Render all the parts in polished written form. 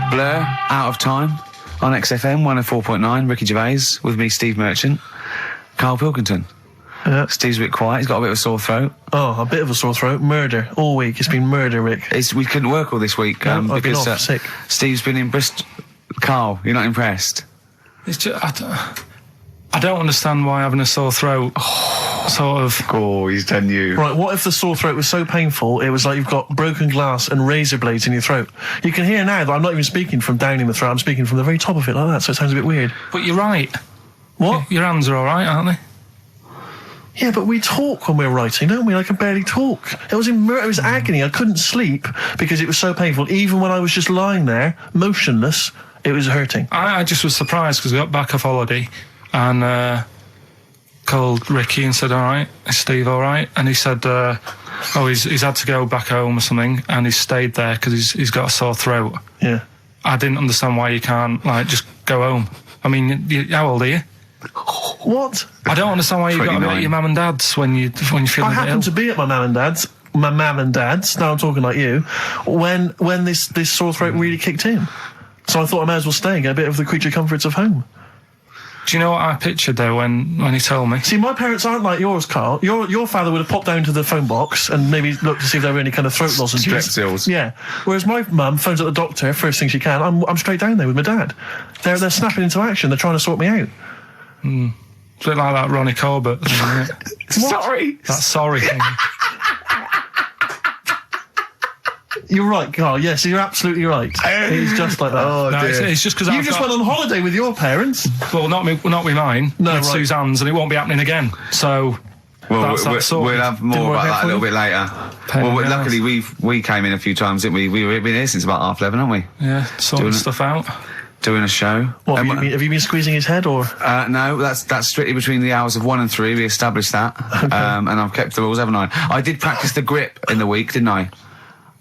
Blur, Out of Time, on XFM 104.9, Ricky Gervais, with me, Steve Merchant, Karl Pilkington. Yeah. Steve's a bit quiet, he's got a bit of a sore throat. Oh, a bit of a sore throat. Murder. All week. It's been murder, Rick. We couldn't work all this week I've been because off, sick. Steve's been in Bristol. Karl, you're not impressed? It's just, I don't understand why having a sore throat sort of... Oh, he's done you. Right, what if the sore throat was so painful it was like you've got broken glass and razor blades in your throat? You can hear now that I'm not even speaking from down in the throat, I'm speaking from the very top of it like that, so it sounds a bit weird. But you're right. What? Your hands are all right, aren't they? Yeah, but we talk when we're writing, don't we? I can barely talk. It was agony. I couldn't sleep because it was so painful. Even when I was just lying there, motionless, it was hurting. I just was surprised because we got back off holiday and called Ricky and said, all right, is Steve all right? And he said, he's had to go back home or something, and he's stayed there because he's got a sore throat. Yeah. I didn't understand why you can't, just go home. I mean, how old are you? What? I don't understand why you've got to be at your mum and dad's when you're feeling I happened to be at my mum and dad's. Now I'm talking like you. When this sore throat really kicked in, so I thought I may as well stay and get a bit of the creature comforts of home. Do you know what I pictured though when he told me? See, my parents aren't like yours, Karl. Your father would have popped down to the phone box and maybe looked to see if there were any kind of throat lozenges. Strepsils. Yeah. Whereas my mum phones at the doctor first thing she can. I'm straight down there with my dad. They're snapping into action. They're trying to sort me out. It's a bit like that Ronnie Corbett thing, isn't it? Sorry. That sorry thing. You're right, Karl. Yes, you're absolutely right. He's just like that. Oh, No, dear. it's just because You just went on holiday with your parents. Well, not with mine. No, with right. Suzanne's, and it won't be happening again. So Well, we'll have more about that a little bit later. Luckily we came in a few times, didn't we? We've been here since about 11:30, haven't we? Yeah, sorting stuff out. Doing a show. What, have you been squeezing his head, or? No, that's strictly between the hours of 1 and 3. We established that, Okay. and I've kept the rules, haven't I? I did practice the grip in the week, didn't I?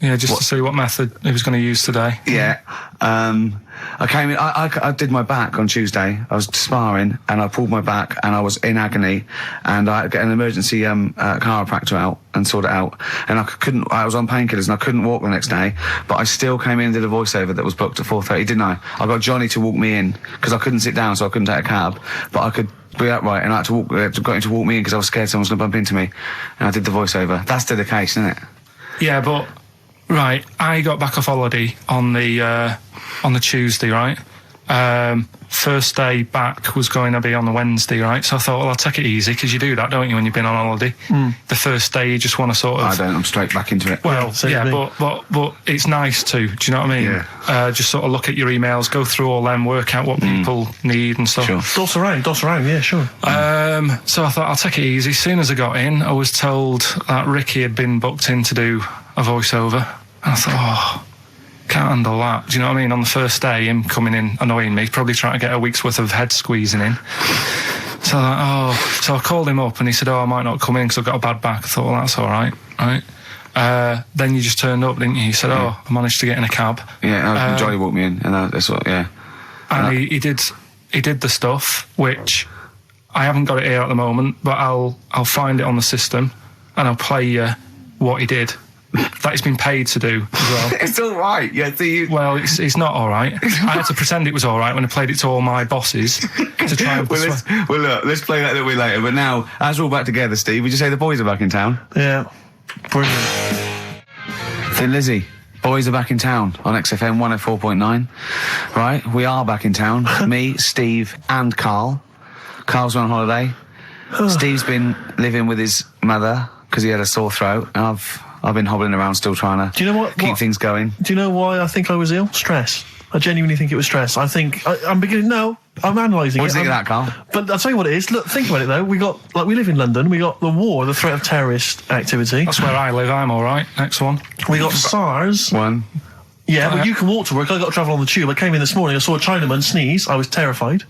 Yeah, just to see what method he was going to use today. Yeah. I came in. I did my back on Tuesday. I was sparring, and I pulled my back, and I was in agony, and I had to get an emergency chiropractor out and sort it out. And I was on painkillers, and I couldn't walk the next day. But I still came in and did a voiceover that was booked at 4:30, didn't I? I got Johnny to walk me in because I couldn't sit down, so I couldn't take a cab. But I could be upright, and I got him to walk me in because I was scared someone was going to bump into me. And I did the voiceover. That's still the case, isn't it? Yeah, but right, I got back off holiday on the Tuesday, right? First day back was going to be on the Wednesday, right? So I thought, well, I'll take it easy, because you do that, don't you, when you've been on holiday? The first day you just want to sort of... I don't, I'm straight back into it. Well, yeah, but it's nice too, do you know what I mean? Yeah. Just sort of look at your emails, go through all them, work out what people need and stuff. Sure. Doss around, yeah, sure. So I thought, I'll take it easy. As soon as I got in, I was told that Ricky had been booked in to do a voiceover. And I thought, can't handle that. Do you know what I mean? On the first day, him coming in annoying me, probably trying to get a week's worth of head squeezing in. So I called him up and he said, I might not come in because I've got a bad back. I thought, well, that's all right, right? Then you just turned up, didn't you? He said, I managed to get in a cab. Yeah, Johnny walked me in, and that's what, yeah. And he did the stuff, which I haven't got it here at the moment, but I'll find it on the system and I'll play you what he did. That he's been paid to do as well. It's all right. Yeah. Well, it's not all right. I had to pretend it was all right when I played it to all my bosses to try and look, let's play that a little bit later. But now, as we're all back together, Steve, would you say the boys are back in town? Yeah. Brilliant. Thin Lizzy, boys are back in town on XFM 104.9. Right, we are back in town. Me, Steve, and Karl. Karl's on holiday. Steve's been living with his mother because he had a sore throat, and I've been hobbling around still trying to keep things going. Do you know why I think I was ill? Stress. I genuinely think it was stress. I think I'm analysing it. What do you think of that, Karl? But I'll tell you what it is. Look, think about it though. We live in London. We got the war, the threat of terrorist activity. That's where I live. I'm all right. Next one. We got SARS. One. Yeah, but you can walk to work. I got to travel on the tube. I came in this morning. I saw a Chinaman sneeze. I was terrified.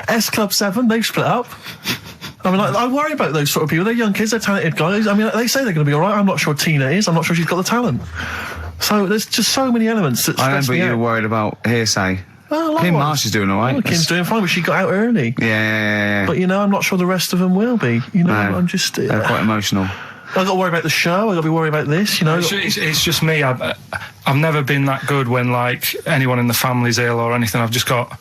S Club 7. They've split up. I mean, I worry about those sort of people. They're young kids, they're talented guys. I mean, they say they're going to be all right. I'm not sure Tina is. I'm not sure she's got the talent. So there's just so many elements that stress me out. I remember you were worried about hearsay. Well, Kim Marsh is doing all right. Well, Kim's doing fine, but she got out early. Yeah. But, I'm not sure the rest of them will be. No, I'm just... they're quite emotional. I've got to worry about the show. I've got to be worried about this, you know. It's just me. I've never been that good when, like, anyone in the family's ill or anything. I've just got...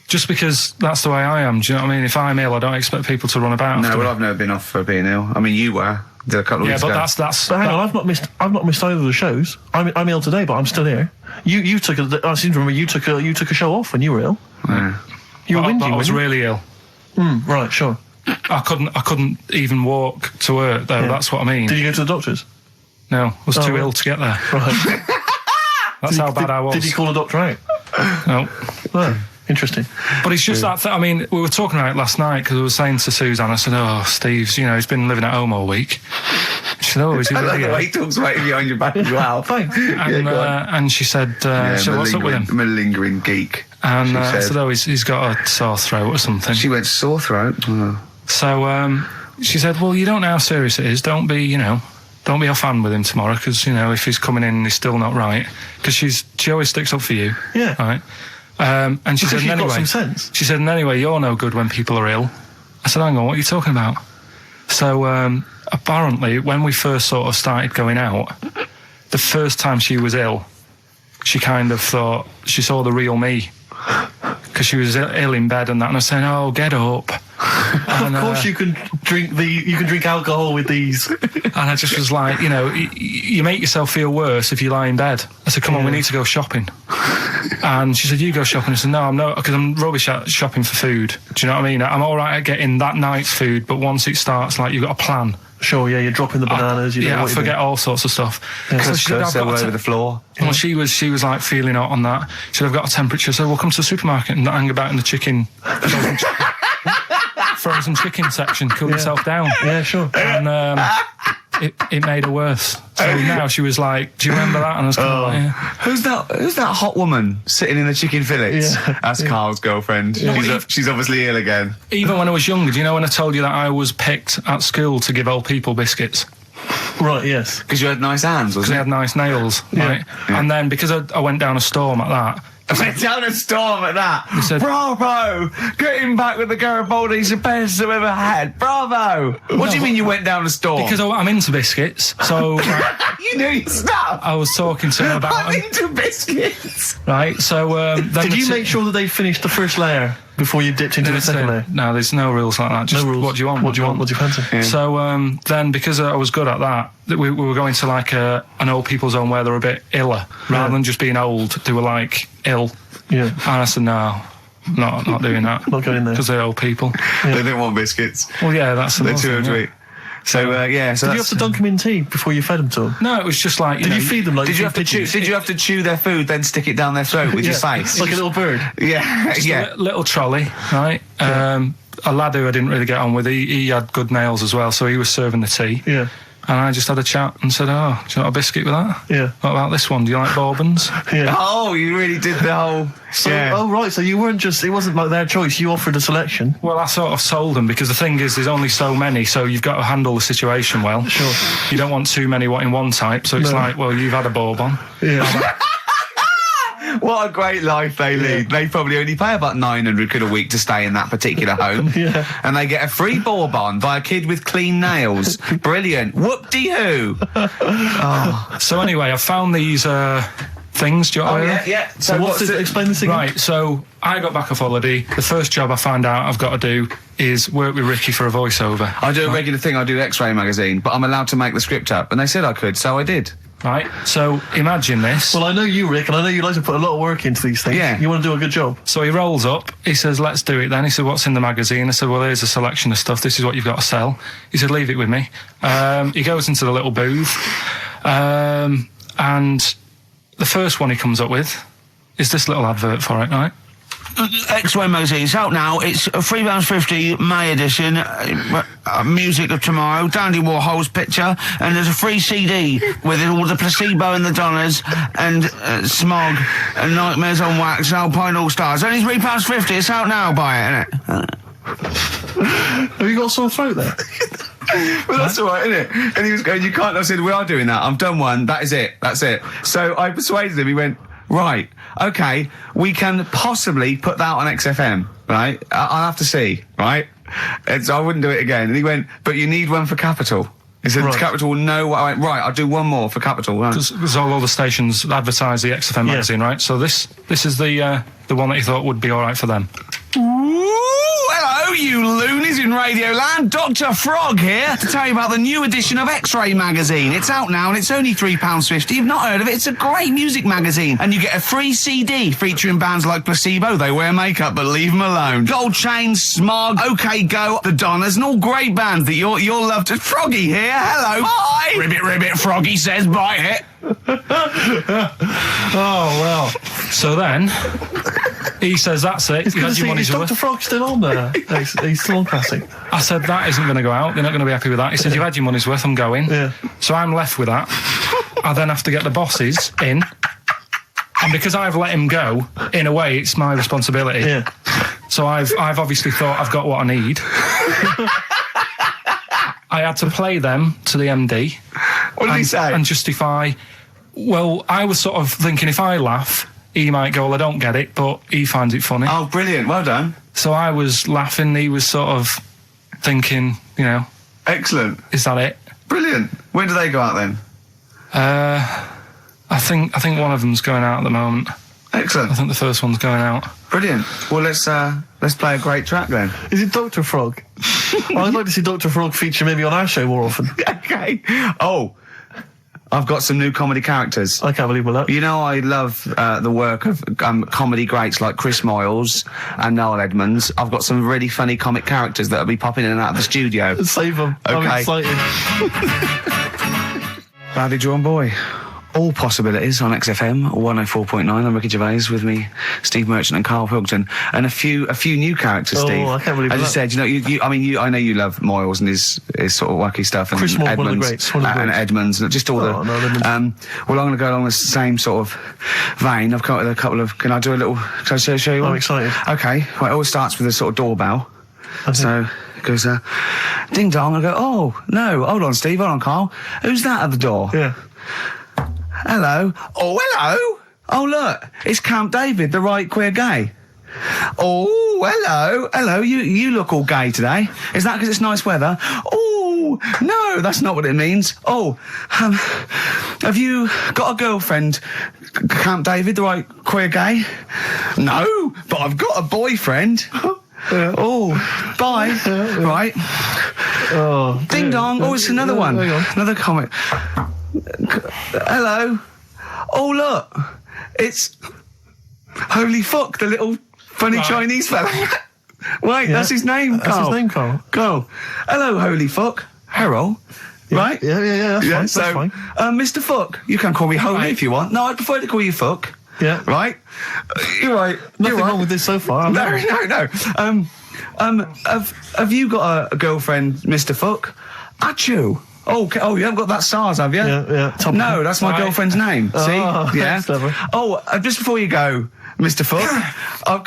Just because that's the way I am, do you know what I mean? If I'm ill, I don't expect people to run about. No, well, I've never been off for being ill. I mean, you were. Did a couple of weeks ago. But that's. But hang on, I've not missed either of the shows. I'm ill today, but I'm still here. You took I seem to remember you took a show off when you were ill. Yeah. You were But whinging. I was weren't really ill. you? Right, sure. I couldn't even walk to work though. Yeah. That's what I mean. Did you go to the doctors? No, I was too right. ill to get there. Right. That's how bad I was. Did you call a doctor out? No. Oh, interesting. But it's just that. I mean, we were talking about it last night because I was saying to Suzanne, I said, "Oh, Steve's, he's been living at home all week." She said, "Oh, is he I like really the ill?" way he talks about you behind your back as well. Thanks. And she said, "What's up with him?" Malingering geek. And she I said. said, "Oh, he's got a sore throat or something." She went sore throat. Oh. So she said, "Well, you don't know how serious it is. Don't be offhand with him tomorrow because if he's coming in and he's still not right, because she always sticks up for you." Yeah. Right. And she Because said, you've "Anyway, got some sense. she said, and anyway, you're no good when people are ill." I said, "Hang on, what are you talking about?" So apparently, when we first sort of started going out, the first time she was ill, she kind of thought she saw the real me because she was ill in bed and that, and I was saying, "Oh, get up." And, Of course, you can drink alcohol with these. And I just was like, you make yourself feel worse if you lie in bed. I said, "Come on, we need to go shopping." And she said, "You go shopping." I said, "No, I'm not, because I'm rubbish at shopping for food." Do you know what I mean? I'm all right at getting that night's food, but once it starts, like, you've got a plan. Sure, yeah, you're dropping the bananas. I forget all sorts of stuff. So she said, Cursor all over the floor. Well, she was like feeling hot on that. She said, "I've got a temperature." So we'll come to the supermarket and hang about in the chicken. Frozen chicken section, cool yourself down. Yeah, sure. And it made her worse. So now she was like, "Do you remember that?" And I was kind of like, "Yeah." Who's that hot woman sitting in the chicken fillets? Yeah. That's Carl's girlfriend. She's obviously ill again. Even when I was younger, do you know when I told you that I was picked at school to give old people biscuits? Right, yes. Because you had nice hands, Because wasn't they it? had nice nails, right? Yeah. And then because I went down a storm at that, I went down a storm at that. said- Bravo! Getting back with the Garibaldi's the best I've ever had. Bravo! What do you mean you went down a storm? because I'm into biscuits, so you knew your stuff. I was talking to her about I'm them, into biscuits. right? So then Did you make sure that they finished the first layer before you dipped into the second layer? No, there's no rules like that. Just No rules. what do you want? What do you want? What do you fancy? Yeah. So then, because I was good at that, we were going to like an old people's home where they're a bit iller, rather than just being old. They were like ill, Yeah. and I said, "No, not doing that." Not going there. Because they're old people. They didn't want biscuits. Well, yeah, that's the They're most too thing, old to yeah. eat. So yeah. So Did you have to dunk them in tea before you fed them to them? No, it was just like Did you feed them like Did you have to pigeons? chew? Did you have to chew their food, then stick it down their throat with your face? Like a little bird. Yeah, yeah. little trolley, right? A lad who I didn't really get on with, he had good nails as well, so he was serving the tea. Yeah. And I just had a chat and said, "Oh, do you want a biscuit with that? Yeah. What about this one? Do you like bourbons?" Yeah. Oh, you really did the whole. So, yeah. oh right, so you weren't just, it wasn't like their choice, you offered a selection. Well, I sort of sold them because the thing is, there's only so many, so you've got to handle the situation well. Sure. You don't want too many in one type, so it's No. like, well, you've had a bourbon. Yeah. What a great life they lead. They probably only pay about 900 quid a week to stay in that particular home. Yeah. And they get a free bourbon by a kid with clean nails. Brilliant. Whoop-de-hoo. So anyway, I found these things. Do you want to hear? yeah. So what's this, explain this again. Right, so I got back off holiday. The first job I found out I've got to do is work with Ricky for a voiceover. I do a regular thing. I do X-Ray magazine, but I'm allowed to make the script up. And they said I could, so I did. Right, so imagine this. Well, I know you, Rick, and I know you like to put a lot of work into these things. Yeah. You want to do a good job. So he rolls up, he says, "Let's do it then." He said, "What's in the magazine?" I said, "Well, here's a selection of stuff. This is what you've got to sell." He said, "Leave it with me." He goes into the little booth, and the first one he comes up with is this little advert for it, right? X-Ray magazine. It's out now. It's £3.50 May edition. Music of Tomorrow. Dandy Warhol's picture, and there's a free CD with all the Placebo and the Donners and Smog and Nightmares on Wax and Alpine All Stars. Only £3.50. It's out now. Buy it, innit? Have you got a sore throat there? Well, that's all right, isn't it? And he was going, "You can't." I said, "We are doing that. I've done one. That is it. That's it." So I persuaded him. He went, "Right, okay, we can possibly put that on XFM, right? I'll have to see, right?" And so I wouldn't do it again. And he went, "But you need one for Capital." He said Right. Capital, no. I went, right, I'll do one more for Capital. Right. Because all the stations advertise the XFM magazine, right? So this is the one that he thought would be all right for them. Ooh, hello, you loonies in Radioland. Dr. Frog here to tell you about the new edition of X-Ray magazine. It's out now and it's only £3.50. You've not heard of it? It's a great music magazine. And you get a free CD featuring bands like Placebo. They wear makeup, but leave them alone. Gold Chains, Smog, OK Go, The Donners, and all great bands that you'll love to... Froggy here. Hello. Bye. Ribbit, ribbit, Froggy says bye it. Oh, well. So then he says, that's it. You had your money's Is worth. Dr. Frog still on there? He's still on Classic. I said, that isn't going to go out. They're not going to be happy with that. He said, you've had your money's worth. I'm going. Yeah. So I'm left with that. I then have to get the bosses in. And because I've let him go, in a way, it's my responsibility. Yeah. So I've obviously thought I've got what I need. I had to play them to the MD. What did he say? And justify... Well, I was sort of thinking if I laugh, he might go, well, I don't get it, but he finds it funny. Oh, brilliant. Well done. So I was laughing, he was sort of thinking, you know... Excellent. Is that it? Brilliant. When do they go out then? I think one of them's going out at the moment. Excellent. I think the first one's going out. Brilliant. Well, let's play a great track then. Is it Dr. Frog? I'd like to see Dr. Frog feature maybe on our show more often. Okay. Oh, I've got some new comedy characters. I can't believe that. You know, I love the work of comedy greats like Chris Moyles and Noel Edmonds. I've got some really funny comic characters that'll be popping in and out of the studio. Save them. Okay. I'm excited. Badly Drawn Boy. All possibilities on XFM 104.9. I'm Ricky Gervais, with me, Steve Merchant and Karl Pilkington, and a few new characters. Oh, Steve. I can't believe As I that. said, you know, I know you love Moyles and his sort of wacky stuff, and Chris Moyles, Edmonds, one of the greats, one of the and greats. Edmonds, and just all Oh, no, Edmonds. well, I'm going to go along the same sort of vein. I've got a couple of. Can I do a little? Can I show you one? I'm excited. Okay. Well, it always starts with a sort of doorbell. So it goes, ding dong. I go, oh no, hold on, Steve, hold on, Karl. Who's that at the door? Yeah. Hello. Oh, hello. Oh, look, it's Camp David, the right queer gay. Oh, hello. Hello, you look all gay today. Is that because it's nice weather? Oh, no, that's not what it means. Oh, have you got a girlfriend, Camp David, the right queer gay? No, but I've got a boyfriend. Oh, bye. Right. Oh. Ding dong. Oh, it's another one. Hang on. Another comic. Hello. Oh, look. It's Holy Fuck, the little funny Chinese fella. Wait, that's his name, That's Karl. his name, Karl. Karl. Hello, Holy Fuck. Harold. Right? Yeah, that's So, fine. Mr. Fuck, you can call me Holy Right. if you want. No, I'd prefer to call you Fuck. Yeah. Right? You're right. Nothing You're right. wrong with this so far. No. Have you got a girlfriend, Mr. Fuck? Achoo. Oh, you haven't got that SARS, have you? Yeah. Top No, that's my Right. girlfriend's name. See? Oh, Yeah. that's clever. Oh, just before you go, Mr. Fuck, I've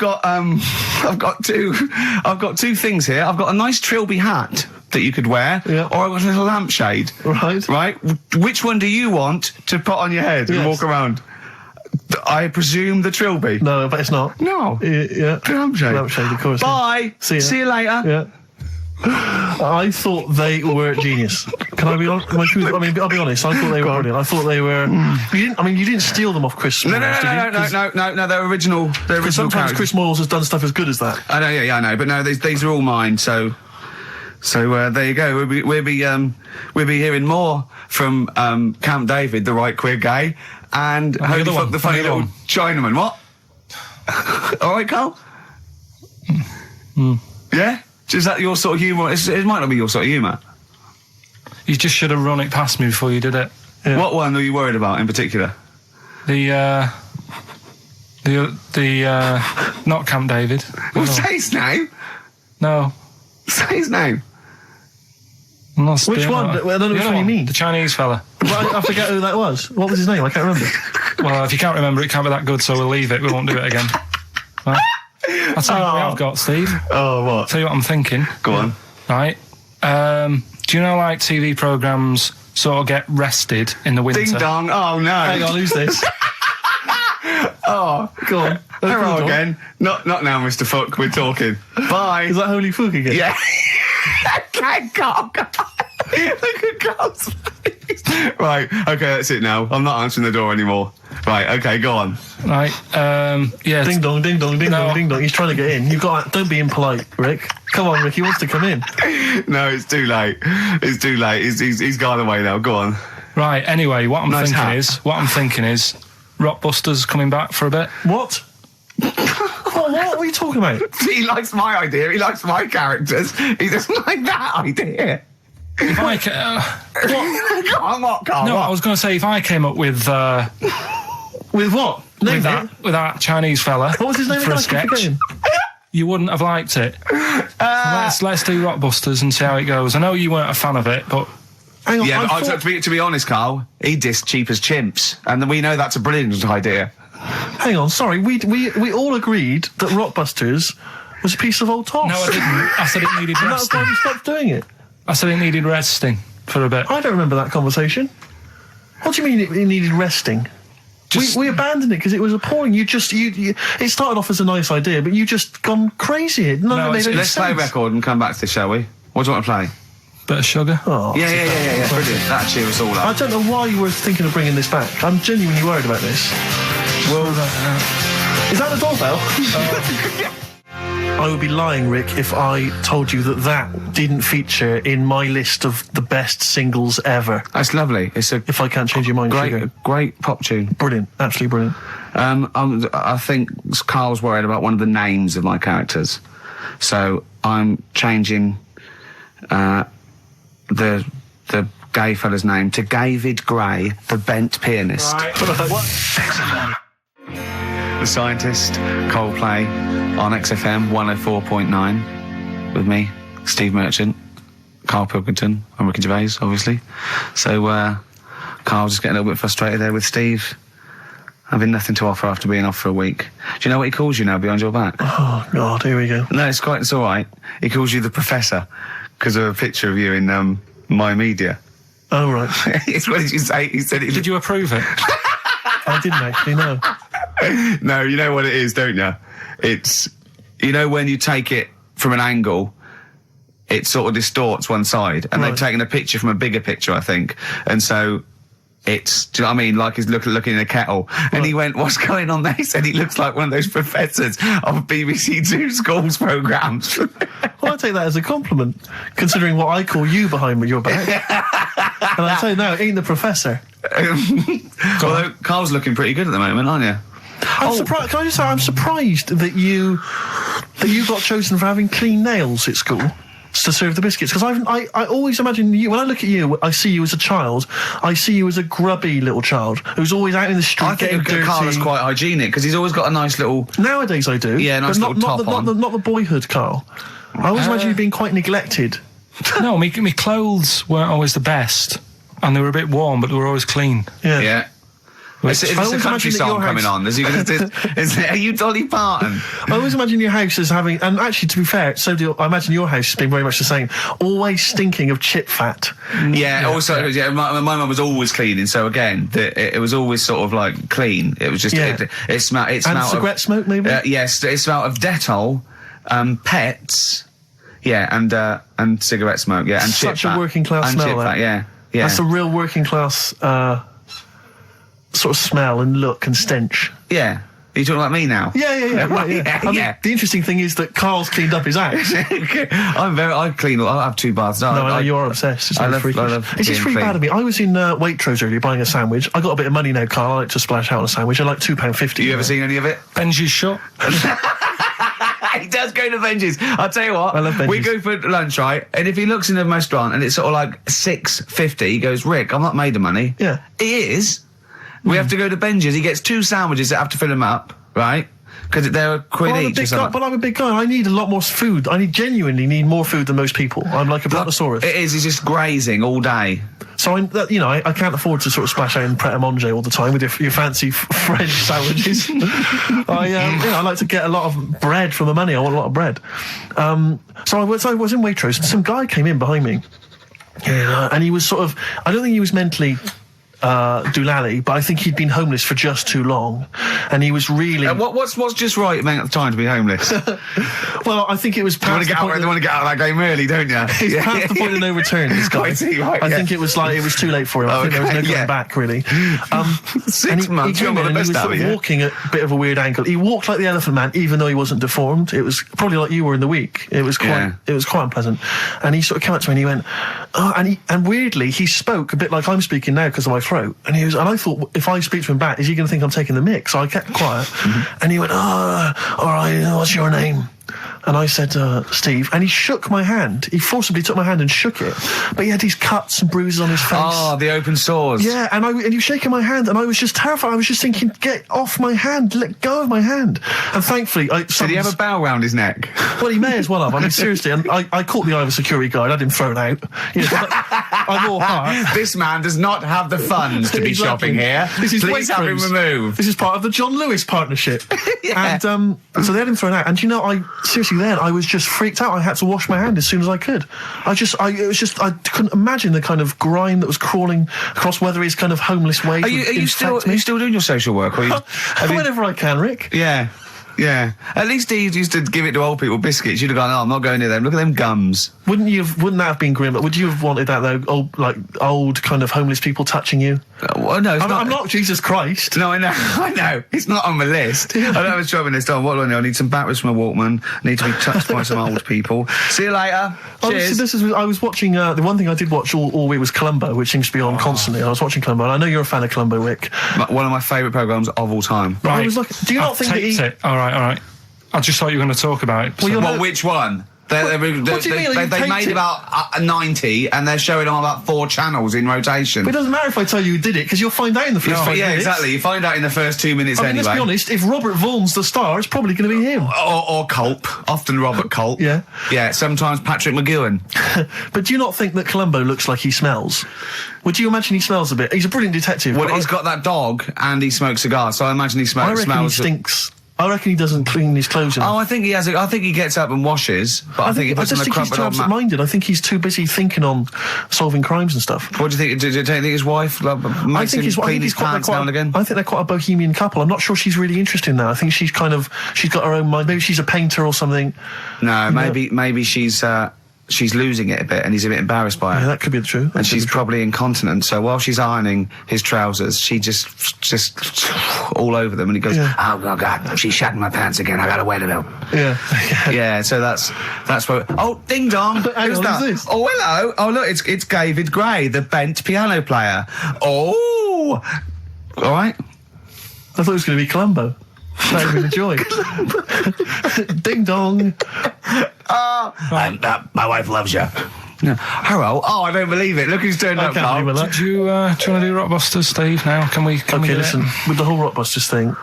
got two things here. I've got a nice Trilby hat that you could wear, Yeah. or I've got a little lampshade. Right. Right? Which one do you want to put on your head and Yes. walk around? I presume the Trilby. No, but it's not. No. Yeah. The lampshade. Lampshade, of course. Bye. See ya. See you later. Yeah. I thought they were genius. Can I be honest? I'll be honest. I thought they were brilliant. I thought they were. You didn't steal them off Chris. No, Moyles, did you? no. They're original. They're Because original sometimes characters. Chris Moyles has done stuff as good as that. I know, yeah, I know, but no, these are all mine. So there you go. We'll be hearing more from Camp David, the right queer gay, and Holy other Fuck, one, the funny the other little one. Chinaman. What? All right, Karl. Yeah. Is that your sort of humour? It might not be your sort of humour. You just should have run it past me before you did it. Yeah. What one are you worried about in particular? The not Camp David. Well, No. say his name. No. Say his name. I'm not Which doing one? that. I don't know The which other one you mean. The Chinese fella. Well, I forget who that was. What was his name? I can't remember. Well, if you can't remember, it can't be that good, so we'll leave it. We won't do it again. Right? I'll tell you what I've got, Steve. Oh, what? Tell you what I'm thinking. Go on. Right. Do you know, like, TV programmes sort of get rested in the winter? Ding dong. Oh no. Hang on, who's this? Oh, Go on. hello Go on. again. Not now, Mr. Fuck. We're talking. Bye. Is that Holy Fuck again? Yeah. Okay, go. Look at Carl's face. Right, okay, that's it now. I'm not answering the door anymore. Right, okay, go on. Right, yeah. Ding dong, ding dong, ding dong, ding dong. He's trying to get in. You've got. Don't be impolite, Rick. Come on, Rick. He wants to come in. No, it's too late. It's too late. He's gone away now. Go on. Right, anyway, what I'm Nice hat. thinking is Rockbusters coming back for a bit. What? What are you talking about? He likes my idea. He likes my characters. He doesn't like that idea. If I Go on, what, Carl? no, what? I was going to say, if I came up with With what? Name it. with that Chinese fella What was his name for again? a I keep sketch, forgetting. you wouldn't have liked it. Let's do Rockbusters and see how it goes. I know you weren't a fan of it, but Hang on. Yeah, I but thought- to be honest, Carl, he dissed cheap as chimps, and we know that's a brilliant idea. Hang on. Sorry. We all agreed that Rockbusters was a piece of old toss. no, I didn't. I said it needed And that's why resting. we stopped doing it. I said it needed resting for a bit. I don't remember that conversation. What do you mean it needed resting? We abandoned it because it was appalling. You it started off as a nice idea, but you just gone crazy. None of it made any Let's play a sense. record and come back to this, shall we? What do you want to play? Bit of sugar. Oh, Yeah, brilliant. That cheer us all I up. don't know why you were thinking of bringing this back. I'm genuinely worried about this. Well, Is that the doorbell? I would be lying, Rick, if I told you that didn't feature in my list of the best singles ever. That's lovely. It's a If I can't change your mind, Sugar. great pop tune. Brilliant, absolutely brilliant. I think Carl's worried about one of the names of my characters, so I'm changing the gay fella's name to David Gray, the bent pianist. The Scientist, Coldplay, on XFM 104.9, with me, Steve Merchant, Karl Pilkington, and Ricky Gervais, obviously. So Carl's just getting a little bit frustrated there with Steve, having nothing to offer after being off for a week. Do you know what he calls you now behind your back? Oh, God, here we go. No, it's all right. He calls you the Professor because of a picture of you in My Media. Oh, right. What did you say? He said it. did you approve it? I didn't actually know. No, you know what it is, don't you? It's, you know, when you take it from an angle, it sort of distorts one side, and they've taken a picture from a bigger picture, I think, and so it's, do you know what I mean? Like he's looking in a kettle, and he went, "What's going on there?" He said he looks like one of those professors of BBC Two schools programmes. Well, I take that as a compliment, considering what I call you behind your back. And I say, no, it ain't the Professor. Although Carl's looking pretty good at the moment, aren't you? I'm surprised. Can I just say, I'm surprised that you got chosen for having clean nails at school to serve the biscuits. Because I always imagine you, when I look at you, I see you as a child. I see you as a grubby little child who's always out in the street I getting think dirty. Carl is quite hygienic because he's always got a nice little. Nowadays I do. Yeah, nice but little top on. not the boyhood Carl. I always imagine you being quite neglected. No, me clothes weren't always the best, and they were a bit warm, but they were always clean. Yeah. Is I this a always country imagine that song your coming house- on? Are you Dolly Parton? I always imagine your house as having, and actually to be fair, I imagine your house has been very much the same, always stinking of chip fat. Yeah, also, my mum was always cleaning, so again, it was always sort of like clean. It was just, it smelled And of... cigarette smoke, maybe? Yes, it smelled of Dettol, pets, and cigarette smoke, and chip Such a fat. working class and smell, chip that. fat, yeah. That's a real working class sort of smell and look and stench. Yeah. Are you talking about me now? Yeah. I mean, Yeah. the interesting thing is that Carl's cleaned up his house. I clean. I have 2 baths. No, I know you're obsessed. It's I really love- freakish. I love It's just being really bad clean. of me. I was in Waitrose earlier buying a sandwich. I got a bit of money now, Carl. I like to splash out on a sandwich. I like £2.50. You ever seen any of it? Benji's shut. He does go to Benji's. I'll tell you what. I love Benji's. We go for lunch, right? And if he looks in a restaurant and it's sort of like $6.50, he goes, "Rick, I'm not made of money." Yeah. He is. We have to go to Benji's. He gets 2 sandwiches that have to fill him up, right? Because they're a quid Well, each or something. but I'm a big guy. I need a lot more food. I genuinely need more food than most people. I'm like a brontosaurus. It is. He's just grazing all day. So I can't afford to sort of splash out in Pret a Manger all the time with your fancy French sandwiches. I like to get a lot of bread for my money. I want a lot of bread. So I was in Waitrose, and some guy came in behind me, and he was sort of, I don't think he was mentally doolally, but I think he'd been homeless for just too long, and he was really. What's just right amount of time to be homeless? Well, I think it was. You want to get out of that game early, don't you? He's past the point of no return. This guy. I think it was too late for him. I think there was no going back really. 6 months. He came in and he was sort of walking at a bit of a weird angle. He walked like the Elephant Man, even though he wasn't deformed. It was probably like you were in the week. It was quite unpleasant. And he sort of came up to me and he went, and weirdly he spoke a bit like I'm speaking now because of my throat. And I thought, if I speak to him back, is he going to think I'm taking the mick? So I kept quiet. And he went, all right, what's your name? And I said, Steve, and he shook my hand. He forcibly took my hand and shook it. But he had these cuts and bruises on his face. Oh, the open sores. Yeah, and he was shaking my hand, and I was just terrified. I was just thinking, get off my hand, let go of my hand. And thankfully, did he have a bow round his neck? Well, he may as well have. I mean, seriously, and I caught the eye of a security guard. I had him thrown out. You know, I wore heart. This man does not have the funds to be shopping here. Please have him removed. This is part of the John Lewis partnership. And so they had him thrown out. And you know, I was just freaked out. I had to wash my hand as soon as I could. I couldn't imagine the kind of grime that was crawling across whether his kind of homeless ways. Are you still doing your social work? Or whenever I can, Rick. Yeah. Yeah. At least he used to give it to old people biscuits. You'd have gone, I'm not going near them. Look at them gums. Wouldn't that have been grim? Would you have wanted that though? Old kind of homeless people touching you? Well, no, I'm not Jesus Christ. No, I know. It's not on the list. I don't have a shopping list on. What do I know? I need some batteries from a Walkman. I need to be touched by some old people. See you later. Cheers. I was watching, the one thing I did watch all week was Columbo, which seems to be on constantly. I was watching Columbo, and I know you're a fan of Columbo, Rick. One of my favourite programmes of all time. Right. I was like, do you not think that it? All right. I just thought you were going to talk about it. Well, which one? They made about 90 and they're showing on about 4 channels in rotation. But it doesn't matter if I tell you who did it, because you'll find out in the first 5 minutes. Yeah, exactly. You find out in the first 2 minutes anyway. Let's be honest, if Robert Vaughan's the star, it's probably going to be him. Or Culp. Often Robert Culp. Yeah. Yeah, sometimes Patrick McGowan. But do you not think that Columbo looks like he smells? Would you imagine he smells a bit? He's a brilliant detective. Well, he's got that dog and he smokes cigars, so I imagine he smells... I reckon he stinks. I reckon he doesn't clean his clothes enough. Oh, I think he has. I think he gets up and washes. But I think he puts on a crumpled he's too absent-minded. I think he's too busy thinking on solving crimes and stuff. What do you think? Do you think his wife makes him clean his pants now and again? I think they're quite a bohemian couple. I'm not sure she's really interested in that. I think she's got her own mind. Maybe she's a painter or something. No, maybe she's losing it a bit and he's a bit embarrassed by it. Yeah, that could be true. And she's probably incontinent, so while she's ironing his trousers, she just all over them, and he goes, oh God, she's shatting my pants again, I gotta wear them out. Yeah. Yeah, so that's what... Oh, ding dong! Who's that? This? Oh, hello! Oh, look, it's David Gray, the bent piano player. Oh! All right. I thought it was going to be Columbo. That would be the joy. Ding dong. Oh, my wife loves you. No. Hello. Oh, I don't believe it. Look who's turned up, Carl. Do you want to do Rockbusters, Steve, now? Can we listen, with the whole Rockbusters thing,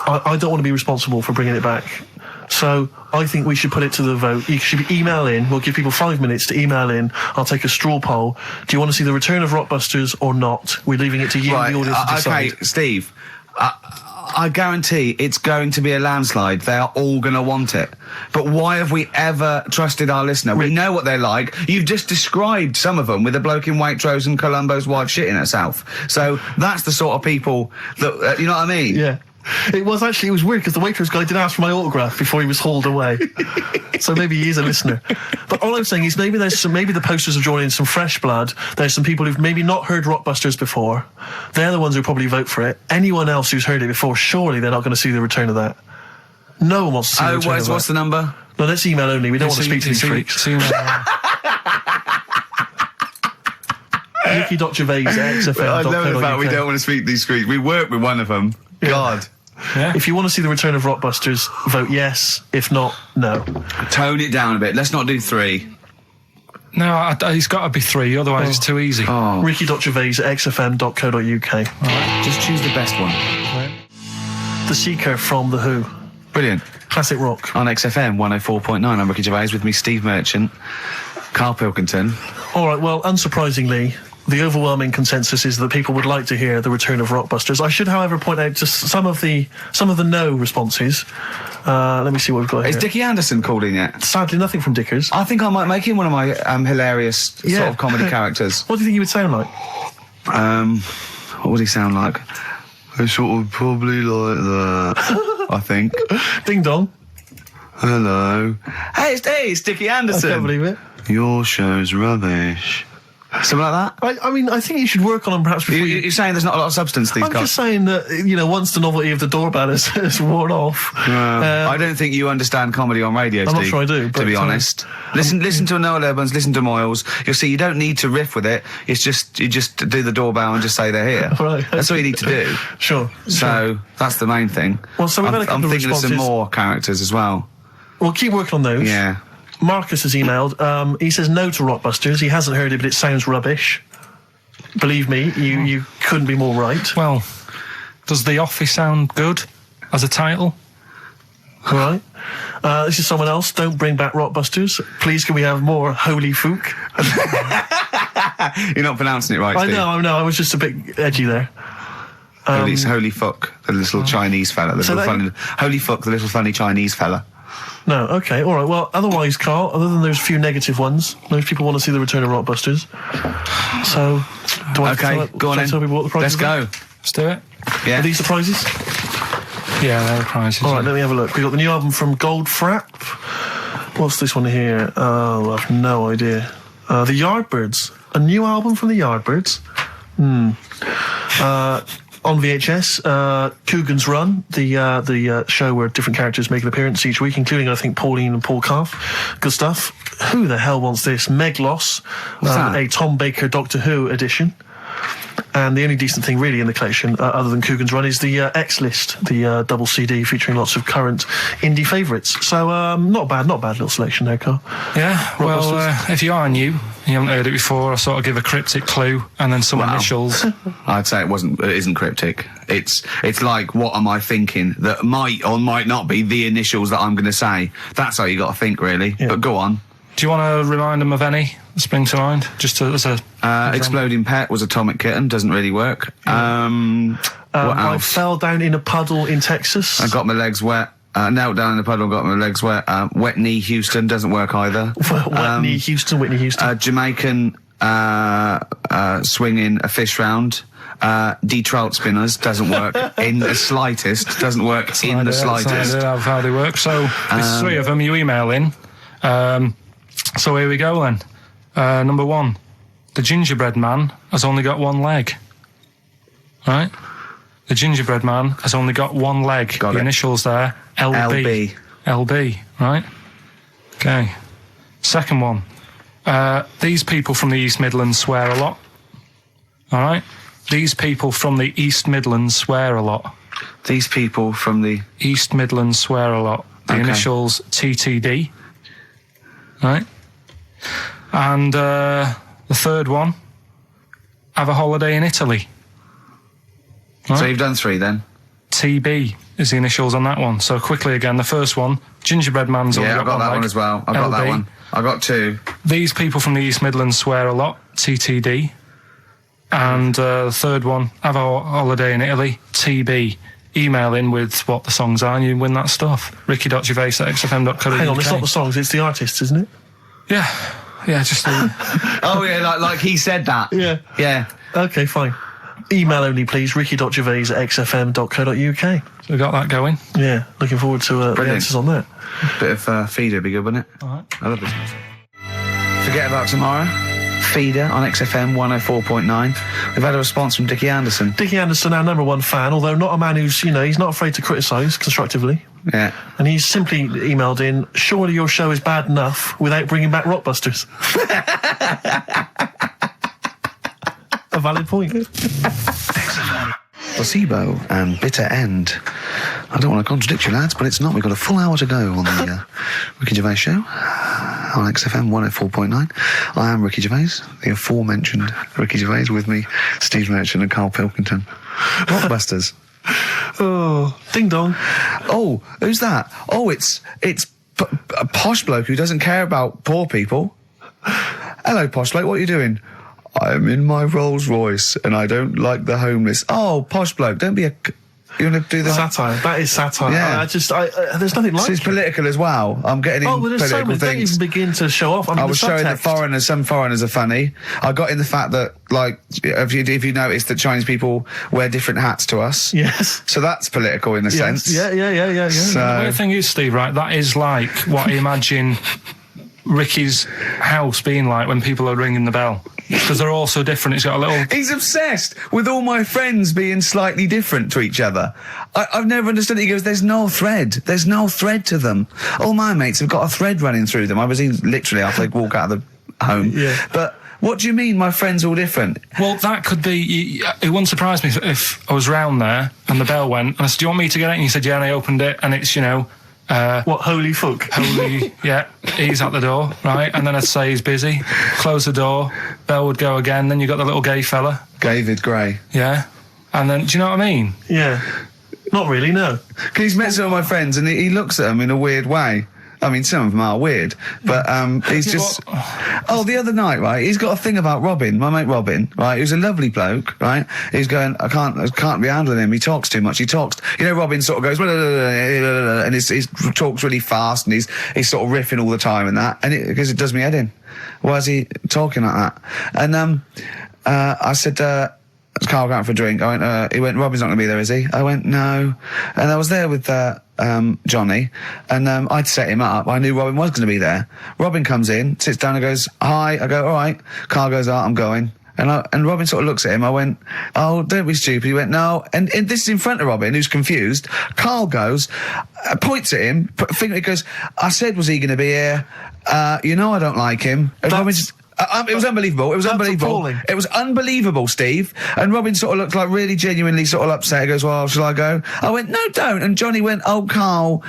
I don't want to be responsible for bringing it back. So I think we should put it to the vote. You should email in. We'll give people 5 minutes to email in. I'll take a straw poll. Do you want to see the return of Rockbusters or not? We're leaving it to you, the audience, to decide. Okay, Steve. I guarantee it's going to be a landslide. They are all going to want it. But why have we ever trusted our listener? We know what they're like. You've just described some of them with a bloke in Waitrose and Columbo's wife shitting herself. So that's the sort of people that, you know what I mean? Yeah. It was weird because the Waitrose guy did ask for my autograph before he was hauled away. So maybe he is a listener. But all I'm saying is maybe the posters have drawn in some fresh blood. There's some people who've maybe not heard Rockbusters before. They're the ones who probably vote for it. Anyone else who's heard it before, surely they're not going to see the return of that. No one wants to see the return of that. What's the number? No, let's email only. We don't want to speak to these freaks. Ricky.Gervais at XFM. I love the fact we don't want to speak to these freaks. We work with one of them. Yeah. God. Yeah. If you want to see the return of Rockbusters, vote yes. If not, no. Tone it down a bit. Let's not do 3. No, he's got to be 3, otherwise it's too easy. Oh. Ricky.Gervais at xfm.co.uk. Right, just choose the best one. Right. The Seeker from The Who. Brilliant. Classic rock. On XFM 104.9, I'm Ricky Gervais, with me Steve Merchant, Karl Pilkington. All right, well, unsurprisingly, the overwhelming consensus is that people would like to hear the return of Rockbusters. I should, however, point out just some of the no responses. Let me see what we've got here. Is Dickie Anderson called in yet? Sadly, nothing from Dickers. I think I might make him one of my hilarious sort of comedy characters. What do you think he would sound like? What would he sound like? I sort of probably like that, I think. Ding dong. Hello. Hey, it's Dickie Anderson. I can't believe it. Your show's rubbish. Something like that? I mean, I think you should work on them perhaps before You're saying there's not a lot of substance to these I'm guys? just saying that, once the novelty of the doorbell has worn off. I don't think you understand comedy on radio, I'm Steve. not sure I do, To but, be honest. Listen to Noel Evans, listen to Moyles. You'll see you don't need to riff with it. It's just, you just do the doorbell and just say they're here. Right. That's all you need to do. Sure. So, that's the main thing. Well, so we've had a couple I'm of thinking of some responses. more characters as well. We'll keep working on those. Yeah. Marcus has emailed. He says no to Rockbusters. He hasn't heard it, but it sounds rubbish. Believe me, you couldn't be more right. Well, does The Office sound good as a title? All right. This is someone else. Don't bring back Rockbusters. Please, can we have more Holy Fook? You're not pronouncing it right, Steve. I know. I was just a bit edgy there. Holy fuck, the little Chinese fella. Holy fuck, the little funny Chinese fella. No, okay, all right. Well, otherwise, Carl, other than those few negative ones, most people want to see the return of Rockbusters. So, do I Go on in. tell people what the prizes Let's go. Let's do it. Yeah. Are these the prizes? Yeah, they're the prizes. All right, let me have a look. We've got the new album from Goldfrapp. What's this one here? Oh, I've no idea. The Yardbirds. A new album from the Yardbirds. On VHS, Coogan's Run, the show where different characters make an appearance each week, including, I think, Pauline and Paul Calf. Good stuff. Who the hell wants this? Meglos, a Tom Baker Doctor Who edition. And the only decent thing really in the collection, other than Coogan's Run, is the X List, the double CD featuring lots of current indie favourites. So not bad little selection there, Carl. Yeah, well, if you are new, you haven't heard it before, I sort of give a cryptic clue and then some initials. I'd say it isn't cryptic. It's like, what am I thinking that might or might not be the initials that I'm going to say. That's how you got to think, really. Yeah. But go on. Do you want to remind them of any that spring to mind? Just as a Exploding Pet was Atomic Kitten, doesn't really work. What else? I fell down in a puddle in Texas. I got my legs wet. Knelt down in the puddle, got my legs wet. Wet Knee Houston doesn't work either. Whitney Houston. Jamaican swinging a fish round. D-trout spinners doesn't work in the slightest. Doesn't work in the slightest. That's how they work. So there's three of them. You email in. So here we go then. Number one, the gingerbread man has only got one leg. Right? The gingerbread man has only got one leg. Got the it. Initials there, LB. LB, right? Okay. Second one, these people from the East Midlands swear a lot. All right? These people from the East Midlands swear a lot. These people from the East Midlands swear a lot. The initials TTD. Right? And the third one, have a holiday in Italy. Right? So you've done three then? TB is the initials on that one. So quickly again, the first one, gingerbread man's only I've got that one as well. I've got that one. I got two. These people from the East Midlands swear a lot, TTD. And the third one, have a holiday in Italy, TB. Email in with what the songs are and you win that stuff. ricky.gervais@xfm.co.uk. Hang on, it's not the songs, it's the artists, isn't it? Yeah, just Oh yeah, like he said that. Yeah. Okay, fine. Email only, please. ricky.gervais@xfm.co.uk. So we got that going. Yeah, looking forward to the answers on that. Bit of feeder would be good, wouldn't it? All right. I love this music. Forget about tomorrow. Feeder on XFM 104.9. We've had a response from Dickie Anderson. Dickie Anderson, our number one fan, although not a man who's, he's not afraid to criticise constructively. Yeah. And he's simply emailed in, surely your show is bad enough without bringing back Rockbusters. A valid point. Placebo and Bitter End. I don't want to contradict you, lads, but it's not. We've got a full hour to go on the Ricky Gervais show on XFM 104.9. I am Ricky Gervais, the aforementioned Ricky Gervais, with me, Steve Merchant and Karl Pilkington. Rockbusters. Oh, ding dong. Oh, who's that? Oh, it's a posh bloke who doesn't care about poor people. Hello, posh bloke, what are you doing? I'm in my Rolls Royce and I don't like the homeless. Oh, posh bloke, don't be a... You want to do the satire? That is satire. Yeah. There's nothing like It's it. political as well. I'm getting Oh, well, in there's so political many. Don't things. even begin to show off. I mean, I was the showing that subtext. some foreigners are funny. I got in the fact that, like, if you notice that Chinese people wear different hats to us. Yes. So that's political in a sense. Yeah. The So, weird thing is, Steve, right, that is like what I imagine Ricky's house being like when people are ringing the bell. Because they're all so different. It's got a little... he's obsessed with all my friends being slightly different to each other. I've never understood it. He goes, there's no thread. There's no thread to them. All my mates have got a thread running through them. I was in literally after they walk out of the home. Yeah. But what do you mean my friends all different? Well, that could be... It wouldn't surprise me if I was round there and the bell went, and I said, do you want me to get it? And he said, yeah, and I opened it, and it's, what, holy fuck? yeah, he's at the door, right? And then I'd say he's busy, close the door, bell would go again, then you got the little gay fella. David Gray. Yeah. And then, do you know what I mean? Yeah. Not really, no. He's met some of my friends and he looks at them in a weird way. I mean, some of them are weird, but he's just... Oh, the other night, right, he's got a thing about Robin, my mate Robin, right, who's a lovely bloke, right? He's going, I can't be handling him, he talks too much, Robin sort of goes, and he talks really fast, and he's sort of riffing all the time and that, and because it does me head in. Why is he talking like that? And I said, Carl going out for a drink. He went, Robin's not going to be there, is he? I went, no. And I was there with Johnny, and I'd set him up. I knew Robin was going to be there. Robin comes in, sits down and goes, hi. I go, all right. Carl goes, oh, I'm going. And Robin sort of looks at him. I went, oh, don't be stupid. He went, no. And this is in front of Robin, who's confused. Carl goes, points at him, finger, he goes, I said, was he going to be here? I don't like him. And Robin just... it was unbelievable. It was unbelievable. Appalling. It was unbelievable, Steve. And Robin sort of looked like really genuinely sort of upset. He goes, well, shall I go? I went, no, don't. And Johnny went, oh, Carl,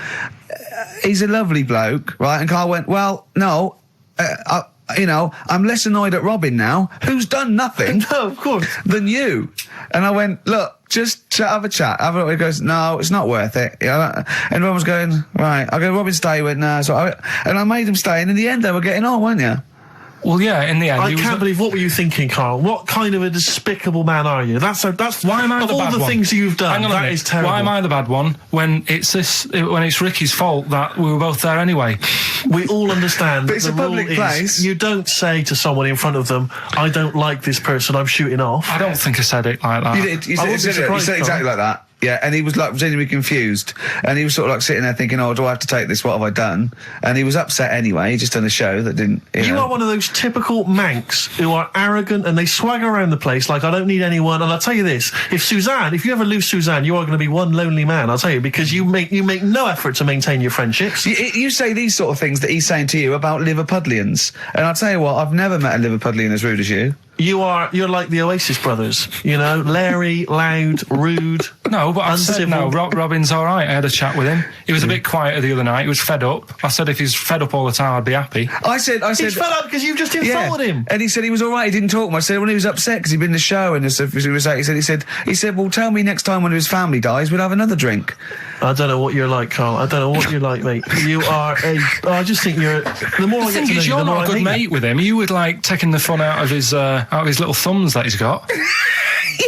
he's a lovely bloke, right? And Carl went, well, no, I'm less annoyed at Robin now, who's done nothing No, of course. than you. And I went, look, just have a chat. He goes, no, it's not worth it. And everyone was going, right. I go, Robin, stay. He went, no. And I made him stay. And in the end, they were getting on, weren't you? Well, yeah, in the end... I can't believe, what were you thinking, Carl? What kind of a despicable man are you? That's why am I of the all bad the one? things you've done, Hang on a that minute. is terrible. Why am I the bad one when it's Ricky's fault that we were both there anyway? We all understand. But it's the a public rule is place. You don't say to someone in front of them, I don't like this person, I'm shooting off. I don't think I said it like that. You did. You I said, wouldn't be you surprised, said exactly Carl. like that. Yeah, and he was like genuinely confused, and he was sort of like sitting there thinking, "Oh, do I have to take this? What have I done?" And he was upset anyway. He just done a show that didn't. You know. are one of those typical Mancs who are arrogant and they swagger around the place like, I don't need anyone. And I'll tell you this, if you ever lose Suzanne, you are going to be one lonely man, I'll tell you, because you make no effort to maintain your friendships. You say these sort of things that he's saying to you about Liverpudlians, and I'll tell you what, I've never met a Liverpudlian as rude as you. You're like the Oasis brothers, Larry, loud, rude. No, but I said no. uncivil. Robin's all right. I had a chat with him. He was a bit quieter the other night. He was fed up. I said if he's fed up all the time, I'd be happy. I said. He's fed up because you've just insulted him. And he said he was all right. He didn't talk much. I said when he was upset because he'd been in the show and he said, well, tell me next time when his family dies, we'll have another drink. I don't know what you're like, Carl. I don't know what you're like, mate. You are I just think you're... The more I get to know you, You're the more not a I good hate mate you. with him. You would like taking the fun out of his little thumbs that he's got.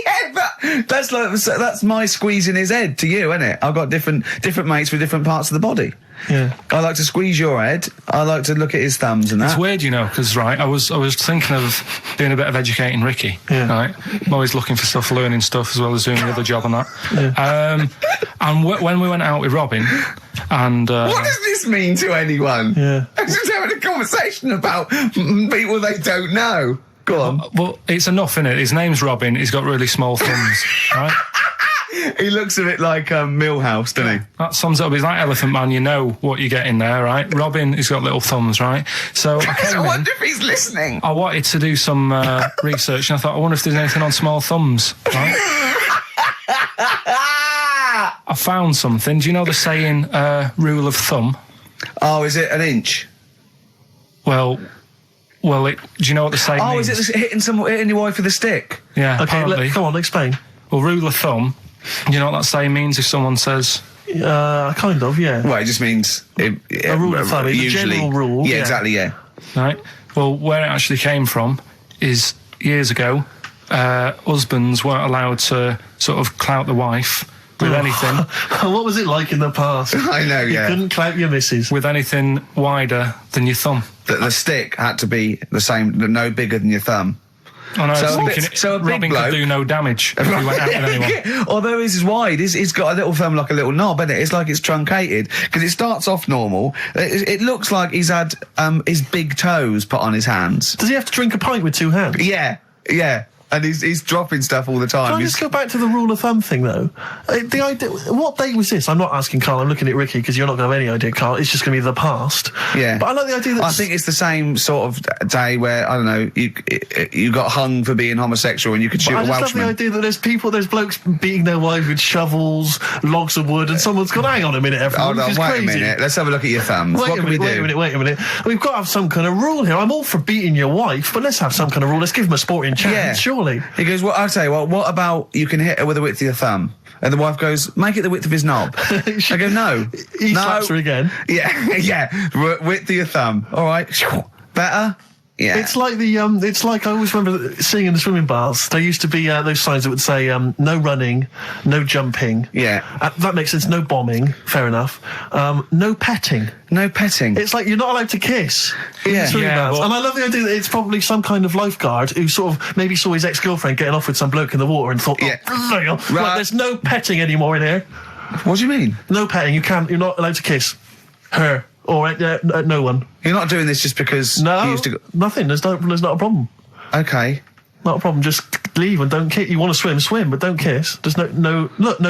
Yeah, but that's my squeezing his head to you, isn't it? I've got different mates with different parts of the body. Yeah. I like to squeeze your head. I like to look at his thumbs and that. It's weird, because right, I was thinking of doing a bit of educating Ricky. Yeah. Right, I'm always looking for stuff, learning stuff as well as doing the other job and that. Yeah. And when we went out with Robin, and What does this mean to anyone? Yeah. I'm just having a conversation about people they don't know. Go on. well, it's enough, innit? His name's Robin. He's got really small thumbs. Right. He looks a bit like Millhouse, doesn't he? That sums it up. He's like Elephant Man. You know what you get in there, right? Robin, he's got little thumbs, right? So I came I in. wonder if he's listening. I wanted to do some research, and I thought, I wonder if there's anything on small thumbs. Right? I found something. Do you know the saying, rule of thumb? Oh, is it an inch? Well, do you know what the saying means? Is it hitting your wife with a stick? Yeah, Okay, apparently. come on, explain. Well, rule of thumb, you know what that saying means if someone says... Kind of, yeah. Well, it just means... a rule of thumb, it's a general rule, Yeah, yeah. exactly, yeah. Right? Well, where it actually came from is years ago, husbands weren't allowed to sort of clout the wife with anything. What was it like in the past? I know, You yeah. couldn't clout your missus. With anything wider than your thumb. The stick had to be the same, no bigger than your thumb. I know, So I was a bit- thinking so a big Robin bloke- could do no damage if he went out with anyone. Although his is wide, he's got a little thumb like a little knob, isn't it? It's like it's truncated because it starts off normal. It looks like he's had his big toes put on his hands. Does he have to drink a pint with two hands? Yeah, and he's dropping stuff all the time. Can I He's- just go back to the rule of thumb thing, though? The idea, what date was this? I'm not asking Carl, I'm looking at Ricky, because you're not going to have any idea, Carl. It's just going to be the past. Yeah. But I like the idea that... I think it's the same sort of day where, I don't know, you got hung for being homosexual and you could shoot I a just love Welshman. the idea that there's blokes beating their wives with shovels, logs of wood, and someone's gone, hang on a minute, everyone, Hold on, this is wait crazy. a minute. Let's have a look at your thumbs. What can we do? Wait a minute. We've got to have some kind of rule here. I'm all for beating your wife, but let's have some kind of rule. Let's give him a sporting chance, Yeah. surely. He goes, well, I'll tell you what about you can hit her with the width of your thumb? And the wife goes, make it the width of his knob. I go, no. He no. slaps her again. Yeah. Width of your thumb. All right. Better? Yeah. It's like it's like I always remember seeing in the swimming baths, there used to be those signs that would say, no running, no jumping. Yeah. That makes sense. No bombing. Fair enough. No petting. No petting. It's like you're not allowed to kiss in Yeah. the swimming Yeah, baths. but- And I love the idea that it's probably some kind of lifeguard who sort of maybe saw his ex-girlfriend getting off with some bloke in the water and thought, Yeah. right, Right. there's no petting anymore in here. What do you mean? No petting. You're not allowed to kiss her or no one. You're not doing this just because No, you used to go... nothing. There's not a problem. Okay. Not a problem. Just leave and don't kiss. You want to swim, but don't kiss. There's no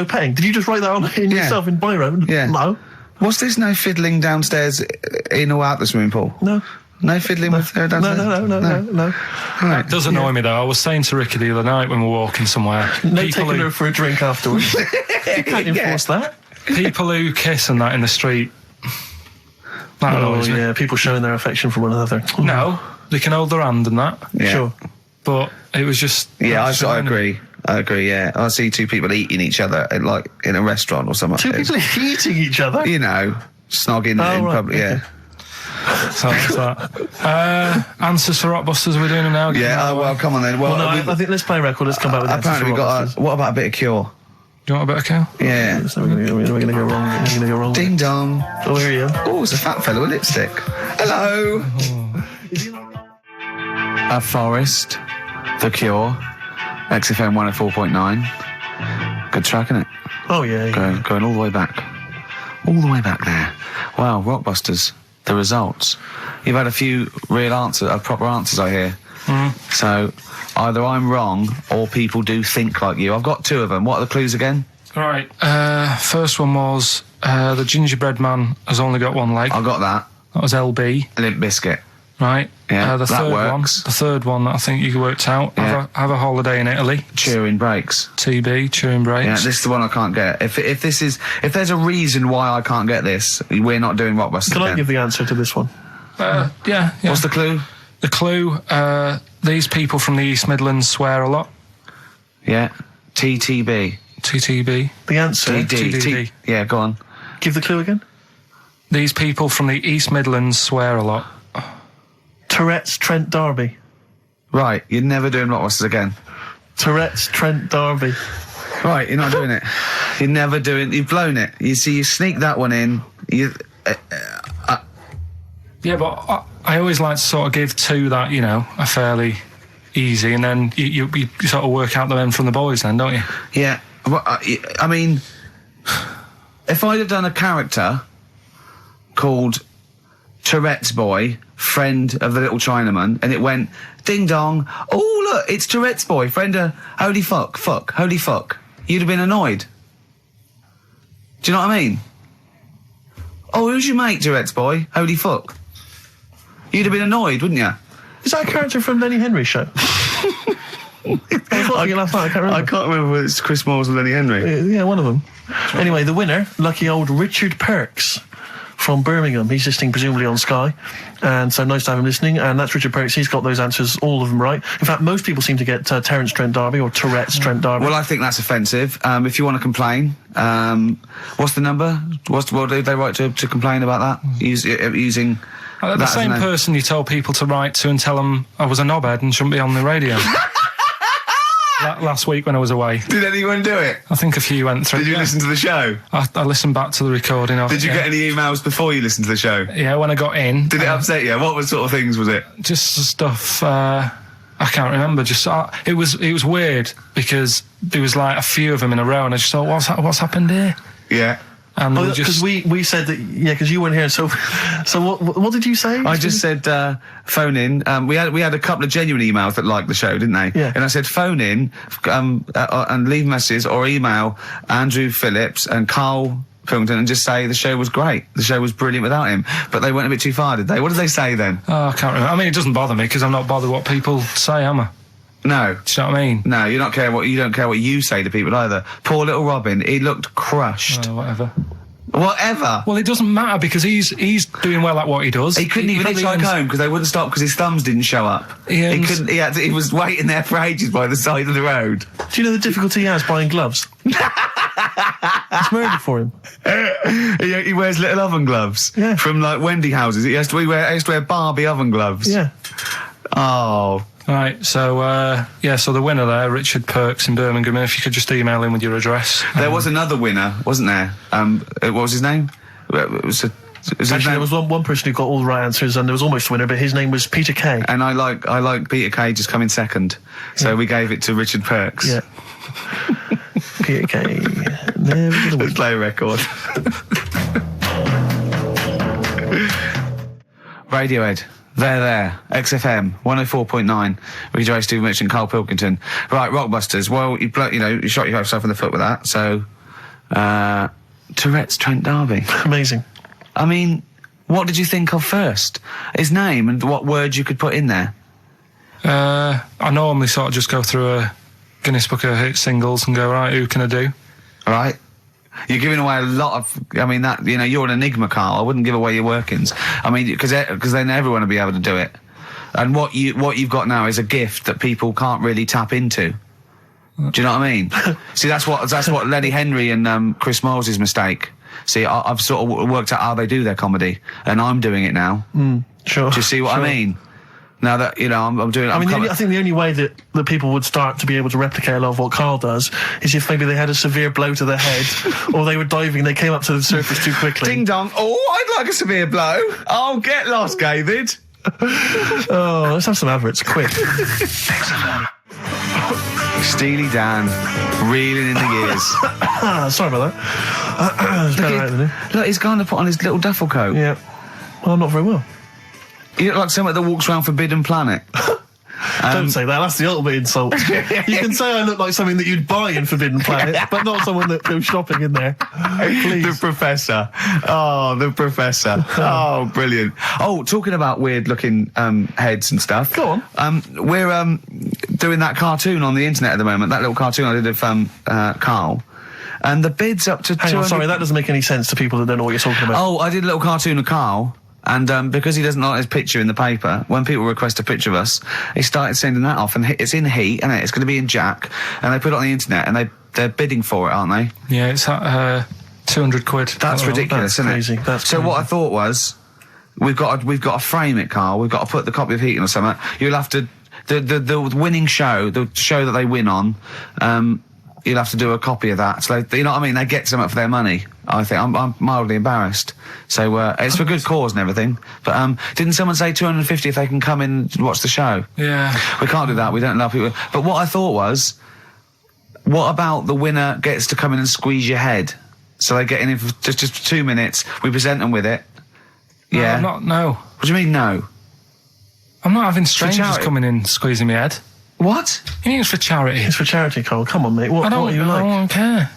petting. Did you just write that on in Yeah. yourself in biro? Yeah. No. What's this no fiddling downstairs in or out the swimming pool? No. No fiddling with her downstairs? No. Right. It does annoy me though. I was saying to Ricky the other night when we were walking somewhere. No people taking who, her for a drink afterwards. You can't enforce that. people who kiss and that in the street. That Oh annoys me. yeah, people showing their affection for one another. No, they can hold their hand and that. Yeah. Sure. But it was just. Yeah, that's I annoying. agree. I agree, yeah. I see two people eating each other in a restaurant or something. Two people eating each other. You know, snogging in right, public, yeah. So that's that. Answers for Rockbusters we're doing them now. Yeah, well, come on then. Well, Well, no, we've- I think let's play a record. Let's come back with that. apparently we've got what about a bit of Cure? Do you want a bit of cow? Yeah. So we're going to go wrong. We're going to go wrong. Ding dong. Oh, here you go. Oh, it's a fat fellow with lipstick. Hello. A Forest, The Cure, XFM 104.9. Good track, isn't it? Oh, yeah. Going all the way back. All the way back there. Wow, Rockbusters, the results. You've had a few proper answers, I hear. So, either I'm wrong or people do think like you. I've got two of them. What are the clues again? Right. First one was the gingerbread man has only got one leg. I got that. That was LB. Limp Bizkit. Right. Yeah, the that third works. one. The third one that I think you worked out. Yeah. Have a holiday in Italy. Chewing Breaks. TB, chewing breaks. Yeah, this is the one I can't get. If there's a reason why I can't get this, we're not doing Rockbusters Can I again. give the answer to this one? Yeah. What's the clue? The clue? These people from the East Midlands swear a lot. Yeah. TTB. TTB. The answer. TDD. Yeah, go on. Give the clue again. These people from the East Midlands swear a lot. Tourette's Trent D'Arby. Right, you're never doing Rockbusters again. Tourette's Trent D'Arby. Right, you're not doing it. You've blown it. You see, you sneak that one in. Yeah, but I always like to sort of give two that, are fairly easy, and then you sort of work out the men from the boys then, don't you? Yeah. Well, I mean, if I'd have done a character called Tourette's Boy, friend of the little Chinaman, and it went, ding dong, oh look, it's Tourette's Boy, friend of holy fuck, holy fuck, you'd have been annoyed. Do you know what I mean? Oh, who's your mate, Tourette's Boy? Holy fuck. You'd have been annoyed, wouldn't you? Is that a character from Lenny Henry's show? I was watching it last night. I can't remember. I can't remember whether it's Chris Moores or Lenny Henry. Yeah, one of them. Anyway, the winner, lucky old Richard Perks from Birmingham. He's listening presumably on Sky, and so nice to have him listening. And that's Richard Perks. He's got those answers, all of them right. In fact, most people seem to get Terence Trent D'Arby or Tourette's Trent D'Arby. Well, I think that's offensive. If you want to complain, what's the number? What do they write to complain about that? Using The that same as an- person you told people to write to and tell them I was a knobhead and shouldn't be on the radio. last week when I was away. Did anyone do it? I think a few went through. Did you listen to the show? I listened back to the recording of it. Did you get any emails before you listened to the show? Yeah, when I got in. Did it upset you? What sort of things was it? Just stuff. I can't remember. It was weird because there was like a few of them in a row, and I just thought, what's happened here? Yeah. And because we said that, because you weren't here. So what did you say? I just said phone in. We had a couple of genuine emails that liked the show, didn't they? Yeah. And I said phone in and leave messages or email Andrew Phillips and Karl Pilkington and just say the show was great. The show was brilliant without him. But they went a bit too far, did they? What did they say then? Oh, I can't remember. I mean, it doesn't bother me because I'm not bothered what people say, am I? No. Do you know what I mean? No, you don't care what you say to people either. Poor little Robin, he looked crushed. Whatever. Whatever. Well, it doesn't matter because he's doing well at what he does. He couldn't even hitchhike home because they wouldn't stop because his thumbs didn't show up. He couldn't. He was waiting there for ages by the side of the road. Do you know the difficulty he has buying gloves? It's murder for him. He wears little oven gloves. Yeah. From like Wendy houses. He has to wear Barbie oven gloves. Yeah. Oh. Right, so so the winner there, Richard Perks in Birmingham, if you could just email him with your address. There was another winner, wasn't there? What was his name? Actually, there was one person who got all the right answers, and there was almost a winner, but his name was Peter Kay. And I like Peter Kay just coming second, so we gave it to Richard Perks. Yeah. Peter Kay. Let's play a record. Radiohead. There. XFM 104.9. Ricky Gervais, Steve Mitch and Karl Pilkington. Right, Rockbusters. Well, you shot yourself in the foot with that. So, Tourette's Trent D'Arby. Amazing. I mean, what did you think of first? His name and what words you could put in there? I normally sort of just go through a Guinness Book of Hit singles and go, right, who can I do? Right. You're giving away a lot of. I mean, that you're an enigma, Karl. I wouldn't give away your workings. I mean, because then everyone will be able to do it. And what you've got now is a gift that people can't really tap into. Do you know what I mean? See, that's what Lenny Henry and Chris Miles' mistake. See, I've sort of worked out how they do their comedy, and I'm doing it now. Sure. Do you see what I mean? Now that I'm doing it. I think the only way that people would start to be able to replicate a lot of what Karl does is if maybe they had a severe blow to the head, or they were diving and they came up to the surface too quickly. Ding dong! Oh, I'd like a severe blow. Oh, get lost, David. Oh, let's have some adverts, quick. Steely Dan, reeling in the gears. Sorry about that. Look, he's going to put on his little duffel coat. Yeah. Well, not very well. You look like someone that walks around Forbidden Planet. Don't say that, that's the ultimate insult. You can say I look like something that you'd buy in Forbidden Planet, but not someone that goes shopping in there. Please. The Professor. Oh, the Professor. Oh, brilliant. Oh, talking about weird-looking heads and stuff. Go on. We're doing that cartoon on the internet at the moment, that little cartoon I did of Karl. And the bid's up to 200... sorry, that doesn't make any sense to people that don't know what you're talking about. Oh, I did a little cartoon of Karl. And because he doesn't like his picture in the paper, when people request a picture of us, he started sending that off. And it's in heat, and it's going to be in Jack. And they put it on the internet, and they're bidding for it, aren't they? Yeah, it's at 200 quid. That's ridiculous, isn't crazy. it? That's so crazy. What I thought was, we've got to frame it, Karl. We've got to put the copy of Heat in or something. You'll have to the winning show, the show that they win on. You'll have to do a copy of that. So you know what I mean? They get something for their money. I think I'm mildly embarrassed. So it's for good cause and everything. But didn't someone say 250 if they can come in and watch the show? Yeah. We can't do that. We don't allow people. But what I thought was, what about the winner gets to come in and squeeze your head? So they get in for just 2 minutes. We present them with it. Yeah. No. What do you mean no? I'm not having strangers charity. coming in squeezing my head. What? You mean it's for charity? It's for charity, Karl. Come on, mate. What are you I like? don't care.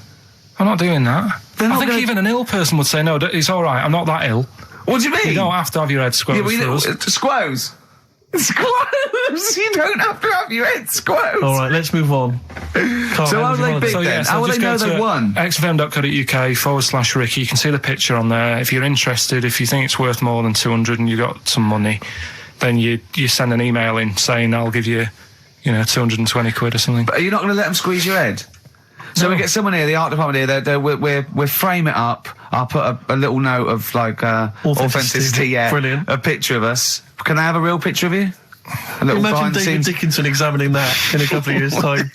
I'm not doing that. They're I not think gonna- even an ill person would say, no, it's all right, I'm not that ill. What do you mean? You don't have to have your head squoze for us. Squoze. Squoze. You don't have to have your head squoze. All right, let's move on. Karl, So how would do you they want bid to- then? How will they just know go they've to won? xfm.co.uk/Ricky. You can see the picture on there. If you're interested, if you think it's worth more than 200 and you've got some money, then you send an email in saying I'll give you 220 quid or something. But are you not going to let them squeeze your head? So No. we get someone here, the art department here. We'll frame it up. I'll put a little note of like authenticity. Yeah, Brilliant. A picture of us. Can I have a real picture of you? A little Imagine behind the David scenes. Dickinson examining that in a couple of years' time.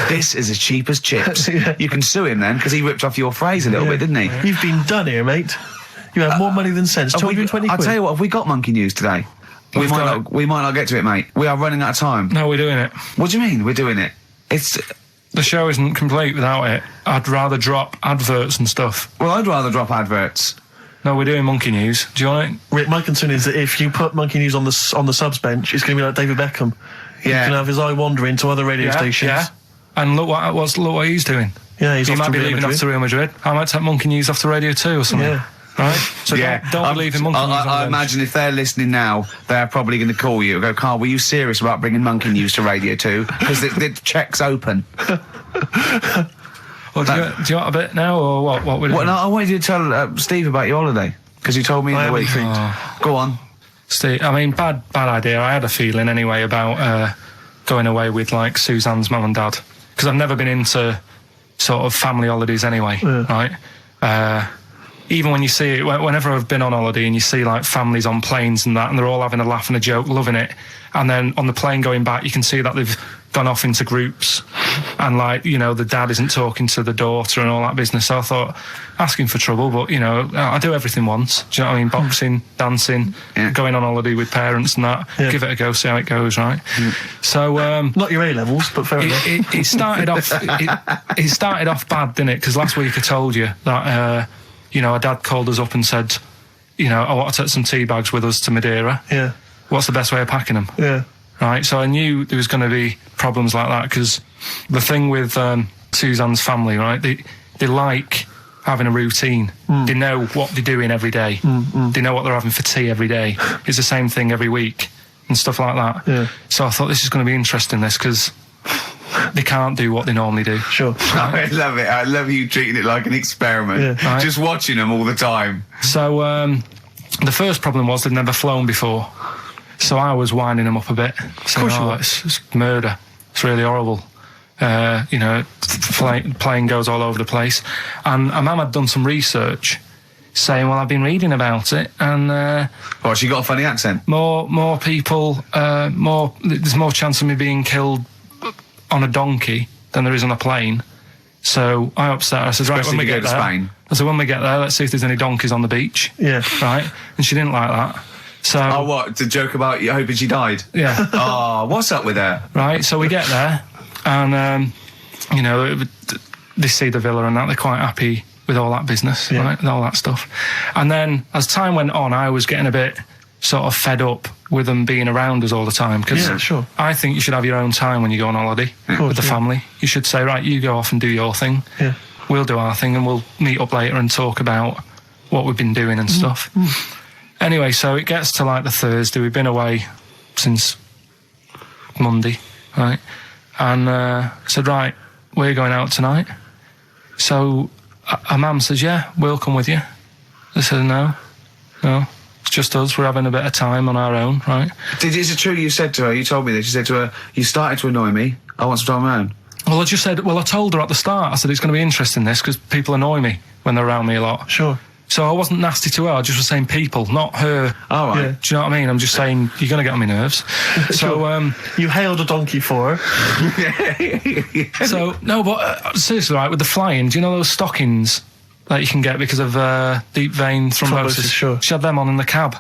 This is as cheap as chips. You can sue him then, because he ripped off your phrase a little bit, didn't he? You've been done here, mate. You have more money than sense. 220 I'll quid. tell you what, have we got monkey news today? We might not get to it, mate. We are running out of time. No, we're doing it. What do you mean we're doing it? The show isn't complete without it. I'd rather drop adverts and stuff. Well, I'd rather drop adverts. No, we're doing monkey news. Do you want it? Rick, my concern is that if you put Monkey News on the subs bench, it's going to be like David Beckham. Yeah. He can have his eye wandering to other radio stations. Yeah. And look what he's doing. Yeah, he might be leaving off to Real Madrid. I might take Monkey News off to Radio 2 or something. Yeah. Right? So don't believe in Monkey News. I imagine if they're listening now, they're probably going to call you and go, Carl, were you serious about bringing Monkey News to Radio 2? Because the check's open. Well, do you want a bit now, or what we're doing? No, I wanted you to tell Steve about your holiday, because you told me in the week. Go on. Steve, I mean, bad idea. I had a feeling anyway about going away with, like, Suzanne's mum and dad, because I've never been into sort of family holidays anyway, right? Even when you see it, whenever I've been on holiday and you see, like, families on planes and that, and they're all having a laugh and a joke, loving it, and then on the plane going back, you can see that they've gone off into groups, and, like, you know, the dad isn't talking to the daughter and all that business. So I thought, asking for trouble, but, you know, I do everything once. Do you know what I mean? Boxing, dancing, going on holiday with parents and that. Yeah. Give it a go, see how it goes, right? So not your A-levels, but fair enough. It started off. It started off bad, didn't it? Because last week I told you that you know, our dad called us up and said, you know, I want to take some tea bags with us to Madeira. Yeah. What's the best way of packing them? Yeah. Right, so I knew there was going to be problems like that, because the thing with Suzanne's family, right, they like having a routine. They know what they're doing every day. They know what they're having for tea every day. It's the same thing every week and stuff like that. Yeah. So I thought this is going to be interesting, this, because they can't do what they normally do. Sure. I love it. I love you treating it like an experiment. Yeah. Right. Just watching them all the time. So the first problem was they'd never flown before. So I was winding them up a bit. Saying, it's murder. It's really horrible. You know, plane goes all over the place. And Mum had done some research saying, well, I've been reading about it, and She got a funny accent. more people, there's more chance of me being killed on a donkey than there is on a plane. So I upset her. I said, right, when we get there, Spain. I said, when we get there, let's see if there's any donkeys on the beach. Yeah. Right? And she didn't like that. So, what? To joke about you hoping she died? yeah. Oh, what's up with her? Right, so we get there, and, you know, they see the villa and that, they're quite happy with all that business, right, with all that stuff. And then, as time went on, I was getting a bit sort of fed up with them being around us all the time, because I think you should have your own time when you go on holiday with the family. You should say, right, you go off and do your thing, we'll do our thing, and we'll meet up later and talk about what we've been doing and stuff. Anyway, so it gets to, like, the Thursday. We've been away since Monday, right? And I said, right, we're going out tonight. So our mum says, yeah, we'll come with you. I said, no, it's just us. We're having a bit of time on our own, right? Is it true you said to her, you told me this, you said to her, you started to annoy me, I want some time on my own? Well, I told her at the start, I said, it's going to be interesting, this, because people annoy me when they're around me a lot. Sure. So I wasn't nasty to her, I just was saying people, not her. All right. Yeah. Do you know what I mean? I'm just saying, you're going to get on my nerves. So, you hailed a donkey for her. So, no, but seriously, right, with the flying, do you know those stockings that you can get because of deep vein thrombosis? Sure. She had them on in the cab.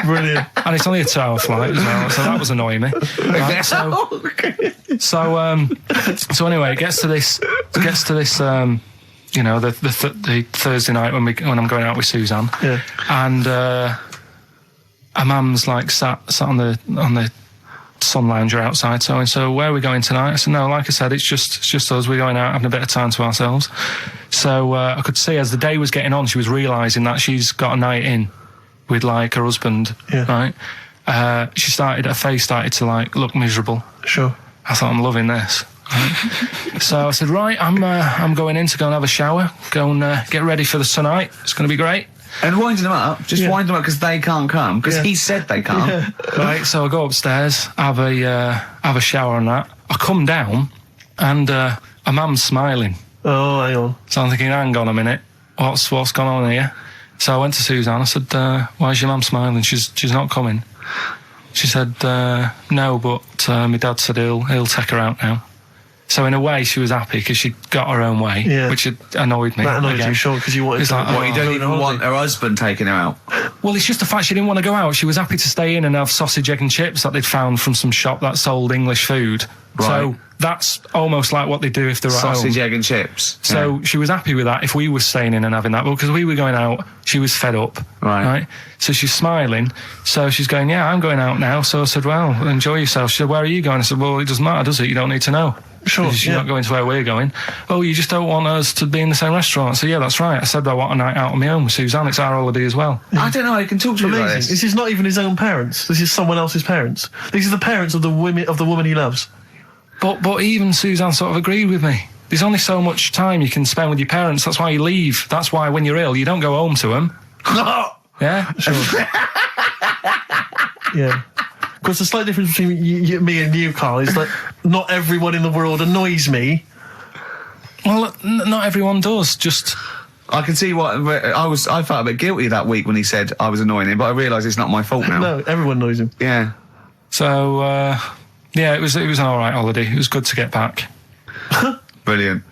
Brilliant. And it's only a 2-hour flight as well, so that was annoying me. Right, so anyway, it gets to this, you know, the Thursday night when I'm going out with Suzanne, and her mum's like sat on the sun lounger outside. So where are we going tonight? I said, no, like I said, it's just us. We're going out having a bit of time to ourselves. So I could see as the day was getting on, she was realising that she's got a night in with, like, her husband, right? Her face started to, like, look miserable. Sure. I thought, I'm loving this. Right? So I said, right, I'm going in to go and have a shower, go and get ready for the tonight. It's going to be great. And winding them up, wind them up because they can't come, because he said they can't. Right, so I go upstairs, have a shower and that. I come down, and a mum's smiling. Oh, hang on. So I'm thinking, hang on a minute, what's gone on here? So I went to Suzanne. I said, "Why is your mum smiling? She's not coming." She said, "No, but my dad said he'll take her out now." So in a way, she was happy because she got her own way, which annoyed me. That annoyed you, sure, because you wanted to... What, you don't even want her husband taking her out? Well, it's just the fact she didn't want to go out. She was happy to stay in and have sausage, egg and chips that they'd found from some shop that sold English food. Right. So that's almost like what they do if they're at home. Sausage, egg and chips. So she was happy with that if we were staying in and having that. But because we were going out, she was fed up. Right. So she's smiling. So she's going, "Yeah, I'm going out now." So I said, "Well, enjoy yourself." She said, "Where are you going?" I said, "Well, it doesn't matter, does it? You don't need to know." Sure, She's not going to where we're going. "Oh, you just don't want us to be in the same restaurant." So yeah, that's right. I said I want a night out on my own with Suzanne. It's our holiday as well. I don't know how you can talk to me like this. This is not even his own parents. This is someone else's parents. These are the parents of the woman he loves. But even Suzanne sort of agreed with me. There's only so much time you can spend with your parents. That's why you leave. That's why when you're ill, you don't go home to them. Yeah? Sure. Yeah. Of course, the slight difference between me and you, Karl, is that not everyone in the world annoys me. Well, not everyone does. Just... I can see what I felt a bit guilty that week when he said I was annoying him, but I realise it's not my fault now. No, everyone annoys him. Yeah. So, yeah, it was an all right holiday. It was good to get back. Brilliant.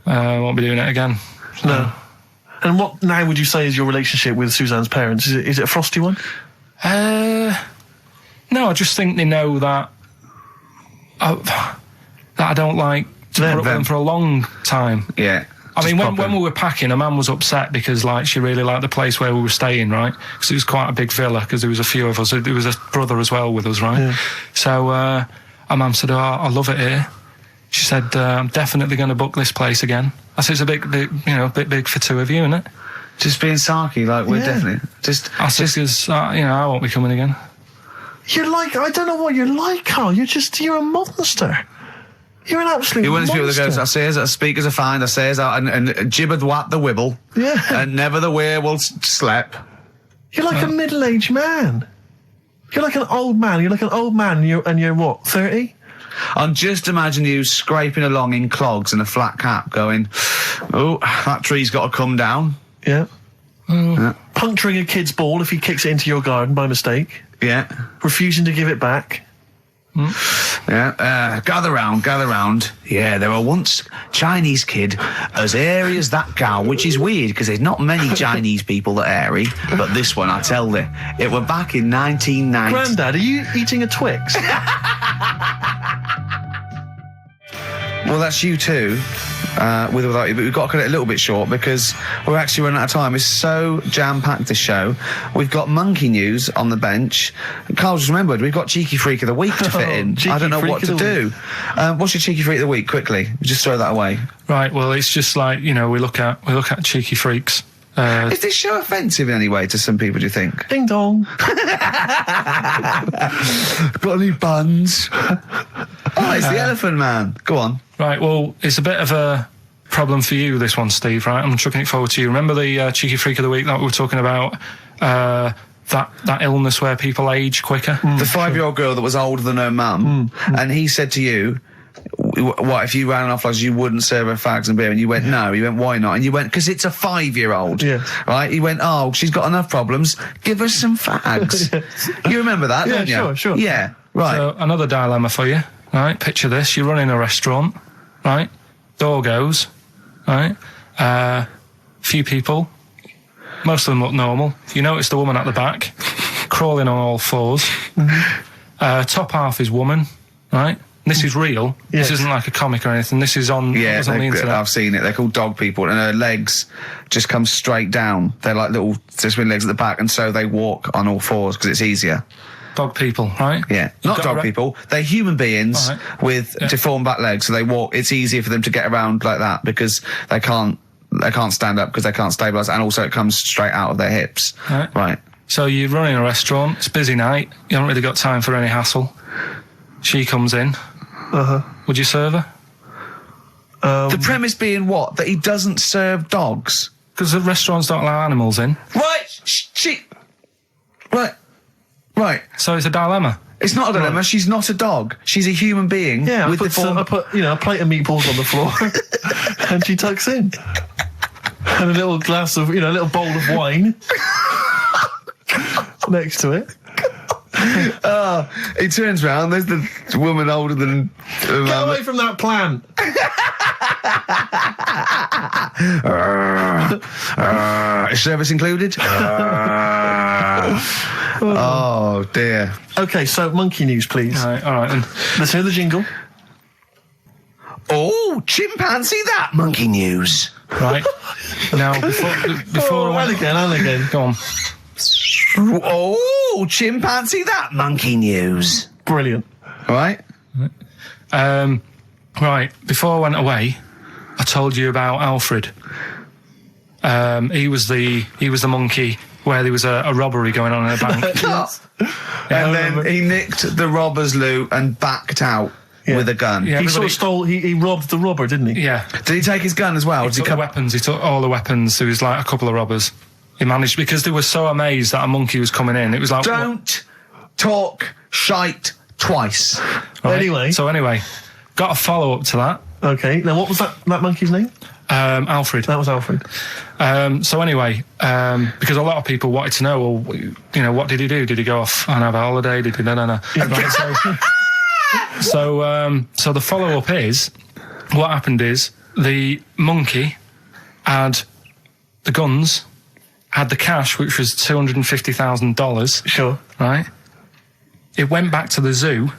Won't be doing it again. No. And what now would you say is your relationship with Suzanne's parents? Is it a frosty one? No, I just think they know that I don't like to put up with them for a long time. Yeah. I mean, when we were packing, a man was upset because, like, she really liked the place where we were staying, right? Because it was quite a big villa, because there was a few of us. There was a brother as well with us, right? Yeah. So, our mum said, "Oh, I love it here." She said, "I'm definitely going to book this place again." I said, "It's a bit big for two of you, isn't it?" Just being sarky, like, we're definitely... I said, because, I won't be coming again. You're like, I don't know what you're like, Karl. You're a monster. You're an absolute monster. You're one of those people that goes, "I says that speakers are fine, I says out and gibbered what the wibble." Yeah. And never the werewolf slept. You're like a middle-aged man. You're like an old man. You're like an old man and you're what, 30? I'm just imagining you scraping along in clogs and a flat cap going, "Oh, that tree's got to come down." Yeah. Puncturing a kid's ball if he kicks it into your garden by mistake. Yeah. Refusing to give it back. Yeah. Gather round. Yeah, there were once Chinese kid as hairy as that cow, which is weird because there's not many Chinese people that are hairy, but this one, I tell you, it were back in 1990. Grandad, are you eating a Twix? Well, that's you too, with or without you, but we've got to cut it a little bit short because we're actually running out of time. It's so jam-packed, this show. We've got monkey news on the bench. Carl just remembered, we've got Cheeky Freak of the Week to fit in. I don't know what to do. What's your Cheeky Freak of the Week, quickly? Just throw that away. Right, well, it's just like, we look at Cheeky Freaks. Is this show offensive in any way to some people, do you think? Ding dong. Got any buns? Oh, it's the Elephant Man. Go on. Right, well, it's a bit of a problem for you, this one, Steve, right? I'm chucking it forward to you. Remember the Cheeky Freak of the Week that we were talking about? That illness where people age quicker? The 5-year-old girl that was older than her mum, and he said to you, "What, if you ran off like you wouldn't serve her fags and beer?" And you went, "No." He went, "Why not?" And you went, "Because it's a 5-year-old. Yeah. Right? He went, "Oh, she's got enough problems. Give her some fags." You remember that, don't you? Sure. Yeah, right. So, another dilemma for you, right? Picture this. You're running a restaurant, right? Door goes, right? Few people. Most of them look normal. You notice the woman at the back, crawling on all fours. Top half is woman, right? This is real. Yes. This isn't like a comic or anything. This is on, Yeah, on the internet. I've seen it. They're called dog people, and her legs just come straight down. They're like little twin legs at the back, and so they walk on all fours because it's easier. Dog people, right? Yeah, not dog people. They're human beings with deformed back legs, so they walk. It's easier for them to get around like that because they can't stand up because they can't stabilise, and also it comes straight out of their hips. Right. So you're running a restaurant. It's a busy night. You haven't really got time for any hassle. She comes in. Would you serve her? The premise being what? That he doesn't serve dogs? Because the restaurants don't allow animals in. Right. So it's a dilemma. It's not a dilemma. Right. She's not a dog. She's a human being. Yeah, I put a plate of meatballs on the floor, and she tucks in. and a little glass of, a little bowl of wine next to it. He turns round, there's the woman older than... Get away from that plant! Is service included? Oh, dear. Okay, so monkey news, please. All right then. Let's hear the jingle. Oh, chimpanzee that monkey news. Right. Now, before and again. Go on. Oh, chimpanzee that monkey news. Brilliant. All right. Right. Before I went away, I told you about Alfred. He was the monkey where there was a robbery going on in a bank. And then he nicked the robber's loot and backed out with a gun. Yeah, He sort of stole. He robbed the robber, didn't he? Yeah. Did he take his gun as well? He took the weapons. He took all the weapons. There was like a couple of robbers. He managed, because they were so amazed that a monkey was coming in. It was like, Don't talk shite twice. Right. Anyway, got a follow up to that. Okay. Now, what was that monkey's name? Alfred. That was Alfred. So anyway, because a lot of people wanted to know, well, what did he do? Did he go off and have a holiday? Did he? No. Right, so the follow up is, what happened is the monkey had the guns, had the cash, which was $250,000. Sure. Right. It went back to the zoo.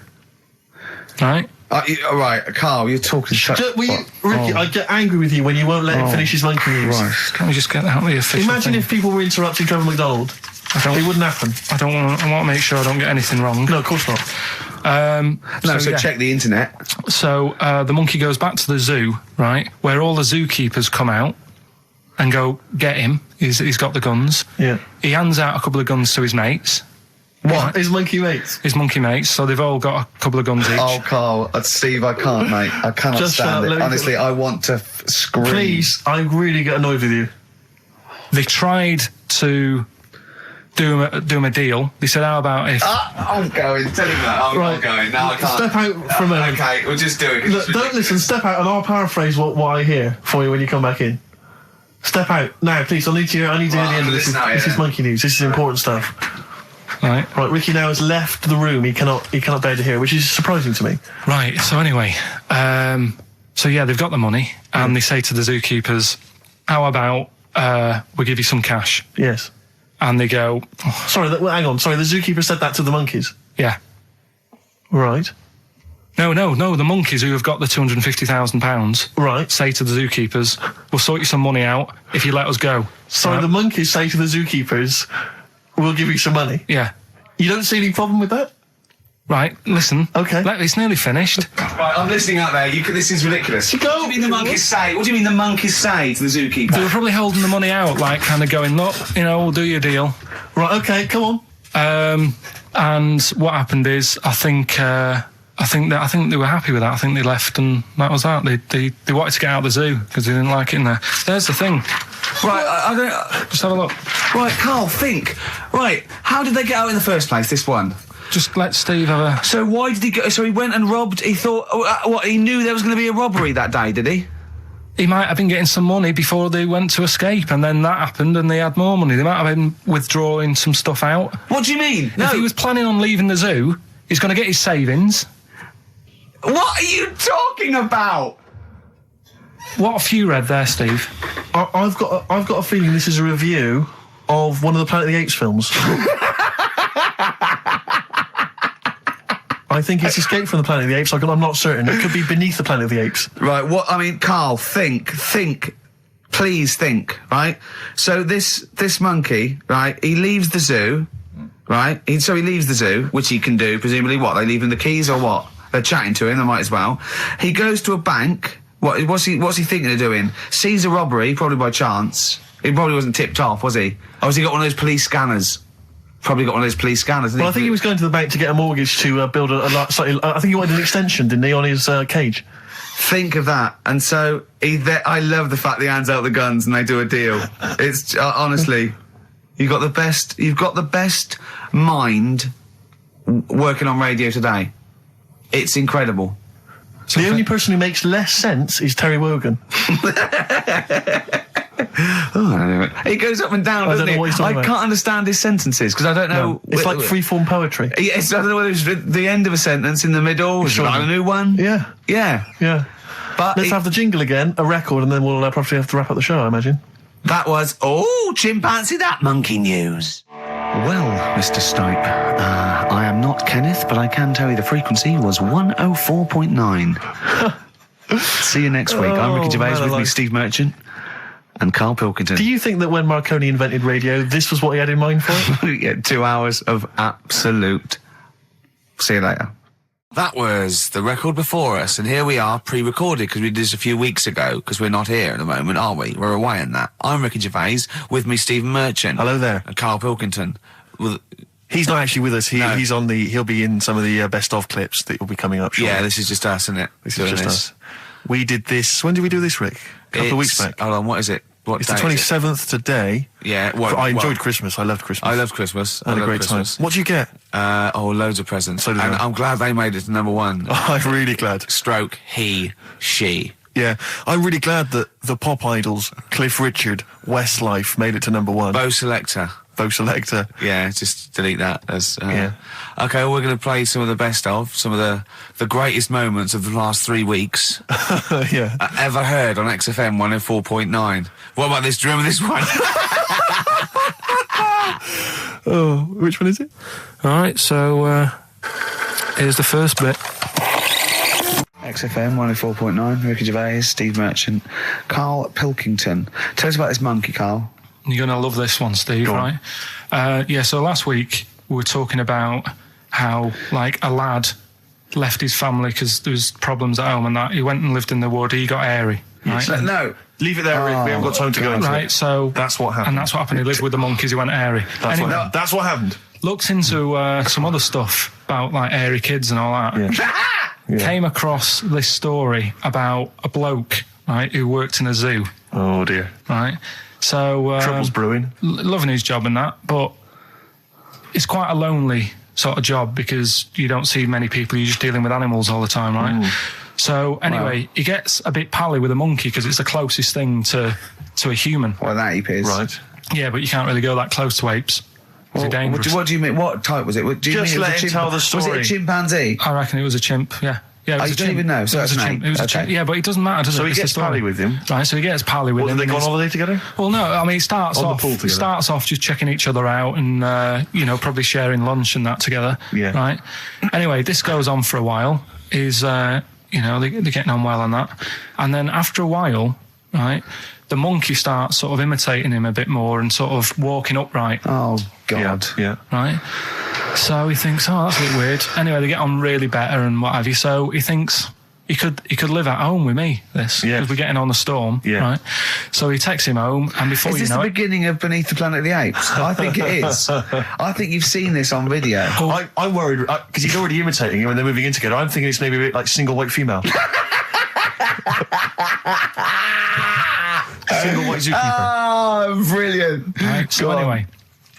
Right. All right, Carl, you're talking shit. Ricky, I get angry with you when you won't let him finish his monkey news. Right. Can we just get out the official Imagine thing? if people were interrupting Trevor McDonald. It wouldn't happen. I want to make sure I don't get anything wrong. No, of course not. So check the internet. So the monkey goes back to the zoo, right, where all the zookeepers come out and go, get him. He's got the guns. Yeah. He hands out a couple of guns to his mates. What? His monkey mates? His monkey mates, so they've all got a couple of guns each. Oh, Carl, Steve, I can't, mate. I cannot Just stand it. Honestly, I want to scream. Please, I really get annoyed with you. They tried to do him a deal. They said, how about if... I'm going. Tell him that. I'm not going. No, I can't. Step out for a minute. Okay, we'll just do it. Look, don't listen. Step out, and I'll paraphrase what I hear for you when you come back in. Step out now, please. I need to hear the end of this. This is monkey news. This is important stuff. Right. Ricky now has left the room. He cannot bear to hear, which is surprising to me. Right. So anyway, they've got the money, and they say to the zookeepers, how about we give you some cash? Yes. And they go, Sorry, hang on. Sorry, the zookeeper said that to the monkeys. yeah. Right. No, the monkeys who have got the £250,000 Right. say to the zookeepers, we'll sort you some money out if you let us go. Sorry, the monkeys say to the zookeepers, we'll give you some money. Yeah. You don't see any problem with that? Right, listen. Okay. It's nearly finished. Right, I'm listening out there. This is ridiculous. What do you mean the monkeys say? What do you mean the monkeys say to the zookeeper? They were probably holding the money out, like kind of going, look, we'll do your deal. Right, okay, come on. And what happened is, I think they were happy with that. I think they left, and that was that. They wanted to get out of the zoo because they didn't like it in there. There's the thing. Right, I don't... Just have a look. Right, Carl, think. Right, how did they get out in the first place, this one? Just let Steve have a... So why did he go... So he went and robbed... He thought... he knew there was going to be a robbery that day, did he? He might have been getting some money before they went to escape, and then that happened and they had more money. They might have been withdrawing some stuff out. What do you mean? No. If he was planning on leaving the zoo, he's going to get his savings. What are you talking about? What have you read there, Steve? I've got a feeling this is a review of one of the Planet of the Apes films. I think it's Escape from the Planet of the Apes. I'm not certain. It could be Beneath the Planet of the Apes. Right, Carl, think. Please think, right? So this monkey, right, he leaves the zoo, right? So he leaves the zoo, which he can do, presumably what? They leave him the keys or what? They're chatting to him, they might as well. He goes to a bank. What's he thinking of doing? Sees a robbery, probably by chance. He probably wasn't tipped off, was he? Or has he got one of those police scanners? Probably got one of those police scanners. Well, I think he was going to the bank to get a mortgage to build I think he wanted an extension, didn't he, on his cage? Think of that. And so I love the fact that he hands out the guns and they do a deal. It's honestly, you've got the best mind working on radio today. It's incredible. The only person who makes less sense is Terry Wogan. He goes up and down, doesn't he? I can't understand his sentences because I don't know. No, it's like free-form poetry. Yes, I don't know whether it's the end of a sentence, in the middle, Sure. a new one. Yeah. Yeah. But Let's have the jingle again, a record, and then we'll probably have to wrap up the show, I imagine. That was, chimpanzee that monkey news. Well, Mr. Stipe, I am not Kenneth, but I can tell you the frequency was 104.9. See you next week. I'm Ricky Gervais, with me Steve Merchant and Karl Pilkington. Do you think that when Marconi invented radio, this was what he had in mind for it? Yeah, 2 hours of absolute. See you later. That was the record before us, and here we are, pre-recorded, because we did this a few weeks ago, because we're not here at the moment, are we? We're away in that. I'm Ricky Gervais, with me Stephen Merchant. Hello there. And Karl Pilkington. He's not actually with us. No. He'll be in some of the best of clips that will be coming up shortly. Yeah, this is just us, isn't it? This is just us. We did this, when did we do this, Rick? A couple of weeks back. Hold on, what is it? It's the 27th today. Yeah. I enjoyed Christmas. I loved Christmas. I loved Christmas. I had a great time. What did you get? Loads of presents. So did I. I'm glad they made it to number one. I'm really glad. Stroke, he, she. Yeah, I'm really glad that the pop idols, Cliff Richard, Westlife, made it to number one. Bo Selector. Yeah, just delete that. Yeah. Okay, well, we're going to play some of the best of, some of the greatest moments of the last 3 weeks. Yeah. Ever heard on XFM 104.9. What about this? Do you remember this one? Oh, which one is it? All right, so here's the first bit. XFM 104.9, Ricky Gervais, Steve Merchant, Karl Pilkington. Tell us about this monkey, Karl. You're going to love this one, Steve, right? So last week we were talking about how, like, a lad left his family because there was problems at home and that. He went and lived in the wood. He got airy, right? No. Leave it there, Rick. We haven't got time to go into right, it. so that's what happened. And that's what happened. He lived with the monkeys. He went airy. That's what happened. Looked into some other stuff about, like, airy kids and all that. Yeah. Came across this story about a bloke, right, who worked in a zoo. Oh, dear. Right? So Trouble's brewing. Loving his job and that, but it's quite a lonely sort of job because you don't see many people. You're just dealing with animals all the time, right? So anyway, he gets a bit pally with a monkey because it's the closest thing to a human. Well, that ape is. Right. Yeah, but you can't really go that close to apes. It's dangerous. What do you mean? What type was it? Do you Just mean let him tell the story. Was it a chimpanzee? I reckon it was a chimp. Yeah. Yeah, it was you a don't chimp. even know. So it was that's a an chimp. ape. It was a chimp. Yeah, but it doesn't matter, does it? So he It's gets the story. pally with him. Right, so he gets pally with him. Did they go on holiday together? Well, no. I mean, it starts On the off. pool It together. starts off just checking each other out and probably sharing lunch and that together. Yeah. Right. Anyway, this goes on for a while. They're getting on well on that, and then after a while, right, the monkey starts sort of imitating him a bit more and sort of walking upright. Oh God. Yeah. Right. So he thinks, that's a bit weird. Anyway, they get on really better and what have you. So he thinks he could live at home with me. Because we're getting on the storm. Yeah. Right. So he takes him home, and before Is you this know the it, beginning of Beneath the Planet of the Apes? I think it is. I think you've seen this on video. I'm worried because he's already imitating him and they're moving in together. I'm thinking it's maybe a bit like Single White Female. Single White Zookeeper. Oh, brilliant. right. So anyway.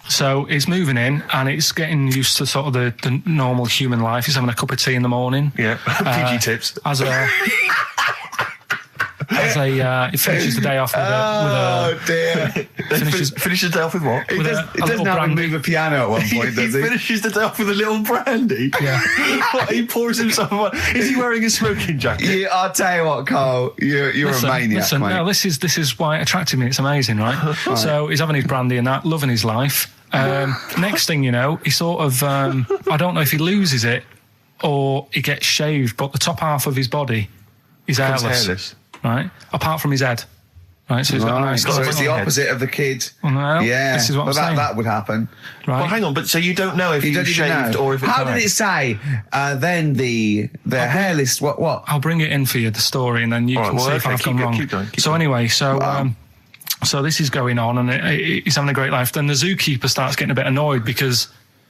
So he's moving in, and it's getting used to sort of the normal human life. He's having a cup of tea in the morning. Yeah. PG tips. He finishes the day off with a dear. Finishes the day off with what? He with does, a he doesn't little have to brandy. move a piano at one point, does he? Finishes the day off with a little brandy. Yeah. What, he pours himself one. Is he wearing a smoking jacket? I'll tell you what, Karl, you're a maniac, mate. No, this is why it attracted me. It's amazing, right? So he's having his brandy and that, loving his life. Next thing you know, he sort of, I don't know if he loses it or he gets shaved, but the top half of his body is hairless. Right? Apart from his head. Right, so he's got a nice So it's the head. opposite of the kid. Well, no, Yeah. this is what I'm saying. That would happen. Right. Well, hang on, but so you don't know if You he don't was even shaved know. or if it's How did it say? Then the hairless. What? I'll bring it in for you, the story, and then you All can right, see well, if okay, I've gone keep wrong. going. So anyway, Wow. so this is going on, and he's having a great life. Then the zookeeper starts getting a bit annoyed because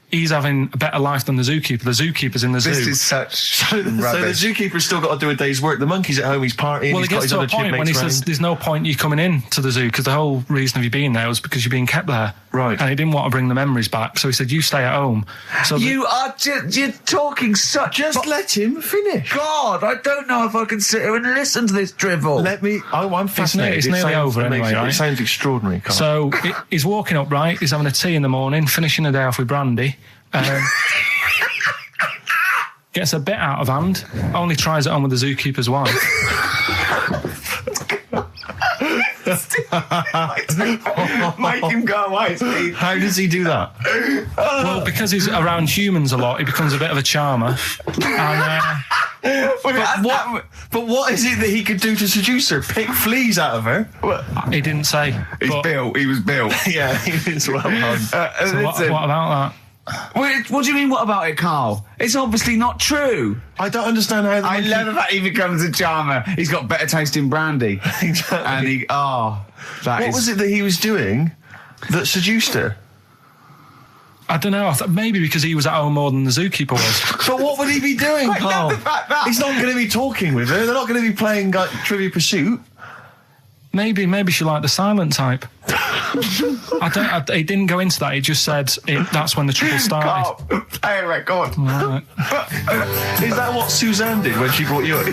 he's having a better life than the zookeeper. The zookeeper's in the zoo. This is such So the rubbish. zookeeper's still got to do a day's work. The monkey's at home, he's partying, well, he's it got gets his to a other point when he chipmates says round. there's no point you coming in to the zoo because the whole reason of you being there was because you're being kept there. Right. And he didn't want to bring the memories back, so he said, you stay at home. So You're talking such... Just let him finish. God, I don't know if I can sit here and listen to this drivel. I'm fascinated. It's nearly over anyway, right? It sounds extraordinary, Carl. So he's walking up, right? He's having a tea in the morning, finishing the day off with brandy. Gets a bit out of hand. Only tries it on with the zookeeper's wife. Make him go away, Steve. How does he do that? Well, because he's around humans a lot, he becomes a bit of a charmer. And, But what is it that he could do to seduce her? Pick fleas out of her? he didn't say. He's but- built. He was built. Yeah, he is well done. So what about that? What do you mean, what about it, Carl? It's obviously not true. I don't understand how... I love the fact he becomes a charmer. He's got better taste in brandy. Exactly. And What was it that he was doing that seduced her? I don't know. Maybe because he was at home more than the zookeeper was. But what would he be doing, I Carl? love the fact that- He's not going to be talking with her. They're not going to be playing like, Trivia Pursuit. Maybe she liked the silent type. He didn't go into that. He just said that's when the trouble started. Carl, play a record. Right. Is that what Suzanne did when she brought you in?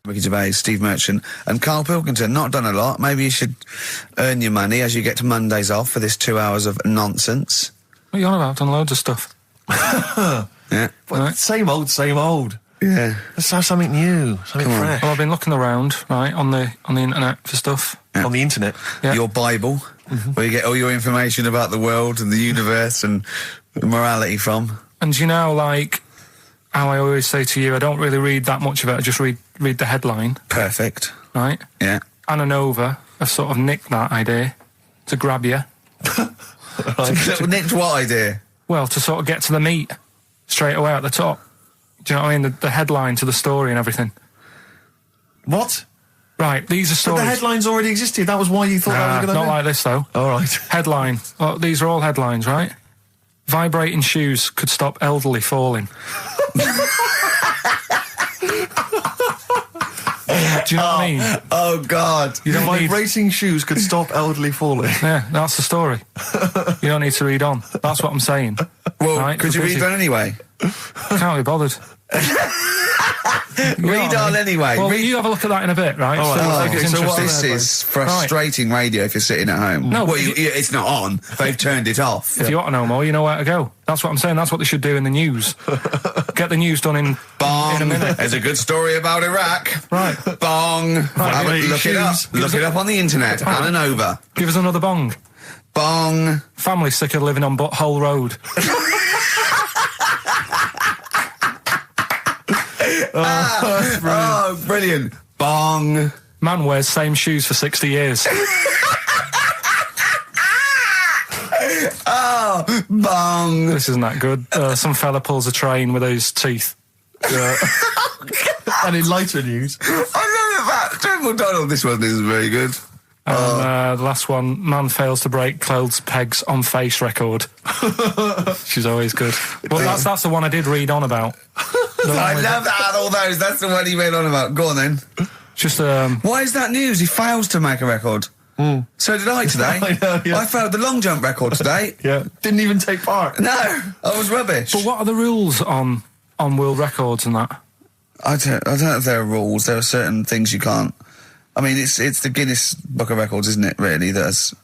Ricky Gervais, Steve Merchant, and Karl Pilkington. Not done a lot. Maybe you should earn your money as you get to Mondays off for this 2 hours of nonsense. What are you on about? I've done loads of stuff. Yeah. But same old. Yeah. Let's have something new, something Come on. fresh. Well, I've been looking around, right, on the internet for stuff. Yeah. On the internet. Yeah. Your Bible, where you get all your information about the world and the universe and morality from. And you know, like how I always say to you, I don't really read that much of it. I just read the headline, Perfect. right? Yeah. Anna Nova have sort of nicked that idea to grab you. Nicked what idea? Well, to sort of get to the meat straight away at the top. Do you know what I mean? The headline to the story and everything. What? Right, these are But stories. the headlines already existed. That was why you thought that was a good not idea? like this, though. All right. Headline. Well, these are all headlines, right? Vibrating shoes could stop elderly falling. Do you know what I mean? Oh, God. You don't need... Vibrating shoes could stop elderly falling. Yeah, that's the story. You don't need to read on. That's what I'm saying. Well, Right, could you because read on anyway? Can't be bothered. Read on anyway. Well, you have a look at that in a bit, right? All right. So, Oh, it's okay, so what interesting. This is frustrating radio if you're sitting at home. No, well, but it's not on. They've turned it off. If you want to know more, you know where to go. That's what I'm saying. That's what they should do in the news. Get the news done in Bong. a minute. There's a good story about Iraq. Right. Bong. Have a- look it up. Shoes. Look it up on the internet. Anna Nova. Give us another bong. Bong. Family sick of living on Butthole Road. Oh, brilliant. Bong. Man wears same shoes for 60 years. Oh, bong. This isn't that good. Some fella pulls a train with his teeth. And in lighter news. I love that. Triple Donald. This one isn't very good. And the last one, man fails to break clothes pegs on face record. She's always good. Well, that's the one I did read on about. I love that out of all those. That's the one he read on about. Go on then. Just Why is that news? He fails to make a record. So did I today. I know, yeah. I failed the long jump record today. Yeah. Didn't even take part. No, I was rubbish. But what are the rules on world records and that? I don't know if there are rules. There are certain things you can't. I mean, it's the Guinness Book of Records, isn't it? Really, that's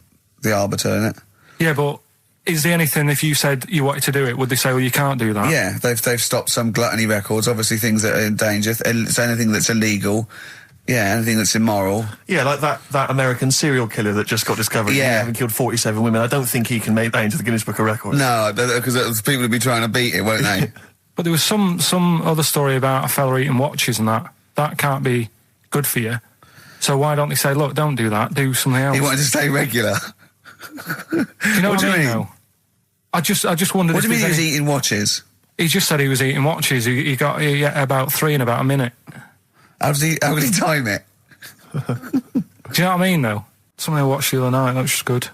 the arbiter, isn't it? Yeah, but is there anything, if you said you wanted to do it, would they say, well, you can't do that? Yeah, they've stopped some gluttony records. Obviously, things that are in danger. It's anything that's illegal. Yeah, anything that's immoral. Yeah, like that American serial killer that just got discovered. Yeah. Having killed 47 women. I don't think he can make that into the Guinness Book of Records. No, because people will be trying to beat it, won't they? But there was some other story about a fella eating watches and that. That can't be good for you. So why don't they say, look, don't do that, do something else? He wanted to stay regular. Do you know what I mean? Though? I just wondered. What do you mean he was any... eating watches? He just said he was eating watches. He got about 3 in about a minute. How did he time it? Do you know what I mean, though? Something I watched the other night, that was just good.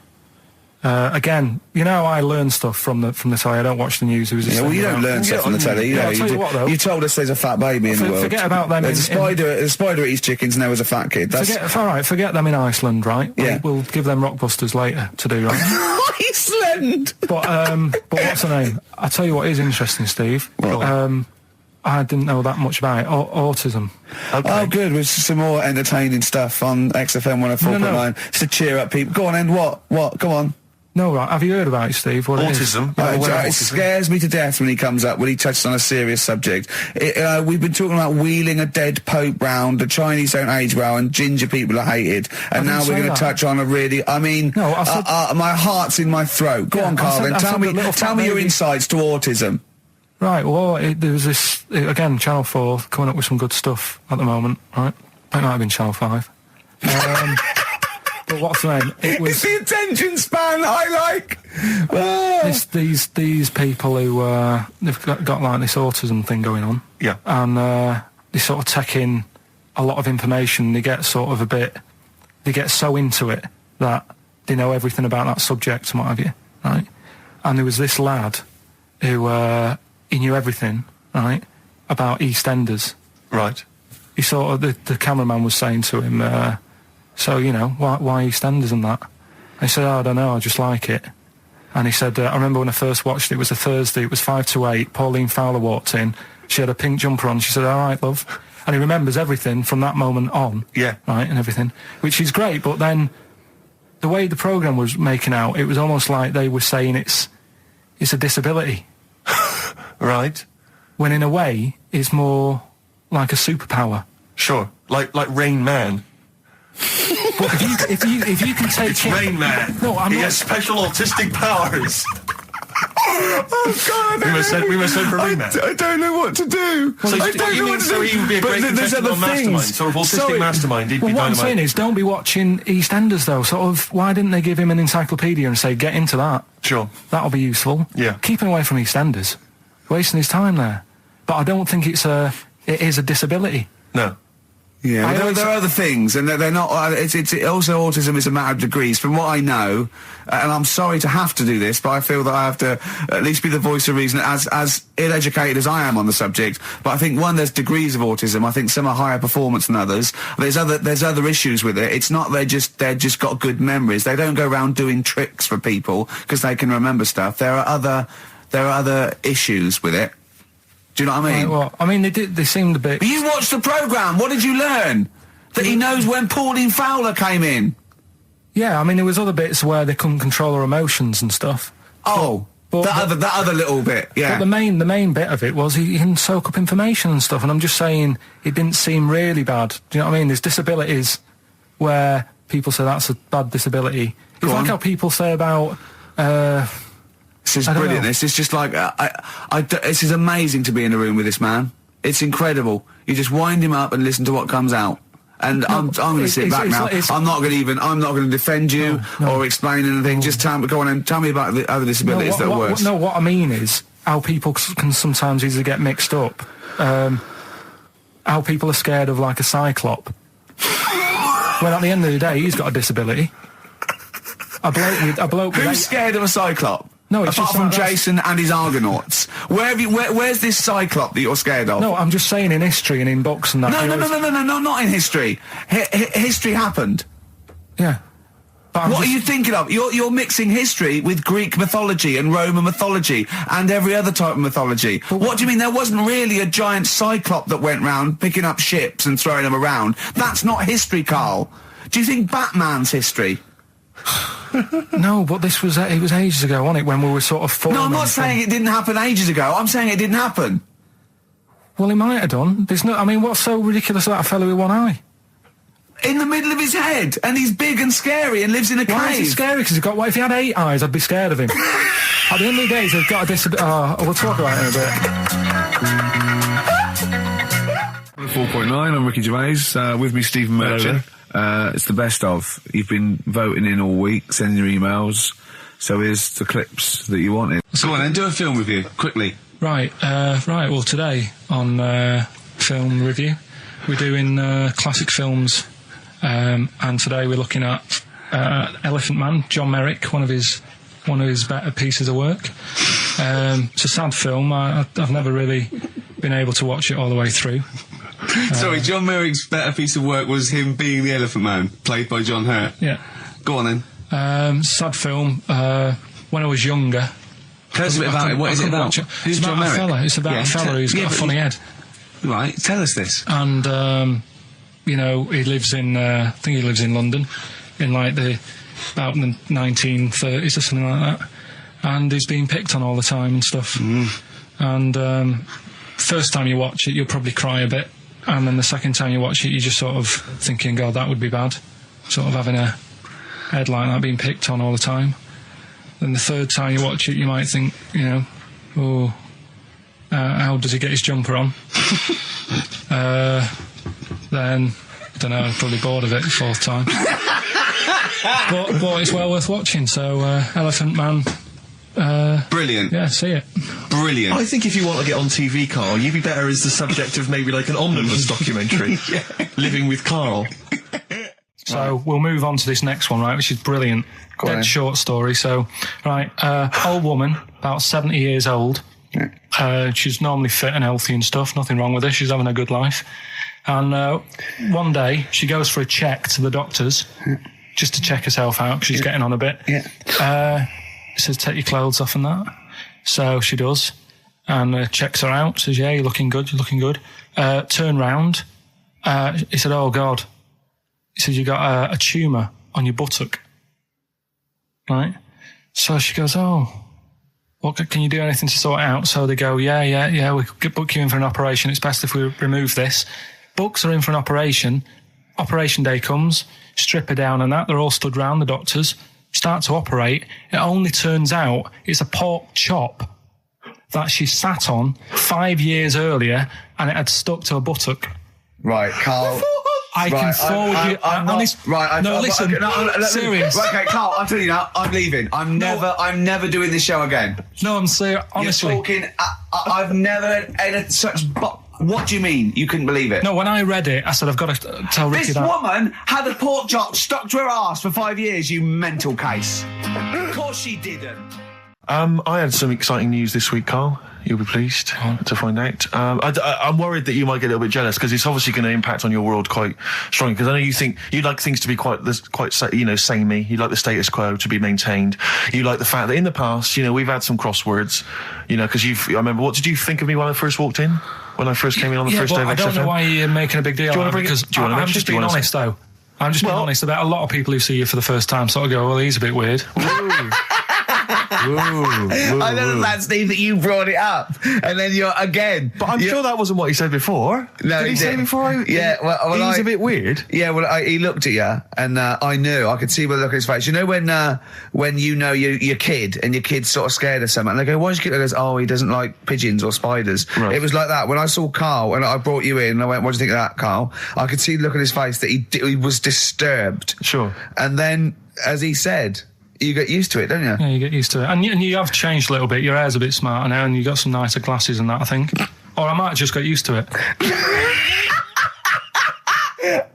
Again, you know, I learn stuff from the telly. I don't watch the news. Yeah, well, you don't learn stuff from the telly. You know, I'll tell you what, though. You told us there's a fat baby in the world. Forget about them. There's a spider eats chickens, and there was a fat kid. Forget them in Iceland, right? Yeah. We'll give them Rockbusters later to do, right? Iceland! But what's the name? I tell you what is interesting, Steve. What? I didn't know that much about it. Autism. Okay. Oh, good. With some more entertaining stuff on XFM 104.9 just to cheer up people. Go on, and what? Come on. No, right. Have you heard about it, Steve? What autism? It scares me to death when he comes up, when he touches on a serious subject. We've been talking about wheeling a dead pope round, the Chinese don't age well, and ginger people are hated. And now we're going to touch on a really... I mean, my heart's in my throat. Go on, Carl, then. Tell me your insights to autism. Right, well, there was this... Again, Channel 4 coming up with some good stuff at the moment, right? It might have been Channel 5. But what's the name? It's the attention span I like. These people who they've got like this autism thing going on. Yeah. And they sort of take in a lot of information. They get sort of they get so into it that they know everything about that subject and what have you, right? And there was this lad who he knew everything, right, about EastEnders. Right. He sort of the cameraman was saying to him. So, you know, why EastEnders and that? And he said, I don't know, I just like it. And he said, I remember when I first watched it was a Thursday, it was 5 to 8, Pauline Fowler walked in, she had a pink jumper on, she said, all right, love. And he remembers everything from that moment on. Yeah. Right, and everything, which is great, but then the way the programme was making out, it was almost like they were saying it's a disability. Right. When in a way, it's more like a superpower. Sure, like Rain Man. But if you can take it's Rain Man. No, he has special autistic powers. Oh God! We must send for Rain Man. I don't know what to do. So I don't know what to do. So he would be a great professional mastermind, sort of autistic mastermind. He'd be dynamite. What I'm saying is, don't be watching EastEnders though. Sort of, why didn't they give him an encyclopedia and say, get into that? Sure. That'll be useful. Yeah. Keep him away from EastEnders. Wasting his time there. But I don't think it is a disability. No. Yeah, there are other things, and they're not. It's also autism is a matter of degrees, from what I know. And I'm sorry to have to do this, but I feel that I have to at least be the voice of reason, as ill-educated as I am on the subject. But I think there's degrees of autism. I think some are higher performance than others. There's other issues with it. It's not they're just got good memories. They don't go around doing tricks for people because they can remember stuff. There are other issues with it. Do you know what I mean? Right, well, I mean, they seemed a bit... But you watched the programme, what did you learn? That he knows when Pauline Fowler came in? Yeah, I mean, there was other bits where they couldn't control their emotions and stuff. Oh, that other little bit, yeah. But the main bit of it was he can soak up information and stuff, and I'm just saying, it didn't seem really bad. Do you know what I mean? There's disabilities where people say that's a bad disability. It's like how people say about... This is brilliant. This is just like this is amazing to be in a room with this man. It's incredible. You just wind him up and listen to what comes out. And I'm going to sit back now. I'm not going to defend you or explain anything. Just go on and tell me about the other disabilities that are worse. What I mean is how people can sometimes easily get mixed up. How people are scared of like a cyclop. When at the end of the day, he's got a disability. A bloke with Who's scared of a cyclop? No, it's apart just from like Jason and his Argonauts. Where's this cyclop that you're scared of? No, I'm just saying in history and in books and that. No, not in history. History happened. Yeah. What are you thinking of? You're mixing history with Greek mythology and Roman mythology and every other type of mythology. What do you mean? There wasn't really a giant cyclop that went round picking up ships and throwing them around. That's not history, Carl. Do you think Batman's history? No, but it was ages ago, wasn't it, when we were sort of forming... No, I'm not saying it didn't happen ages ago. I'm saying it didn't happen. Well, it might have done. I mean, what's so ridiculous about a fellow with one eye? In the middle of his head, and he's big and scary and lives in a cave. Why is he scary? Because what if he had 8 eyes, I'd be scared of him. At the end of the day, he's got a disability... we'll talk about it in a bit. 4.9, I'm Ricky Gervais, with me Stephen Merchant. It's the best of. You've been voting in all week, sending your emails, so here's the clips that you wanted. So go on then, do a film review, quickly. Right, well today on film review, we're doing classic films, and today we're looking at Elephant Man, John Merrick, one of his better pieces of work. It's a sad film. I've never really been able to watch it all the way through. Sorry, John Merrick's better piece of work was him being the Elephant Man, played by John Hurt. Yeah. Go on then. Sad film. When I was younger. Tell us a bit about it. What is it about? Who's John Merrick? It's about a fella who's got a funny head. Right, tell us this. And, he lives in, I think he lives in London, in like about the 1930s or something like that. And he's being picked on all the time and stuff. And first time you watch it, you'll probably cry a bit. And then the second time you watch it, you're just sort of thinking, God, that would be bad. Sort of having a head like that being picked on all the time. Then the third time you watch it, you might think, how does he get his jumper on? Then, I don't know, probably bored of it the fourth time. but it's well worth watching, so Elephant Man. Brilliant. Yeah, see it. Brilliant. I think if you want to get on TV, Carl, you'd be better as the subject of maybe like an omnibus documentary. Living with Carl. So we'll move on to this next one, right, which is brilliant. Dead short story. So, right, old woman, about 70 years old. She's normally fit and healthy and stuff, nothing wrong with her, she's having a good life. And one day, she goes for a check to the doctors, just to check herself out, because she's getting on a bit. He says, take your clothes off and that. So she does, and checks her out, says, yeah, you're looking good. Turn round. He said, oh, God. He said, you got a tumour on your buttock. Right? So she goes, oh, can you do anything to sort it out? So they go, yeah, we could book you in for an operation. It's best if we remove this. Books are in for an operation. Operation day comes, strip her down and that. They're all stood round, the doctors. Start to operate. It only turns out it's a pork chop that she sat on 5 years earlier, and it had stuck to her buttock. Right, Carl. I can forward you. Listen. Serious. Right, okay, Carl. I'm telling you now. I'm leaving. I'm never doing this show again. No, I'm serious. Honestly, you're talking. I've never had such. What do you mean? You couldn't believe it? No, when I read it, I said I've got to tell Ricky that. This woman had a pork chop stuck to her arse for 5 years. You mental case. Of course she didn't. I had some exciting news this week, Carl. You'll be pleased to find out. I'm worried that you might get a little bit jealous, because it's obviously going to impact on your world quite strongly. Because I know you think you'd like things to be quite samey. You'd like the status quo to be maintained. You like the fact that in the past, we've had some crosswords. Because I remember, what did you think of me when I first walked in? When I first came in on the first day of XFM? I don't know why you're making a big deal out of it, because I'm just being honest, though. I'm just being honest about a lot of people who see you for the first time sort of go, well, he's a bit weird. I know that, Steve, that you brought it up, and then you're again. But I'm sure that wasn't what he said before. No, did he say before? He's a bit weird. Yeah, he looked at you, and I knew. I could see by the look on his face. You know when your kid, and your kid's sort of scared of something, and they go, "Why's your kid?" He goes, "Oh, he doesn't like pigeons or spiders." Right. It was like that when I saw Carl, and I brought you in, and I went, "What do you think of that, Carl?" I could see the look on his face that he was disturbed. Sure. And then, as he said, you get used to it, don't you? Yeah, you get used to it. And you have changed a little bit. Your hair's a bit smarter now, and you got some nicer glasses and that, I think. Or I might have just got used to it.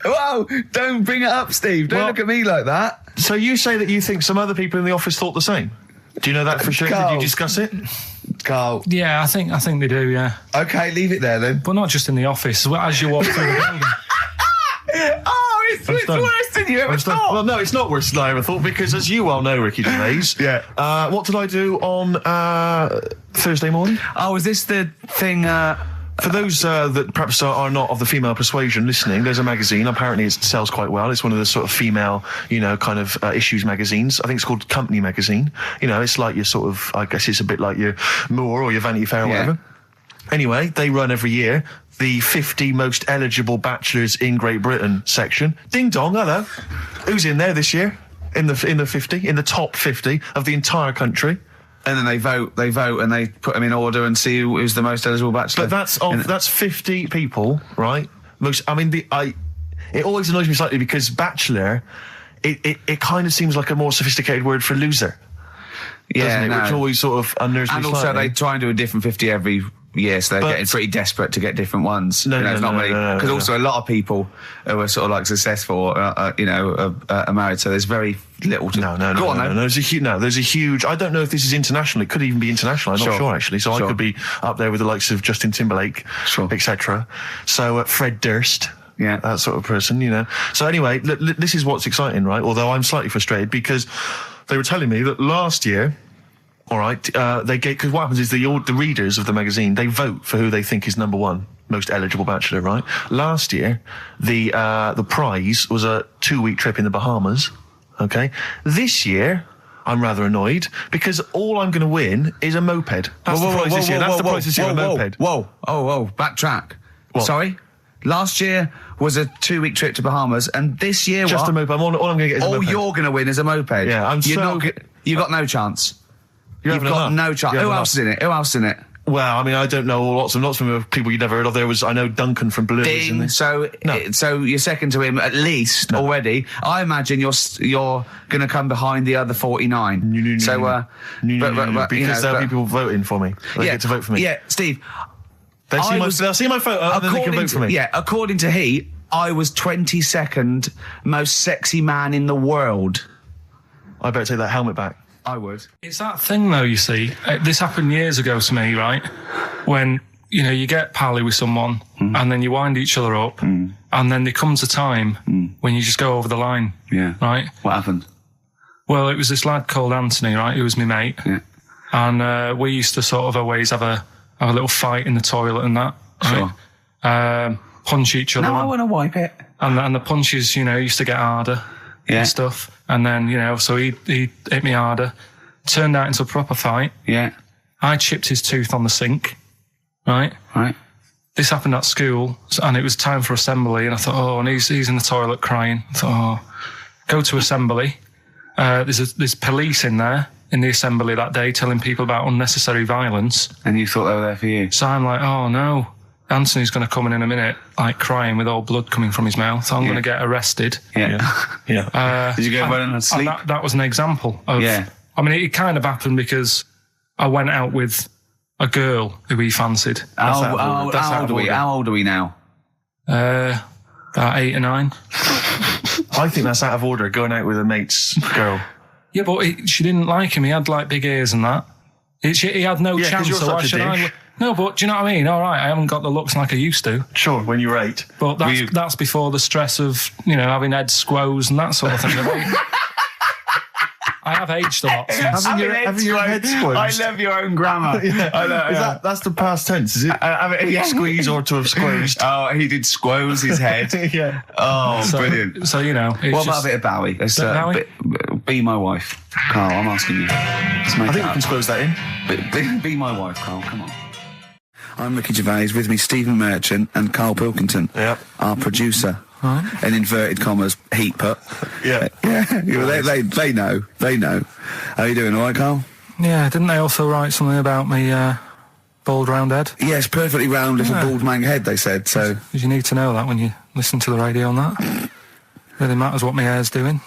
Whoa, don't bring it up, Steve. Don't look at me like that. So you say that you think some other people in the office thought the same? Do you know that for sure? Carl. Did you discuss it? Carl. Yeah, I think they do, yeah. Okay, leave it there then. But not just in the office, as you walk through the building. Oh, it's worse than you ever thought. Well, no, it's not worse than I ever thought, because as you well know, Ricky Gervais, what did I do on Thursday morning? Oh, is this the thing... For those that perhaps are not of the female persuasion listening, there's a magazine. Apparently it sells quite well. It's one of the sort of female, kind of issues magazines. I think it's called Company Magazine. It's like your sort of, I guess it's a bit like your Moore or your Vanity Fair or whatever. Anyway, they run every year the 50 most eligible bachelors in Great Britain section. Ding dong, hello. Who's in there this year? In the 50, in the top 50 of the entire country. And then they vote, and they put them in order and see who's the most eligible bachelor. But that's 50 people, right? It always annoys me slightly, because bachelor, it kind of seems like a more sophisticated word for loser. Yeah, doesn't it? Which always sort of unnerves me slightly. And also they try and do a different 50 every Yeah, so they're But- getting pretty desperate to get different ones. No, it's no, not no, really no, no, because no. also a lot of people who are sort of like successful, are married. So there's very little to. No. Go on, though. There's a huge. I don't know if this is international. It could even be international. I'm not sure actually. So I Sure. could be up there with the likes of Justin Timberlake, Sure. etc. So Fred Durst. Yeah. That sort of person, So anyway, this is what's exciting, right? Although I'm slightly frustrated because they were telling me that last year, all right, because what happens is the readers of the magazine, they vote for who they think is number one most eligible bachelor, right? Last year, the prize was a 2-week trip in the Bahamas. Okay, this year. I'm rather annoyed because all I'm going to win is a moped. That's the prize this year. That's the prize this year, a moped. Whoa, backtrack. What? Sorry? Last year was a 2-week trip to Bahamas, and this year Just what? a moped. All I'm going to get is a All moped. you're going to win is a moped. Yeah, You got no chance. You're You've having got enough. no chance. You're Who having else is in it? Who else is in it? Well, I mean, I don't know lots of people you'd never heard of. I know Duncan from Blue. Ding. So you're second to him at least already. I imagine you're going to come behind the other 49. No, because there'll be people voting for me. They get to vote for me. Yeah, Steve. They'll see my photo and then they can vote for me. Yeah, according to Heat, I was 22nd most sexy man in the world. I better take that helmet back. I would. It's that thing, though, you see. This happened years ago to me, right? When, you get pally with someone and then you wind each other up and then there comes a time when you just go over the line. Yeah. Right? What happened? Well, it was this lad called Anthony, right? He was my mate. Yeah. And we used to sort of always have a little fight in the toilet and that. Right? Punch each other. No, I want to wipe it. And the punches, used to get harder. Yeah. And stuff. And then, so he hit me harder. Turned out into a proper fight. Yeah. I chipped his tooth on the sink. Right? Right. This happened at school, and it was time for assembly, and I thought, and he's in the toilet crying. I thought, go to assembly. There's police in there in the assembly that day telling people about unnecessary violence. And you thought they were there for you? So I'm like, oh no, Anthony's going to come in a minute, like crying with all blood coming from his mouth. So I'm going to get arrested. Yeah. Did you go running and sleep? That was an example of. Yeah. I mean, it kind of happened because I went out with a girl who he fancied. How old are we now? About 8 or 9. I think that's out of order, going out with a mate's girl. Yeah, but she didn't like him. He had like big ears and that. He had no chance. You're So why such a should I? dick. No, but do you know what I mean? All right, I haven't got the looks like I used to. Sure, when you were 8. But that's before the stress of having head squoes and that sort of thing. I have aged a lot. Since. Having your head squoze. I love your own grammar. I know. That's the past tense, is it? Squeeze or to have squozed. Oh, he did squoze his head. Yeah. Oh, brilliant. So What about a bit of Bowie? Let's, Bowie? Be my wife, Carl. I'm asking you. Let's make I think it we can squoze that in. Be my wife, Carl. Come on. I'm Ricky Gervais. With me, Stephen Merchant and Karl Pilkington. Yep. Our producer. In inverted commas, heat put. Yeah. They know. They know. How you doing? All right, Carl? Yeah, didn't they also write something about me bald round head? Yes, perfectly round little bald man head. They said so. Because you need to know that when you listen to the radio on that. Really matters what my hair's doing.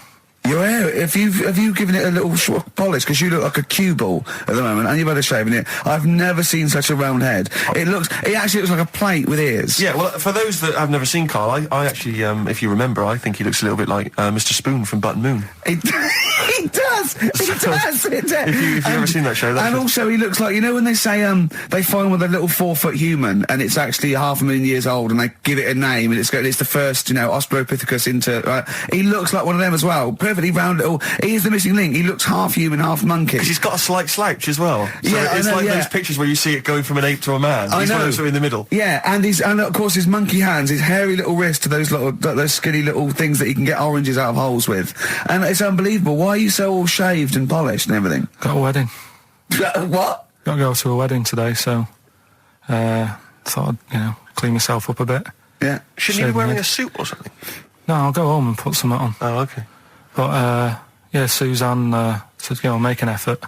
Your hair, have you given it a little polish? Because you look like a cue ball at the moment, and you've had a shave in it. I've never seen such a round head. It actually looks like a plate with ears. Yeah, well, for those that have never seen Carl, I actually, if you remember, I think he looks a little bit like Mr. Spoon from Button Moon. He does. If you've ever seen that show, also he looks like, when they say they find with a little 4-foot human and it's actually 500,000 years old and they give it a name and it's the first Australopithecus into. He looks like one of them as well. Perfectly round little. He is the missing link. He looks half human, half monkey. Because he's got a slight slouch as well. So yeah, it's like those pictures where you see it going from an ape to a man. He's one of those in the middle. Yeah, and of course his monkey hands, his hairy little wrist to those skinny little things that he can get oranges out of holes with. And it's unbelievable. Why are you so all shaved and polished and everything? Got a wedding. What? Got to go to a wedding today, so thought I'd, clean myself up a bit. Yeah. Shouldn't you be wearing a suit or something? No, I'll go home and put something on. Oh, okay. But, Suzanne said, make an effort.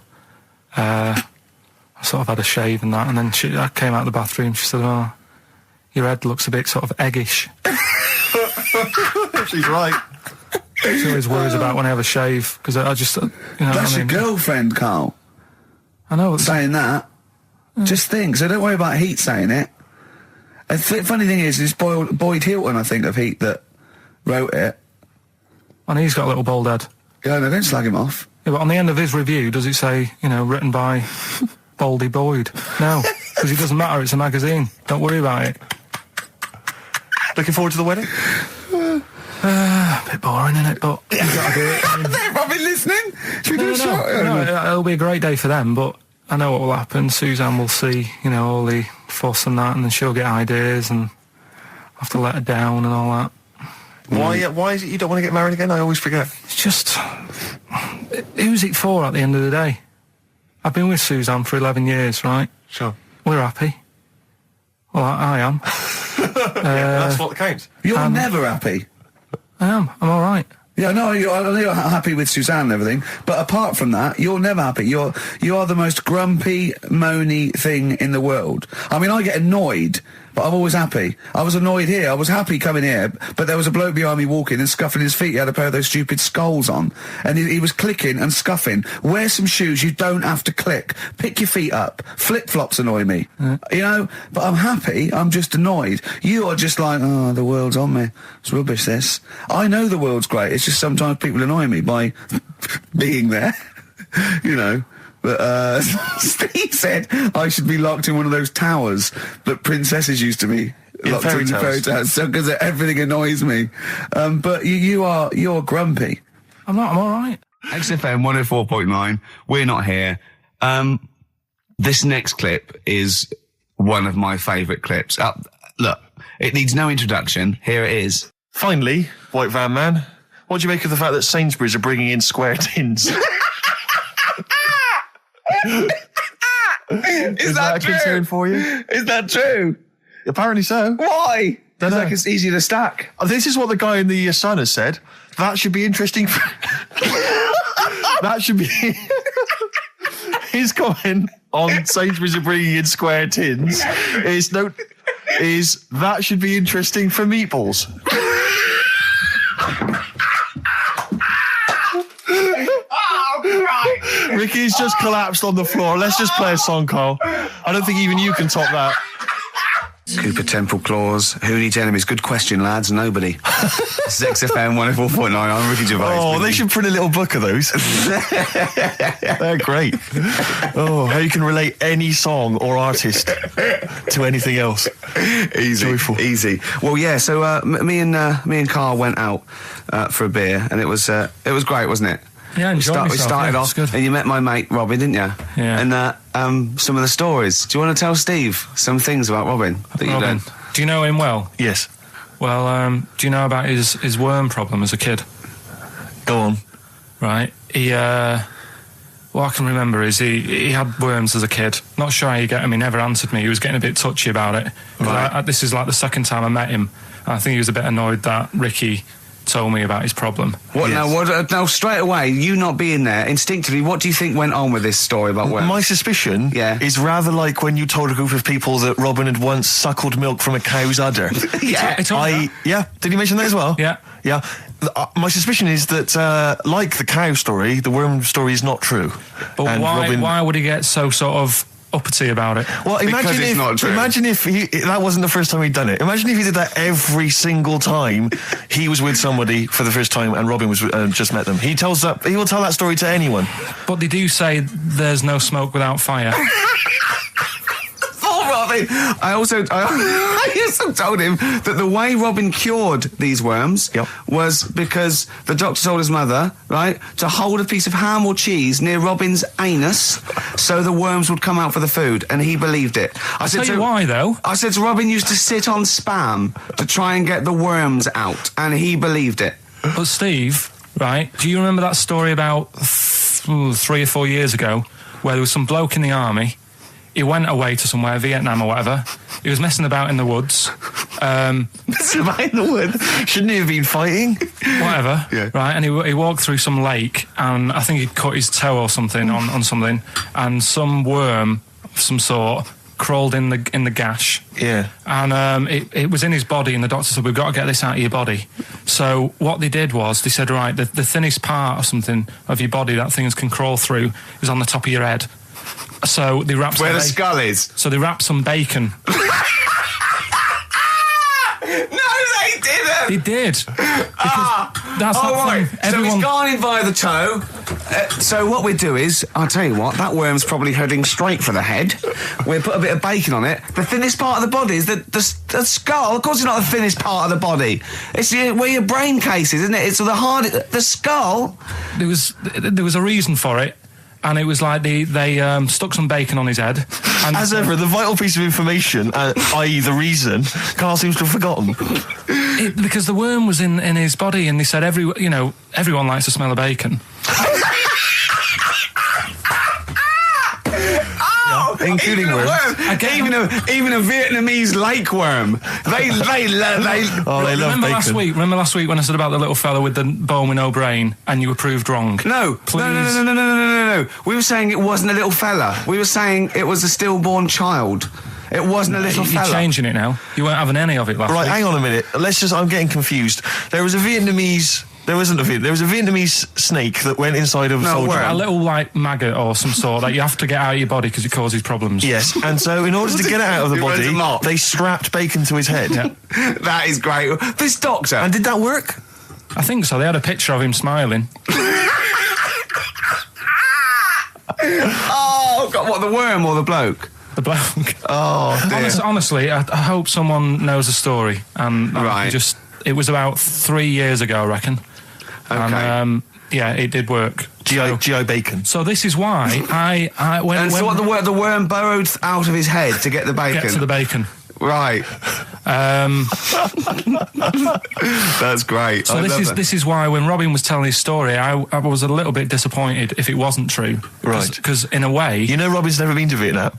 I sort of had a shave and that, and then I came out of the bathroom, she said, oh, your head looks a bit sort of eggish. She's right. She always worries about when I have a shave, because I just, That's your girlfriend, Carl. I know. Saying that. Just think. So don't worry about Heat saying it. And funny thing is, it's Boyd Hilton, I think, of Heat that wrote it. And he's got a little bald head. Yeah, no, don't slag him off. Yeah, but on the end of his review, does it say, written by Baldy Boyd? No, because it doesn't matter, it's a magazine. Don't worry about it. Looking forward to the wedding? A bit boring, isn't it? But you've got to do it. I've been listening. Should we do a shot? No, it'll be a great day for them, but I know what will happen. Suzanne will see, all the fuss and that, and then she'll get ideas and have to let her down and all that. Why is it you don't want to get married again? I always forget. It's just... Who's it for at the end of the day? I've been with Suzanne for 11 years, right? Sure. We're happy. Well, I am. That's what counts. You're never happy. I am. I'm all right. Yeah, no, I know you're happy with Suzanne and everything, but apart from that, you're never happy. You are the most grumpy, moany thing in the world. I mean, I get annoyed, but I'm always happy. I was annoyed here. I was happy coming here, but there was a bloke behind me walking and scuffing his feet. He had a pair of those stupid skulls on, and he was clicking and scuffing. Wear some shoes. You don't have to click. Pick your feet up. Flip-flops annoy me. But I'm happy. I'm just annoyed. You are just like, oh, the world's on me. It's rubbish, this. I know the world's great. It's just sometimes people annoy me by being there, But Steve said I should be locked in one of those towers that princesses used to be locked in fairy tales, so because everything annoys me. But you're grumpy. I'm not. I'm all right. XFM 104.9. We're not here. This next clip is one of my favourite clips. Look, it needs no introduction. Here it is. Finally, White Van Man, what do you make of the fact that Sainsbury's are bringing in square tins? Is that a concern true? for you? Is that true? Apparently so. Why? Don't know. Like it's easier to stack. This is what the guy in the Sun has said. That should be interesting. That should be his comment on Sainsbury's are bringing in square tins. Is that should be interesting for meatballs. Ricky's just collapsed on the floor. Let's just play a song, Carl. I don't think even you can top that. Cooper Temple Claws. Who needs enemies? Good question, lads. Nobody. This is XFM 104.9. I'm Ricky Gervais. Oh, they should print a little book of those. They're great. Oh, how you can relate any song or artist to anything else. Easy. Joyful. Easy. Well, yeah, so me and Karl went out for a beer, and it was great, wasn't it? Yeah, we started off, good. and you met my mate Robin, didn't you? Yeah. And some of the stories. Do you want to tell Steve some things about Robin that you've done? Do you know him well? Yes. Well, do you know about his worm problem as a kid? Go on. Right. What I can remember is he had worms as a kid. Not sure how you get him. He never answered me. He was getting a bit touchy about it. Right. This is like the second time I met him. I think he was a bit annoyed that Ricky told me about his problem. What Yes. now? Straight away, you not being there, instinctively, what do you think went on with this story about worms? My suspicion is rather like when you told a group of people that Robin had once suckled milk from a cow's udder. Yeah. Did he mention that as well? Yeah. Yeah. My suspicion is that, like the cow story, the worm story is not true. But And why would he get so sort of uppity about it? Well, Because it's not true. Imagine if that wasn't the first time he'd done it. Imagine if he did that every single time he was with somebody for the first time and Robin was just met them. He will tell that story to anyone. But they do say there's no smoke without fire. Oh, Robin! I also told him that the way Robin cured these worms was because the doctor told his mother, right, to hold a piece of ham or cheese near Robin's anus so the worms would come out for the food, and he believed it. I'll tell you why, though. I said to Robin used to sit on Spam to try and get the worms out, and he believed it. But Steve, right, do you remember that story about 3 or 4 years ago where there was some bloke in the army? He went away to somewhere, Vietnam or whatever. He was messing about in the woods. Messing about in the woods? Shouldn't he have been fighting? Whatever. Yeah. Right, and he walked through some lake, and I think he'd cut his toe or something on something, and some worm of some sort crawled in the gash. Yeah. And it was in his body, and the doctor said, we've got to get this out of your body. So what they did was, they said, right, the thinnest part or something of your body that things can crawl through is on the top of your head. So they wrapped Where the skull is. So they wrapped some bacon. No, they didn't. They did. That's right. thing. So he's gone in by the toe. So what we do is, I'll tell you what, that worm's probably heading straight for the head. We'll put a bit of bacon on it. The thinnest part of the body is the skull. Of course it's not the thinnest part of the body. It's where your brain case is, isn't it? It's the skull. There was a reason for it. And it was like they stuck some bacon on his head. And As ever, the vital piece of information, i.e. the reason, Karl seems to have forgotten. Because the worm was in his body, and they said everyone likes the smell of bacon. Including worms. Even a Vietnamese lake worm. They love bacon. Remember last week when I said about the little fella with the bone with no brain, and you were proved wrong? No. We were saying it wasn't a little fella. We were saying it was a stillborn child. It wasn't a little fella. You're changing it now. You weren't having any of it last week. Right, hang on a minute. I'm getting confused. There was a Vietnamese snake that went inside of a soldier. A little, like, maggot or some sort that you have to get out of your body because it causes problems. Yes, and so in order to get it out of the body, they strapped bacon to his head. Yeah. That is great. This doctor. And did that work? I think so. They had a picture of him smiling. Oh, God, what, the worm or the bloke? The bloke. Oh, dear. Honestly, I hope someone knows the story. And Right. It was about 3 years ago, I reckon. Okay. And, it did work. G.I. Bacon. So this is why the worm burrowed out of his head to get the bacon? Get to the bacon. Right. That's great. So this is why when Robin was telling his story, I was a little bit disappointed if it wasn't true. Right. Because in a way, you know, Robin's never been to Vietnam.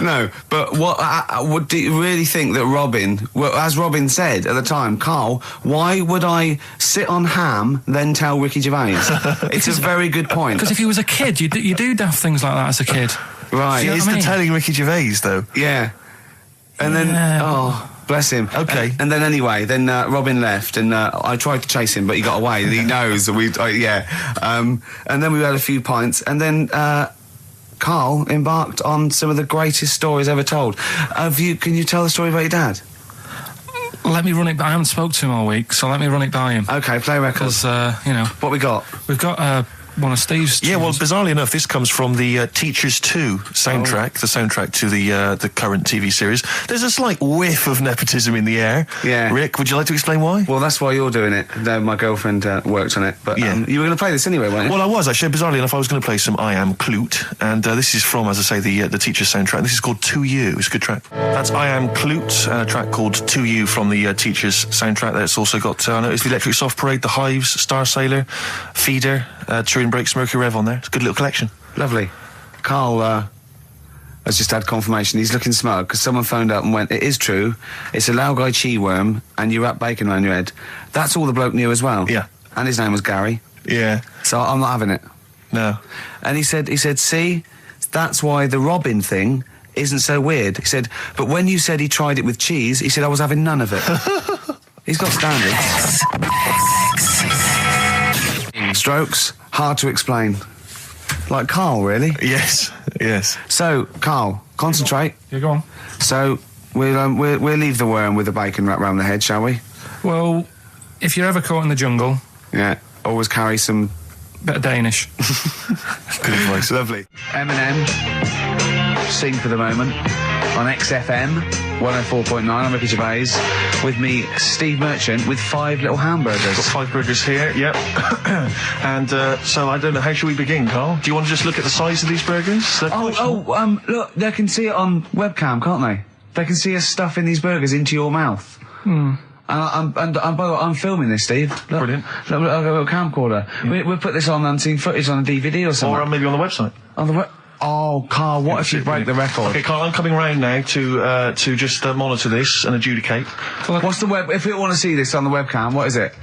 No, but what do you really think that Robin? Well, as Robin said at the time, Karl, why would I sit on ham then tell Ricky Gervais? It's a very good point. Because if he was a kid, you do daft things like that as a kid. Right. He is telling Ricky Gervais though. Yeah. And then, bless him. Okay. And then anyway, Robin left, and I tried to chase him, but he got away. He knows. And then we had a few pints, and then Karl embarked on some of the greatest stories ever told. Can you tell the story about your dad? Let me run it by. I haven't spoke to him all week, so let me run it by him. Okay, play records. Because, What we got? We've got one of Steve's tunes. Yeah, well, bizarrely enough, this comes from the Teachers 2 soundtrack, the soundtrack to the current TV series. There's a slight whiff of nepotism in the air. Yeah. Rick, would you like to explain why? Well, that's why you're doing it. My girlfriend worked on it. But you were going to play this anyway, weren't you? Well, I was, actually. Bizarrely enough, I was going to play some I Am Clute, and this is from, as I say, the Teachers soundtrack. This is called To You. It's a good track. That's I Am Clute, a track called To You from the Teachers soundtrack. That's also got, I noticed, the Electric Soft Parade, The Hives, Star Sailor, Feeder, Turin Breaks, Mercury Rev on there. It's a good little collection. Lovely. Karl has just had confirmation. He's looking smug because someone phoned up and went, it is true. It's a Laogai chi worm and you wrap bacon around your head. That's all the bloke knew as well. Yeah. And his name was Gary. Yeah. So I'm not having it. No. And he said, see, that's why the Robin thing isn't so weird. He said, but when you said he tried it with cheese, he said I was having none of it. He's got standards. Strokes, hard to explain. Like Karl, really? Yes. So, Karl, concentrate. Yeah, go on. So, we'll leave the worm with the bacon wrapped around the head, shall we? Well, if you're ever caught in the jungle... Yeah, always carry some... Bit of Danish. Good advice. Lovely. Eminem, Sing for the Moment, on XFM 104.9. I'm Ricky Gervais. With me, Steve Merchant, with 5 little hamburgers. Got 5 burgers here, yep. And so I don't know, how should we begin, Karl? Do you want to just look at the size of these burgers? Look, they can see it on webcam, can't they? They can see us stuffing these burgers into your mouth. Hmm. And by the way, I'm filming this, Steve. Look, Brilliant. Look, I've got a little camcorder. Yeah. We'll put this on unseen footage on a DVD or something. Or maybe on the website. On the Oh, Karl, what if you break the record? Okay, Karl, I'm coming round now to just monitor this and adjudicate. What's the web? If we want to see this on the webcam, what is it?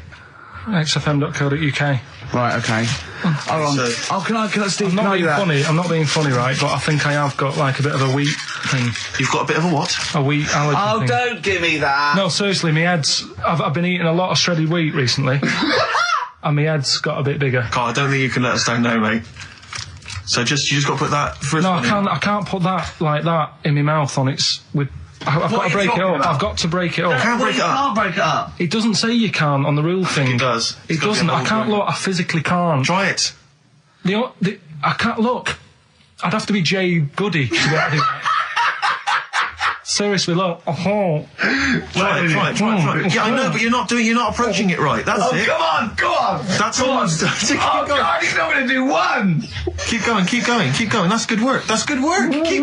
XFM.co.uk. Right, okay. Hold on. Can I, Steve, I'm can not I do being that? funny. I'm not being funny, right? But I think I have got like a bit of a wheat thing. You've got a bit of a what? A wheat allergy Oh, thing. don't give me that. No, seriously, my head's... I've been eating a lot of shredded wheat recently. And my head's got a bit bigger. Carl, I don't think you can let us down now, mate. So you just got to put that first No, one in. I can't put that like that in my mouth on its... I've got to break it up. I've got to break it up. Can't break it up. Can't break it up. It doesn't say you can on the rule thing. It does. It doesn't. I can't look. I physically can't. Try it. I can't look. I'd have to be Jay Goody to be able to do that. Seriously, look. Oh. Try it. Yeah, I know, but you're not approaching it right. That's it. Come on, go on. That's all I'm doing. Keep Oh, going. God, he's not going to do one. Keep going. That's good work. Keep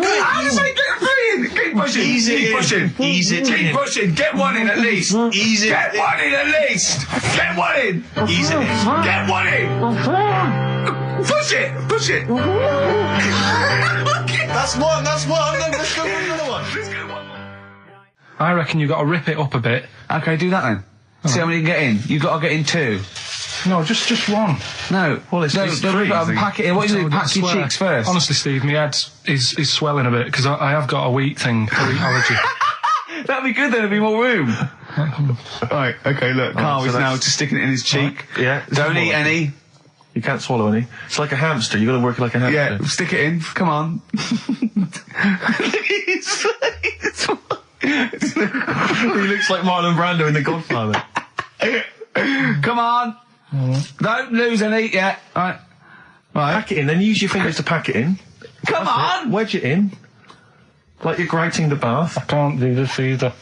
going. How does he get three in? Keep pushing. Ease it Keep in. pushing. Ease it Keep in. pushing. Get one in at least. Ease it Get in. one in at least. Get one in. Ease it in. Get one in. Push it. Push it. That's one. Let's go for another one. I reckon you've got to rip it up a bit. Okay, do that then. See how many you can get in. You've got to get in two. No, just one. No. Well, it's don't three, rip it up and pack it in. What do you do? Pack your Swear. cheeks first. Honestly, Steve, my head is swelling a bit because I have got a wheat thing, a wheat allergy. That'd be good then, there'd be more room. Right, okay, look, Carl so is now that's- just sticking it in his cheek. Yeah. Don't eat any. You can't swallow any. It's like a hamster. You've got to work like a hamster. Yeah, stick it in. Come on. He looks like Marlon Brando in The Godfather. Come on. Don't lose any yet. Right. Pack it in, then use your fingers to pack it in. Come on. Wedge it in. Like you're grating the bath. I can't do this either.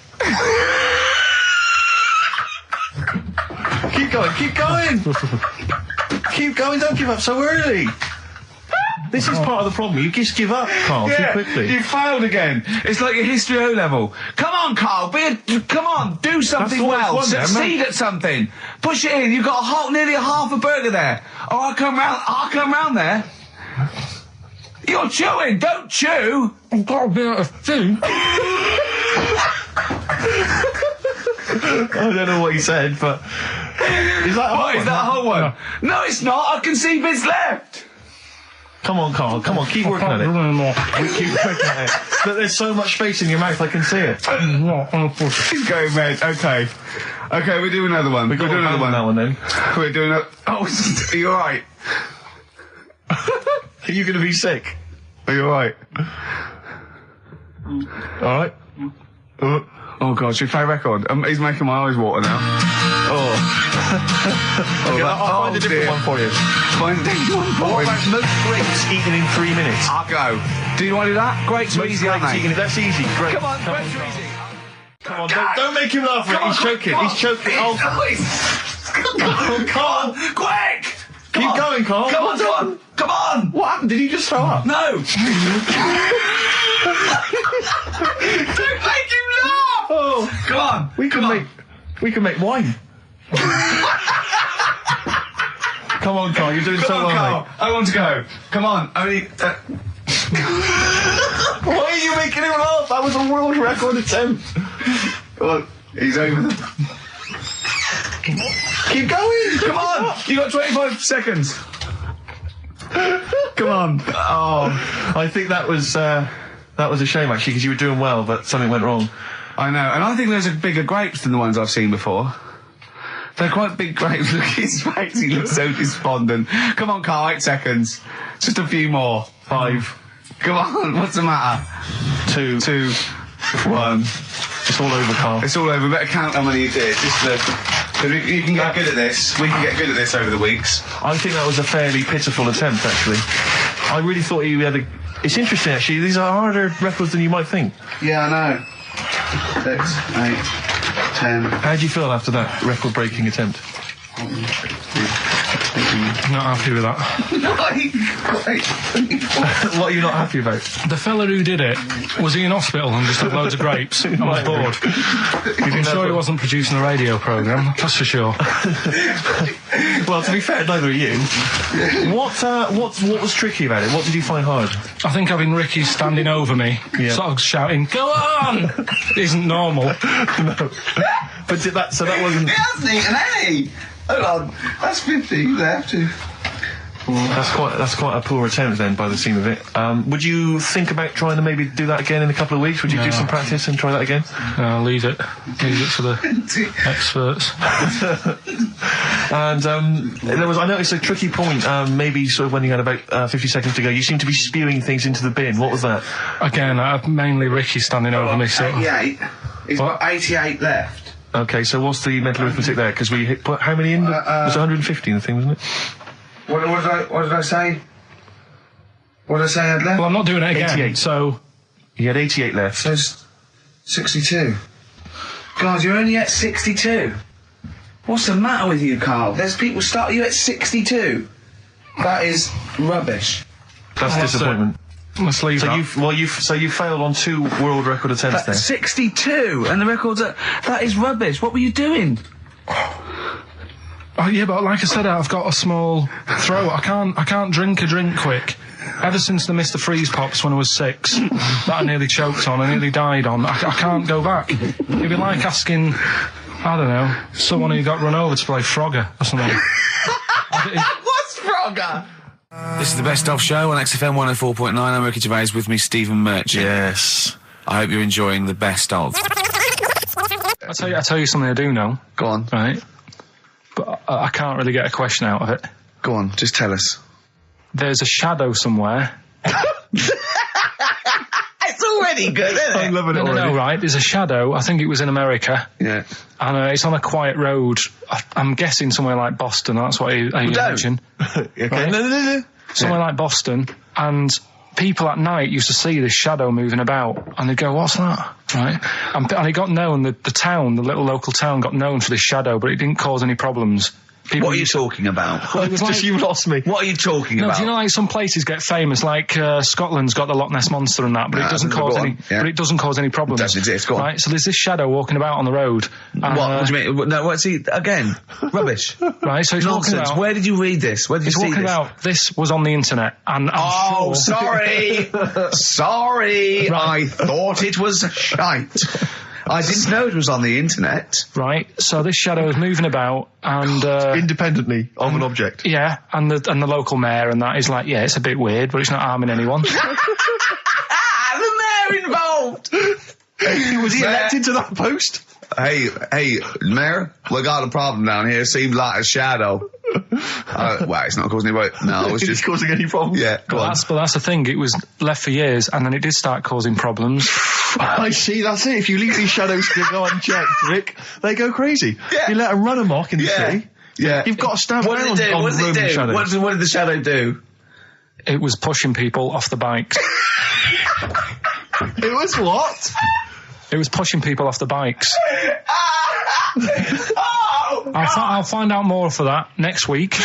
Keep going. Keep going, don't give up so early. This is part of the problem. You just give up, Carl, too quickly. You failed again. It's like your history O level. Come on, Carl. Come on. Do something That's well. what it's one, Succeed at something. Push it in. You've got nearly a half a burger there. Oh, I'll come round there. You're chewing. Don't chew. I've got a bit of food. I don't know what he said, but... Is that a whole What, is one? that a whole one? No, it's not. I can see bits left. Come on, Carl. Come on, keep working at it. Keep working at it. But there's so much space in your mouth, I can see it. He's going red. Okay. Okay, we'll do another one. We're doing another one. That one then. We're doing a... Oh, are you alright? Are you going to be sick? Are you alright? Alright. Oh, God, should we play a record? He's making my eyes water now. Oh. Okay, I'll find a different one for you. Find a different one for What him. about most grapes eaten in 3 minutes? I'll go. Do you want to do that? Grapes are Most easy, aren't grapes they? eaten, that's easy. Great. Come on, grapes are easy. Come on, don't make him laugh. He's choking. He's choking. Oh, Carl. Quick! Keep going, Carl. Come on, come on! Come on! What happened? Did you just throw up? No! Don't make him laugh! Oh, Come on! we can make wine. Come on, Carl. You're doing so Come on, well, Carl. mate. I want to go. Come on. Only... Why are you making him laugh? That was a world record attempt. Come on. He's over the... Keep going. Come on! You got 25 seconds. Come on. Oh, I think that was a shame actually because you were doing well, but something went wrong. I know, and I think those are bigger grapes than the ones I've seen before. They're quite big grapes. Look at his face, he looks so despondent. Come on, Carl, 8 seconds. Just a few more. 5. Come on, what's the matter? 2, 2, 1. It's all over, Carl. It's all over. Better count how many you did. You can get good at this. We can get good at this over the weeks. I think that was a fairly pitiful attempt, actually. I really thought you had a... It's interesting, actually. These are harder records than you might think. Yeah, I know. 6, 8, 10. How do you feel after that record-breaking attempt? Not happy with that. What are you not happy about? The fella who did it, was he in hospital and just had loads of grapes? I was bored. I'm sure he wasn't producing a radio programme, that's for sure. Well, to be fair, neither are you. What was tricky about it? What did you find hard? I think having Ricky standing over me, Yeah. sort of shouting, "Go on!" isn't normal. No. But that wasn't... He hasn't eaten any! Hold on. That's 50 left. That's quite a poor attempt then, by the seam of it. Would you think about trying to maybe do that again in a couple of weeks? Would you do some practice and try that again? No, leave it to the experts. And I noticed a tricky point. Maybe sort of when you had about 50 seconds to go, you seemed to be spewing things into the bin. What was that? Again, mainly Ricky standing over me. Sort of. 88. He's got 88 left. Okay, so what's the mental arithmetic there? Because we put how many in? It was 150 in the thing, wasn't it? What did I say? What did I say I had left? Well, I'm not doing it again. 88. So he had 88 left. So 62. God, you're only at 62. What's the matter with you, Carl? There's people start you at 62. That is rubbish. That's disappointment. Let's leave that. You failed on 2 world record attempts there. 62, and the record's that is rubbish. What were you doing? Oh, yeah, but like I said, I've got a small throat. I can't drink a drink quick. Ever since the Mr. Freeze Pops when I was 6, that I nearly choked on, I nearly died on, I can't go back. It'd be like asking, I don't know, someone who got run over to play Frogger or something. What's Frogger? This is the Best Of Show on XFM 104.9. I'm Ricky Gervais, with me Stephen Merchant. Yes. I hope you're enjoying the Best Of. I tell you something I do know. Go on. Right? But I can't really get a question out of it. Go on, just tell us. There's a shadow somewhere. It's already good, isn't it? I'm loving it already. No, right, there's a shadow, I think it was in America. Yeah. And it's on a quiet road. I'm guessing somewhere like Boston, that's what I imagine. Okay. Right? No. Somewhere like Boston, and people at night used to see this shadow moving about, and they'd go, what's that? Right? And it got known, the little local town got known for this shadow, but it didn't cause any problems. People What are you talking about? Well, it was like, you lost me. What are you talking no, about? do you know like some places get famous, like Scotland's got the Loch Ness Monster and that, but it doesn't cause any. Yeah. But it doesn't cause any problems. It doesn't exist. Go on. Right, so there's this shadow walking about on the road. What do you mean? No, what's he again? Rubbish. Right, so he's walking Nonsense. about. Where did you read this? Where did you He's see walking this? about. This was on the internet, and I'm sure. Sorry. Sorry. Right. I thought it was shite. I didn't know it was on the internet. Right, so this shadow is moving about, and Independently of an object. yeah, and the local mayor and that is like, yeah, it's a bit weird, but it's not harming anyone. The mayor involved. Was he elected to that post? Hey, Mayor, we got a problem down here. Seems like a shadow. Well, it's not causing any. No, it's Is just it causing any problems? yeah. Go on. But that's the thing. It was left for years, and then it did start causing problems. I see, that's it. If you leave these shadows to go unchecked, Rick, they go crazy. Yeah. You let them run amok in the city. Yeah. You've got to stand What down did it do? on What did it Roman do? shadows. What did the shadow do? It was pushing people off the bikes. It was what? It was pushing people off the bikes. Oh, I'll find out more for that next week.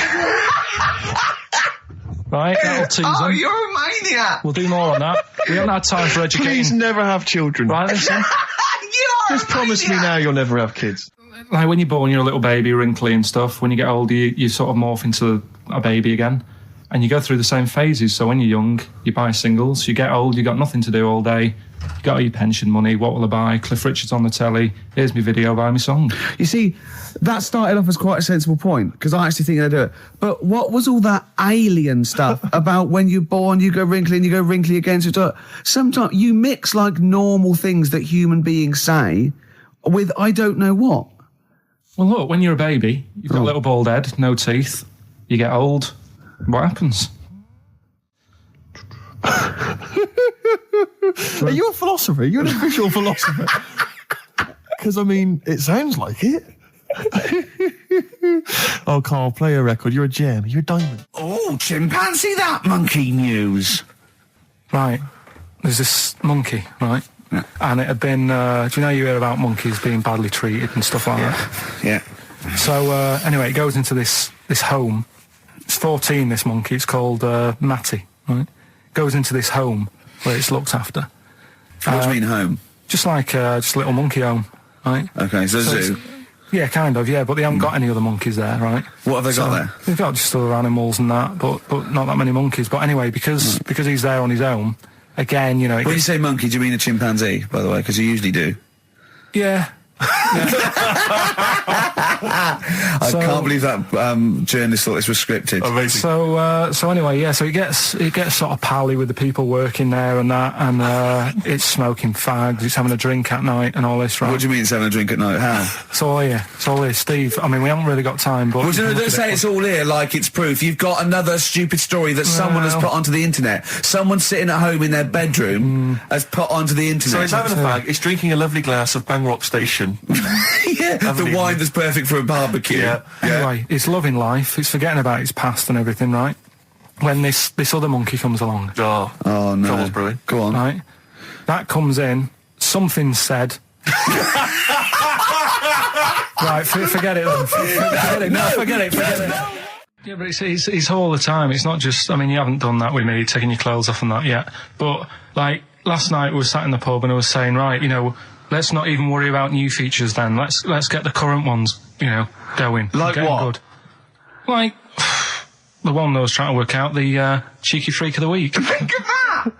Right, that'll tease oh, them. you're a maniac. We'll do more on that. We haven't had time for educating. Please never have children. Right, listen. You are Just promise me now you'll never have kids. Like when you're born, you're a little baby, wrinkly and stuff. When you get older, you sort of morph into a baby again. And you go through the same phases. So when you're young, you buy singles. You get old, you got nothing to do all day. You got all your pension money. What will I buy? Cliff Richard's on the telly. Here's my video, buy me song. You see, that started off as quite a sensible point, because I actually think they do it. But what was all that alien stuff about when you're born, you go wrinkly and you go wrinkly again? Sometimes you mix like normal things that human beings say with I don't know what. Well, look, when you're a baby, you've got a little bald head, no teeth. You get old. What happens? Are you a philosopher? You're an official philosopher. Because, I mean, it sounds like it. Oh, Carl, play a record. You're a gem. You're a diamond. Oh, chimpanzee, that monkey news. Right. There's this monkey, right? Yeah. And it had been, do you know you hear about monkeys being badly treated and stuff like that? Yeah. So, anyway, it goes into this home. It's 14, this monkey. It's called Matty, right? Goes into this home where it's looked after. What do you mean home? Just like just a little monkey home, right? Okay, so zoo. Yeah, kind of, yeah, but they haven't got any other monkeys there, right? What have they got there? They've got just other animals and that, but not that many monkeys. But anyway, because he's there on his own, again, you know... When you say monkey, do you mean a chimpanzee, by the way? Because you usually do. Yeah. I can't believe that journalist thought this was scripted. Amazing. So anyway, yeah. So it gets sort of pally with the people working there and that, and it's smoking fags, it's having a drink at night and all this, right? What do you mean it's having a drink at night? How? It's all here, Steve. I mean, we haven't really got time, but Well, don't say it's all here like it's proof. You've got another stupid story that someone has put onto the internet. Someone sitting at home in their bedroom has put onto the internet. So he's having a fag, he's drinking a lovely glass of Bang Rock Station. Yeah, the wine that's perfect for a barbecue. Yeah. Anyway, it's loving life. It's forgetting about its past and everything, right? When this other monkey comes along, Oh Oh, no. Trouble's brewing. Go on. right? That comes in. Something's said. Right, forget it then. Forget it. No, forget it. Yeah, but it's all the time. It's not just. I mean, you haven't done that with me, taking your clothes off and that yet. But like last night, we were sat in the pub and I was saying, right, let's not even worry about new features then. Let's get the current ones, going. Like Getting what? Good. Like the one that I was trying to work out, the cheeky freak of the week. Think of that!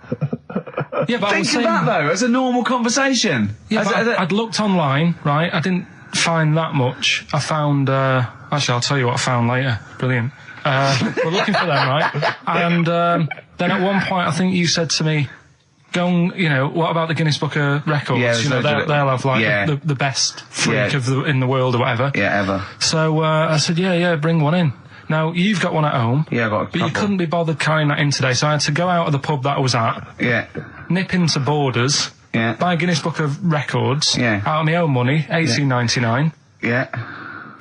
Yeah, but I was Think of saying, that, though, as a normal conversation. yeah, but I'd looked online, right? I didn't find that much. I found. Actually, I'll tell you what I found later. Brilliant. We're looking for them, right? And then at one point, I think you said to me, "Go and, what about the Guinness Book of Records? Yeah, they'll have like the best freak in the world or whatever." Yeah, ever. So I said, yeah, bring one in. Now, you've got one at home. Yeah, I got a But you couple. couldn't be bothered carrying that in today, so I had to go out of the pub that I was at, Yeah. nip into Borders, Yeah. buy a Guinness Book of Records, Yeah. out of my own money, $18.99, Yeah.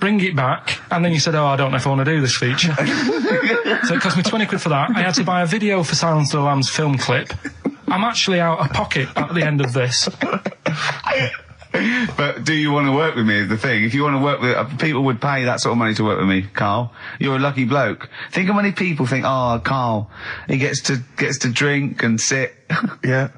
bring it back, and then you said, I don't know if I want to do this feature. So it cost me 20 quid for that. I had to buy a video for Silence of the Lambs film clip. I'm actually out of pocket at the end of this. But do you want to work with me is the thing. If you want to work with... people would pay that sort of money to work with me, Carl. You're a lucky bloke. Think how many people think, Carl, he gets to drink and sit. Yeah.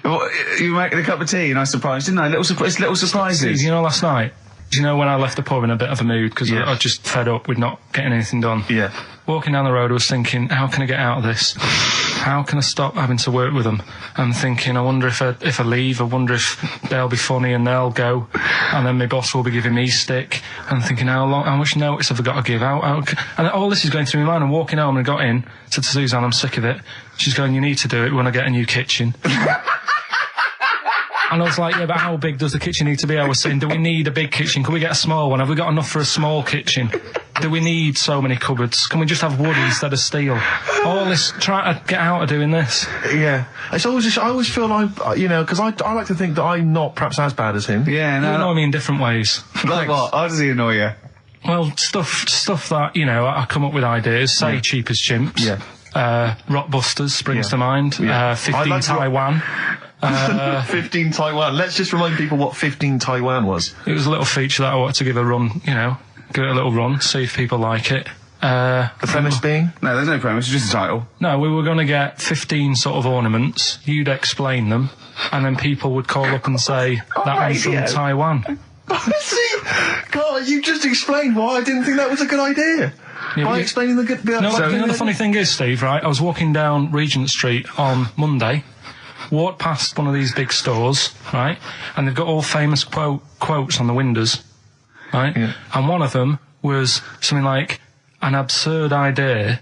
Well, you were making a cup of tea and I surprised, didn't I? Little surprises. Steve, last night, when I left the pub in a bit of a mood, because I was just fed up with not getting anything done. Yeah. Walking down the road, I was thinking, how can I get out of this? How can I stop having to work with them? I'm thinking, I wonder if I leave, I wonder if they'll be funny and they'll go, and then my boss will be giving me stick. And I'm thinking, how much notice have I got to give out? And all this is going through my mind. I'm walking home and I got in, said to Suzanne, I'm sick of it. She's going, you need to do it when I get a new kitchen. And I was like, yeah, but how big does the kitchen need to be? I was saying, do we need a big kitchen? Can we get a small one? Have we got enough for a small kitchen? Do we need so many cupboards? Can we just have wood instead of steel? All this, trying to get out of doing this. Yeah. It's always I always feel like, because I like to think that I'm not perhaps as bad as him. Yeah, You no. annoy me in different ways. Like what? How does he annoy you? Well, stuff that, I come up with ideas, say Cheap as Chimps. Yeah. Rockbusters springs to mind. Yeah. 15 I like Taiwan. 15 Taiwan. Let's just remind people what 15 Taiwan was. It was a little feature that I wanted to give a run, give it a little run, see if people like it. The premise being? No, there's no premise, it's just a title. No, we were going to get 15 sort of ornaments, you'd explain them, and then people would call up and say, that one's from Taiwan. See? God, you just explained why I didn't think that was a good idea. Yeah, By explaining the good bit. No, the funny thing is, Steve, right, I was walking down Regent Street on Monday, walked past one of these big stores, right, and they've got all famous quotes on the windows, right, and one of them was something like, an absurd idea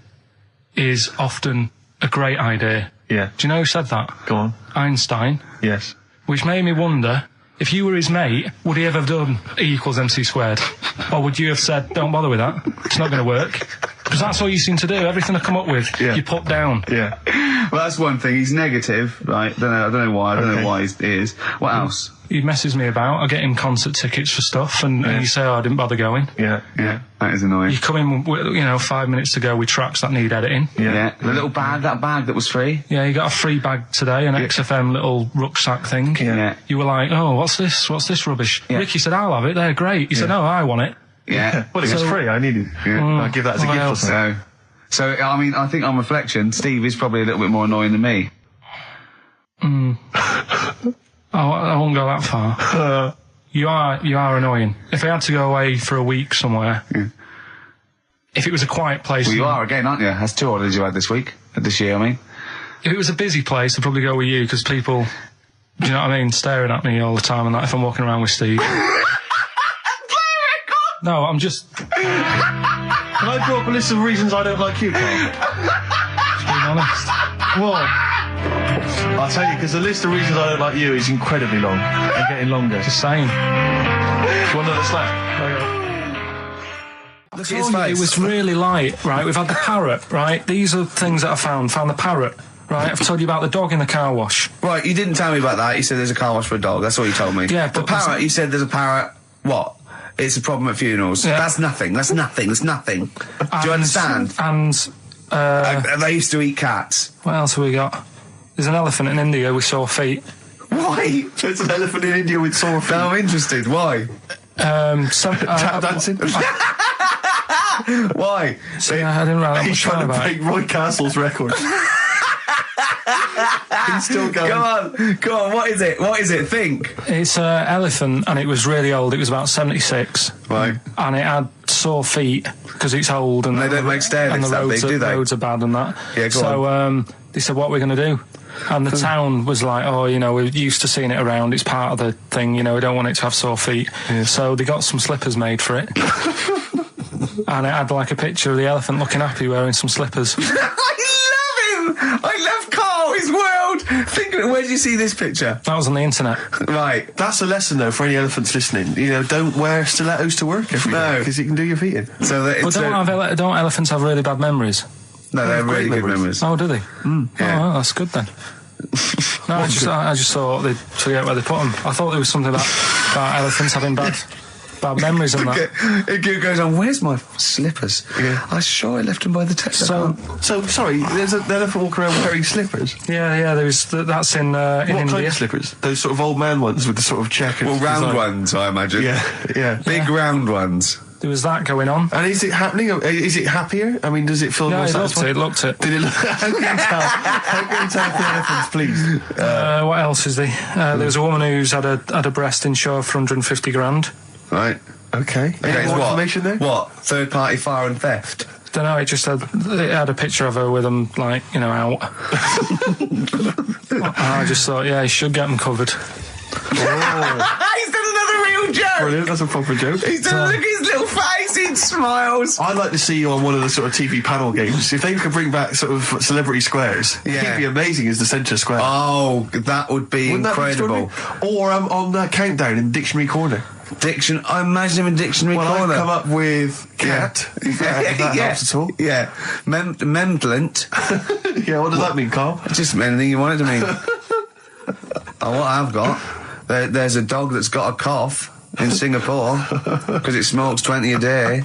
is often a great idea. Yeah. Do you know who said that? Go on. Einstein. Yes. Which made me wonder, if you were his mate, would he ever have done E=MC²? Or would you have said, don't bother with that, it's not going to work? Because that's all you seem to do. Everything I come up with, you put down. Yeah. Well, that's one thing. He's negative, right? I don't know why. I don't know why he is. What else? He messes me about. I get him concert tickets for stuff, and you say, I didn't bother going. Yeah. Yeah, that is annoying. You come in, 5 minutes to go with tracks that need editing. Yeah. The little bag, that bag that was free. Yeah, you got a free bag today, an XFM little rucksack thing. Yeah. You were like, oh, what's this? What's this rubbish? Yeah. Ricky said, I'll have it. They're great. He said, no, I want it. Yeah. Well, it was free. I needed. I'll give that as a gift or something. So, I mean, I think on reflection, Steve is probably a little bit more annoying than me. I won't go that far. You are annoying. If I had to go away for a week somewhere, if it was a quiet place... Well, you are again, aren't you? That's 2 holidays you had this year, I mean. If it was a busy place, I'd probably go with you, because people, do you know what I mean, staring at me all the time and that if I'm walking around with Steve. No, I'm just Can I draw up a list of reasons I don't like you, Carl? being honest. What? I'll tell you, because the list of reasons I don't like you is incredibly long and getting longer. Just saying. Do you want another snack? Look Told you it was really light, right? We've had the parrot, right? These are things that I found. Found the parrot, right? I've told you about the dog in the car wash. Right, you didn't tell me about that. You said there's a car wash for a dog. That's all you told me. Yeah, the but parrot, you said there's a parrot. What? It's a problem at funerals. Yeah. That's nothing. That's nothing. That's nothing. Do you understand? And They used to eat cats. what else have we got? There's an elephant in India with sore feet. Why? There's an elephant in India with sore feet. Now I'm interested. Why? Tap dancing? Why? I didn't write that He's much trying down to about it. break Roy Castle's record. He's still going. Come on. What is it? What is it? Think. It's an elephant, and it was really old. It was about 76. Right. And it had sore feet because it's old, and They don't make stair and lifts the that roads big, do they? roads are bad and that. Yeah, go so they said, "What are we going to do?" And the town was like, "Oh, you know, we're used to seeing it around. It's part of the thing. You know, we don't want it to have sore feet." Yeah. So they got some slippers made for it, and it had like a picture of the elephant looking happy wearing some slippers. I love him. I love Carl. His world. Think of it. Where did you see this picture? That was on the internet. Right. That's a lesson, though, for any elephants listening. You know, don't wear stilettos to work every day, No. because you can do your feet in. So that Well, it's don't elephants have really bad memories? no, they're great really good memories. memories. Oh, do they? Yeah. Oh, well, that's good then. No, I just thought they'd forget where they put them. I thought there was something about elephants having bad memories and that. It goes on. Where's my slippers? Yeah. I'm sure I left them by the text. So, So, sorry, there's an elephant walking around wearing slippers. yeah, that's in What kind India. of slippers? Those sort of old man ones with the sort of checkered well, round design. ones, I imagine. Yeah. Big round ones. There was that going on. And is it happening? Is it happier? I mean, does it feel Yeah, more it satisfying? looked it. Did it look? How can you tell? How can you tell for elephants, please? What else is there? There was a woman who's had a breast insured for 150 grand. Right. Okay. Any it's more what? information there? What? Third party fire and theft. Don't know. It had a picture of her with them, like, you know, out. I just thought, yeah, he should get them covered. He's done another real joke. Brilliant. That's a proper joke. He's done. Look at his little face. He smiles. I'd like to see you on one of the sort of TV panel games. If they could bring back sort of celebrity squares, Yeah. he'd be amazing as the centre square. Oh, that would be Wouldn't that be incredible. extraordinary? Or on that countdown in Dictionary Corner. I imagine him in Dictionary Well, Corner. I've come up with cat. If that helps at all. Yeah. Memblent. Yeah, what does that mean, Carl? Just anything you want it to mean. What I've got, there's a dog that's got a cough in Singapore because it smokes 20 a day.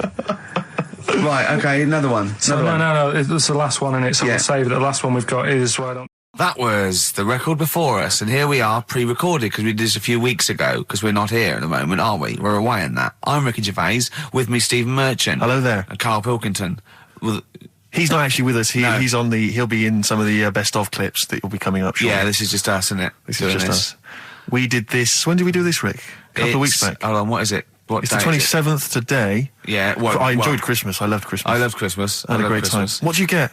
Right, okay, another one. No, it's the last one in it, so Yeah. we'll save it. The last one we've got is why don't. That was the record before us, and here we are, pre-recorded, because we did this a few weeks ago, because we're not here at the moment, are we? We're away in that. I'm Ricky Gervais, with me Stephen Merchant. Hello there. And Karl Pilkington. Well, He's not actually with us. No. He'll be in some of the best of clips that will be coming up shortly. yeah, this is just us, isn't it? This Doing is just us. We did this. When did we do this, Rick? A couple of weeks back. Hold on, what is it? What It's the day is it? 27th today. Yeah, I enjoyed Christmas. I loved Christmas. I loved Christmas. I had a loved great Christmas. time. What did you get?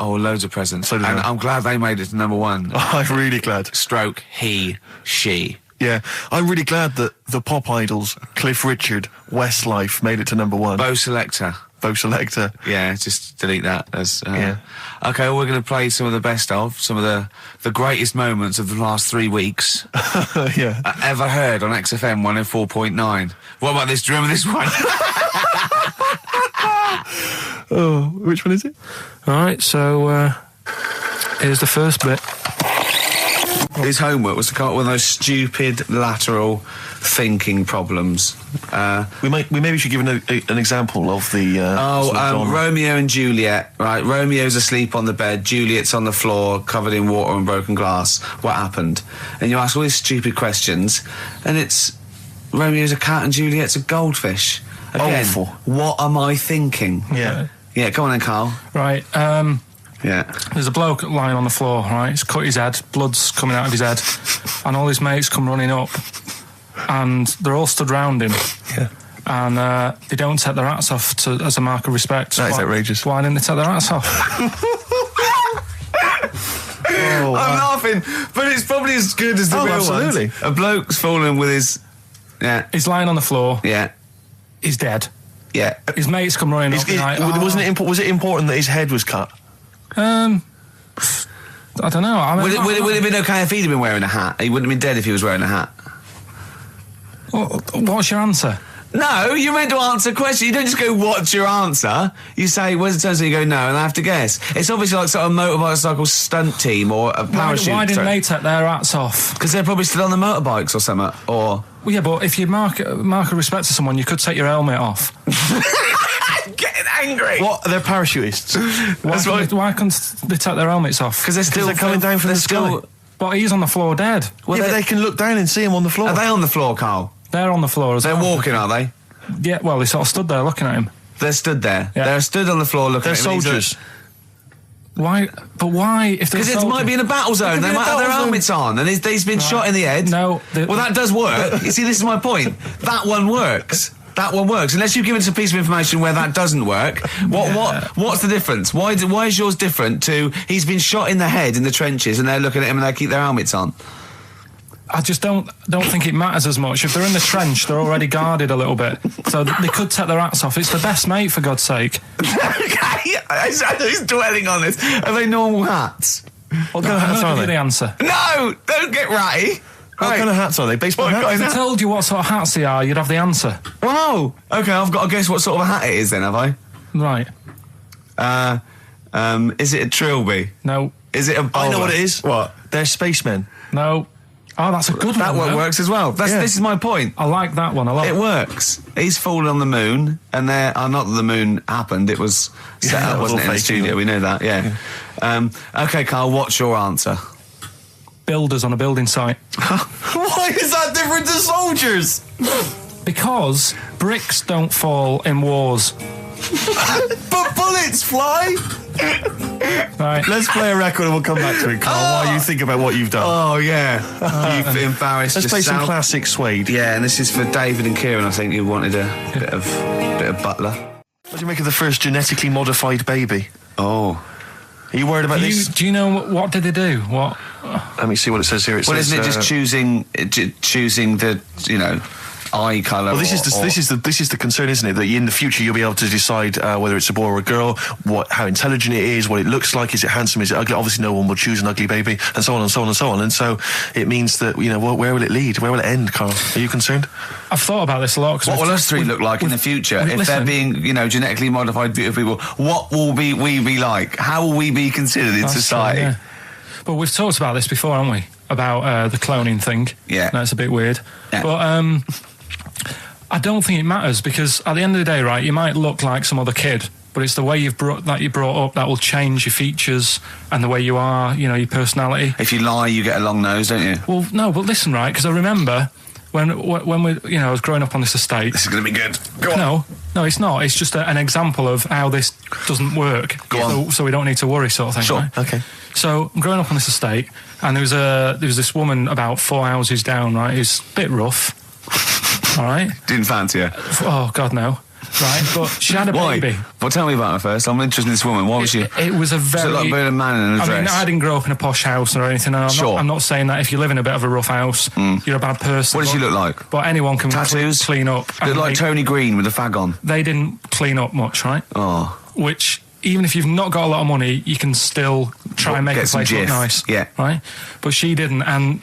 Loads of presents. So did and I. I'm glad they made it to number one. I'm really glad. Stroke, he, she. Yeah, I'm really glad that the pop idols, Cliff Richard, Westlife, made it to number one. Bo Selector. Bo Selector. Yeah, just delete that. As, Yeah. Okay, well, we're going to play some of the best of, some of the greatest moments of the last 3 weeks Yeah. ever heard on XFM 104.9. What about this? Do you remember this one? Oh, which one is it? All right, so here's the first bit. His homework was to come up with those stupid lateral thinking problems. We maybe should give an example of the. sort of genre. Romeo and Juliet, right? Romeo's asleep on the bed, Juliet's on the floor, covered in water and broken glass. What happened? And you ask all these stupid questions, and it's Romeo's a cat and Juliet's a goldfish. Again, Awful. what am I thinking? Yeah. Yeah, come on then, Carl. Right, Yeah. there's a bloke lying on the floor, right? He's cut his head, blood's coming out of his head, and all his mates come running up, and they're all stood round him. Yeah. And they don't take their hats off as a mark of respect. That is outrageous. Why didn't they take their hats off? Oh, I'm laughing, but it's probably as good as the Oh, real absolutely. ones. A bloke's fallen with his... Yeah, He's lying on the floor, yeah. He's dead. Yeah. His mates come running up. Was it important that his head was cut? I don't know. I mean, Would it have been okay if he'd have been wearing a hat? He wouldn't have been dead if he was wearing a hat. What's your answer? No, you're meant to answer questions. You don't just go, what's your answer? You say, where's the turns? And you go, no, and I have to guess. It's obviously like sort of motorcycle stunt team or a parachute. Why didn't they take their hats off? Because they're probably still on the motorbikes or something. Or... Well, yeah, but if you mark a respect to someone, you could take your helmet off. I'm getting angry. What? They're parachutists. Why can't they take their helmets off? Because they're coming down from the sky. But he's on the floor dead. Well, yeah, they can look down and see him on the floor. Are they on the floor, Carl? They're on the floor as well. They're walking, are they? Yeah, well, they sort of stood there looking at him. They're stood there. Yeah. They're stood on the floor looking at him. They're soldiers. Why? But why? Because it might be in a battle zone. They might have their helmets on, and he's been shot in the head. No. Well, that does work. You see, this is my point. That one works. That one works. Unless you've given us a piece of information where that doesn't work. What's the difference? Why is yours different to he's been shot in the head in the trenches and they're looking at him and they keep their helmets on? I just don't think it matters as much. If they're in the trench, they're already guarded a little bit. So they could take their hats off. It's the best mate, for God's sake. Okay, who's dwelling on this? Are they normal hats? What kind of hats are they? The answer. No, don't get ratty. What kind of hats are they? Baseball hats? If I told you what sort of hats they are, you'd have the answer. Wow. Okay, I've got to guess what sort of a hat it is then, have I? Right. Is it a trilby? No. Is it a bowler? I know what it is. What? They're spacemen. No. Oh, that's a good That one. one works as well. This is my point. I like that one a lot. It works. He's fallen on the moon, and not that the moon happened. It was set up, wasn't it, in the studio? We know that. Yeah. Okay, Carl. What's your answer? Builders on a building site. Why is that different to soldiers? Because bricks don't fall in wars. But bullets fly. Right. Let's play a record and we'll come back to it, Carl, while you think about what you've done. Oh, yeah. You've embarrassed Let's play yourself. some classic Suede. Yeah, and this is for David and Kieran, I think, who wanted a bit of butler. What do you make of the first genetically modified baby? Oh. Are you worried about this? Do you know what did they do? What? Let me see what it says here. Well, isn't it just choosing the, eye colour? Well, this is the concern, isn't it? That in the future you'll be able to decide whether it's a boy or a girl, how intelligent it is, what it looks like, is it handsome, is it ugly? Obviously, no one will choose an ugly baby, and so on and so on and so on. And so it means that where will it lead? Where will it end, Carl? Are you concerned? I've thought about this a lot. What will us three look like in the future if they're being, genetically modified beautiful people? What will we be like? How will we be considered in society? Yeah. But we've talked about this before, haven't we? About the cloning thing. Yeah, that's a bit weird. Yeah. But I don't think it matters, because at the end of the day, right, you might look like some other kid, but it's the way you're brought up that will change your features and the way you are, your personality. If you lie, you get a long nose, don't you? Well, no, but listen, right, because I remember when we, I was growing up on this estate. This is going to be good. Go on. No, it's not. It's just an example of how this doesn't work. Go on. So we don't need to worry, sort of thing. Sure. Right? Okay. So I'm growing up on this estate, and there was this woman about 4 houses down, right, who's a bit rough. All right. Didn't fancy her. Oh God, no. Right, but she had a baby. Well, tell me about her first. I'm interested in this woman. Why was she? It was a very. So like being a man in a dress. I mean, I didn't grow up in a posh house or anything. And I'm not saying that if you live in a bit of a rough house, you're a bad person. What did she look like? But anyone can tattoos, clean up. Looked like Tony Green with a fag on. They didn't clean up much, right? Oh. Which, even if you've not got a lot of money, you can still try and make the place look nice. Yeah. Right. But she didn't, and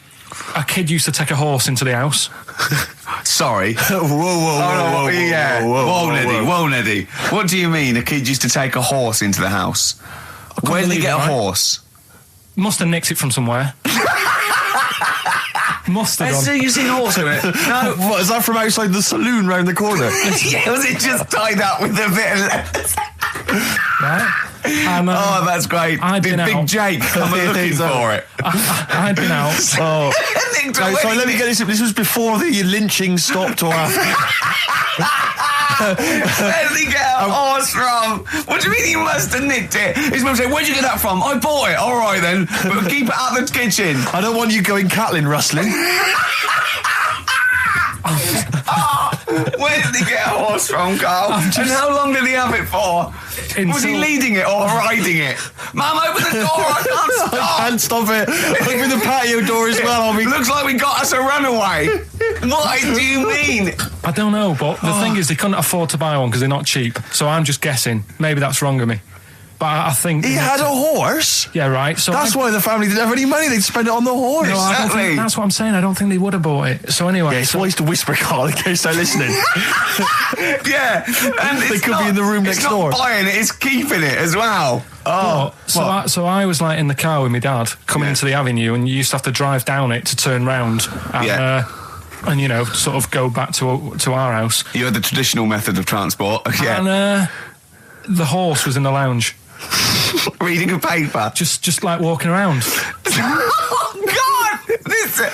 a kid used to take a horse into the house. Sorry. Whoa, Neddy. What do you mean a kid used to take a horse into the house? Where did he get a horse? Must have nicked it from somewhere. Must have So you've seen a horse in it? No. What, is that from outside the saloon round the corner? Yeah, was it just tied up with a bit of lettuce? Right? Oh, that's great. Did Big Jake come looking for it? I'd been out. Oh. Sorry, let me get this. This was before the lynching stopped or after. Where did he get a horse from? What do you mean he must have nicked it? His mum said, where'd you get that from? I bought it. All right then, but keep it out of the kitchen. I don't want you going cattling rustling. Where did he get a horse from, Carl? And how long did he have it for? Was he leading it or riding it? Mum, open the door, I can't stop. I can't stop it. Open the patio door as well. Looks like we got us a runaway. What do you mean? I don't know, but the thing is, they couldn't afford to buy one because they're not cheap. So I'm just guessing. Maybe that's wrong of me. But I think... He had a horse? Yeah, right. So That's why the family didn't have any money. They'd spend it on the horse. No, I don't think, that's what I'm saying. I don't think they would have bought it. So anyway... Yeah, it's wise to whisper, Carl, in case they're listening. Yeah. And They could be in the room next door. It's not buying it, it's keeping it as well. Oh, so I was like in the car with my dad coming into the avenue, and you used to have to drive down it to turn round and, and you know, sort of go back to our house. You had the traditional method of transport. Yeah. And the horse was in the lounge. Reading a paper. Just like walking around. Oh, God!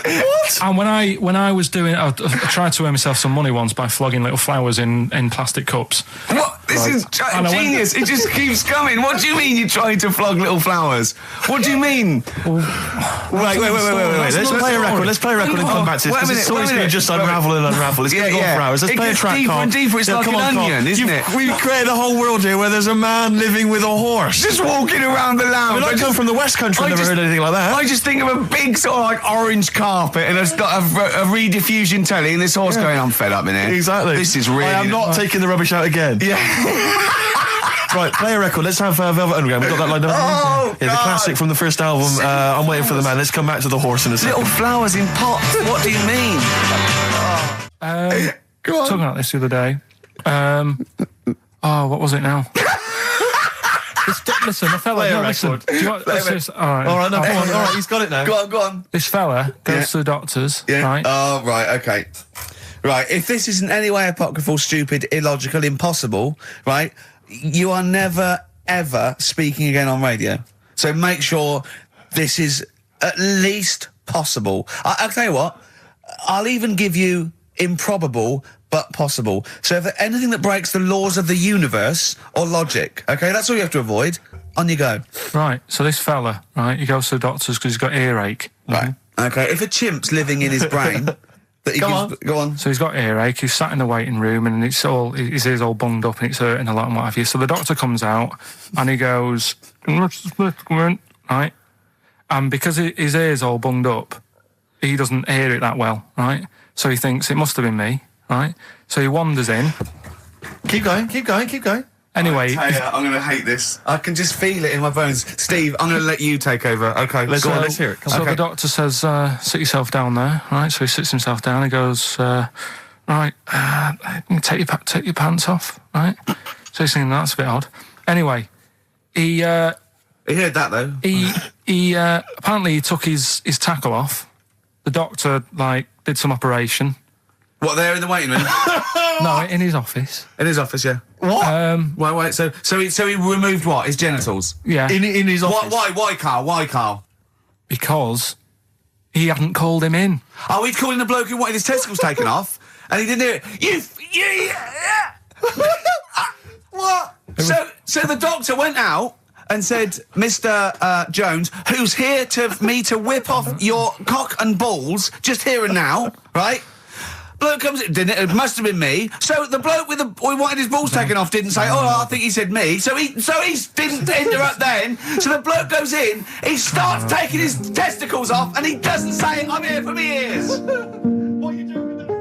What? And when I was doing, I tried to earn myself some money once by flogging little flowers in plastic cups. What? This is genius. It just keeps coming. What do you mean you're trying to flog little flowers? What do you mean? Wait. Let's play a record. Let's play a record and come back to this. Because it's always going to just unravel and unravel. It's going to go for hours. Let's play a track, deeper Carl. and deeper. It's like an onion, isn't it? We've created a whole world here where there's a man living with a horse. Just walking around the lounge. I come from the West Country. I've never heard anything like that. I just think of a big sort of like orange carpet and it's got a rediffusion telly and this horse going, I'm fed up in here. Exactly. This is really... I am not taking the rubbish out again. Yeah. Right, play a record. Let's have Velvet Underground. We've got that lined up. Oh, yeah, the classic from the first album. I'm Waiting for the Man. Let's come back to the horse in a second. Little flowers in pots. What do you mean? Go on. Talking about this the other day. What was it now? Listen, the fella. Play a listen. record. Do you want, let's just, all right. All right, no, go on. All right, he's got it now. Go on. This fella goes to the doctors, right? Oh, right, okay. Right, if this is in any way apocryphal, stupid, illogical, impossible, right, you are never, ever speaking again on radio. So make sure this is at least possible. I'll tell you what, I'll even give you improbable but possible. So if anything that breaks the laws of the universe or logic, okay, that's all you have to avoid. On you go. Right, so this fella, right, he goes to the doctors because he's got earache. Right, okay, if a chimp's living in his brain... Go on. So he's got earache, he's sat in the waiting room and his ear's all bunged up and it's hurting a lot and what have you. So the doctor comes out and he goes, right? And because his ear's all bunged up, he doesn't hear it that well, right? So he thinks it must have been me, right? So he wanders in. Keep going. Anyway, I'm going to hate this. I can just feel it in my bones. Steve, I'm going to let you take over. Okay, let's hear it. So the doctor says, sit yourself down there, right? So he sits himself down. He goes, right, take your pants off, right? So he's thinking that's a bit odd. Anyway, he heard that though. He apparently he took his tackle off. The doctor did some operation. What, there in the waiting room? No, in his office. In his office, yeah. What? Wait. So he removed what? His genitals? Yeah. In his office. Why, Carl? Because he hadn't called him in. Oh, he'd called in the bloke who wanted his testicles taken off, and he didn't do it. What? So the doctor went out and said, Mr. Jones, who's here to whip off your cock and balls just here and now, right? Bloke comes in, didn't it? It must have been me. So the bloke who wanted his balls taken off didn't say, I think he said me. So he didn't interrupt then. So the bloke goes in, he starts taking his testicles off, and he doesn't say, I'm here for me ears. What are you doing with that?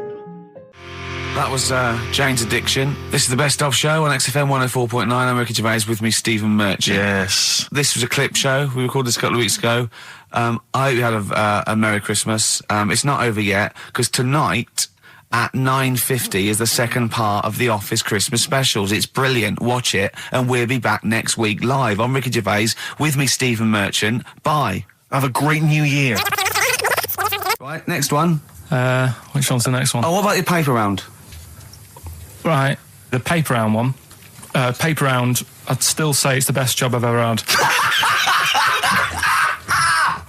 That was Jane's Addiction. This is the Best Of Show on XFM 104.9. I'm Ricky Gervais, with me Stephen Merchant. Yes. This was a clip show. We recorded this a couple of weeks ago. I hope you had a Merry Christmas. It's not over yet, because tonight... at 9:50 is the second part of The Office Christmas specials. It's brilliant. Watch it, and we'll be back next week live. I'm Ricky Gervais, with me Stephen Merchant. Bye. Have a great new year. Right, next one. Which one's the next one? Oh, what about your paper round? Right, the paper round one. Paper round, I'd still say it's the best job I've ever had.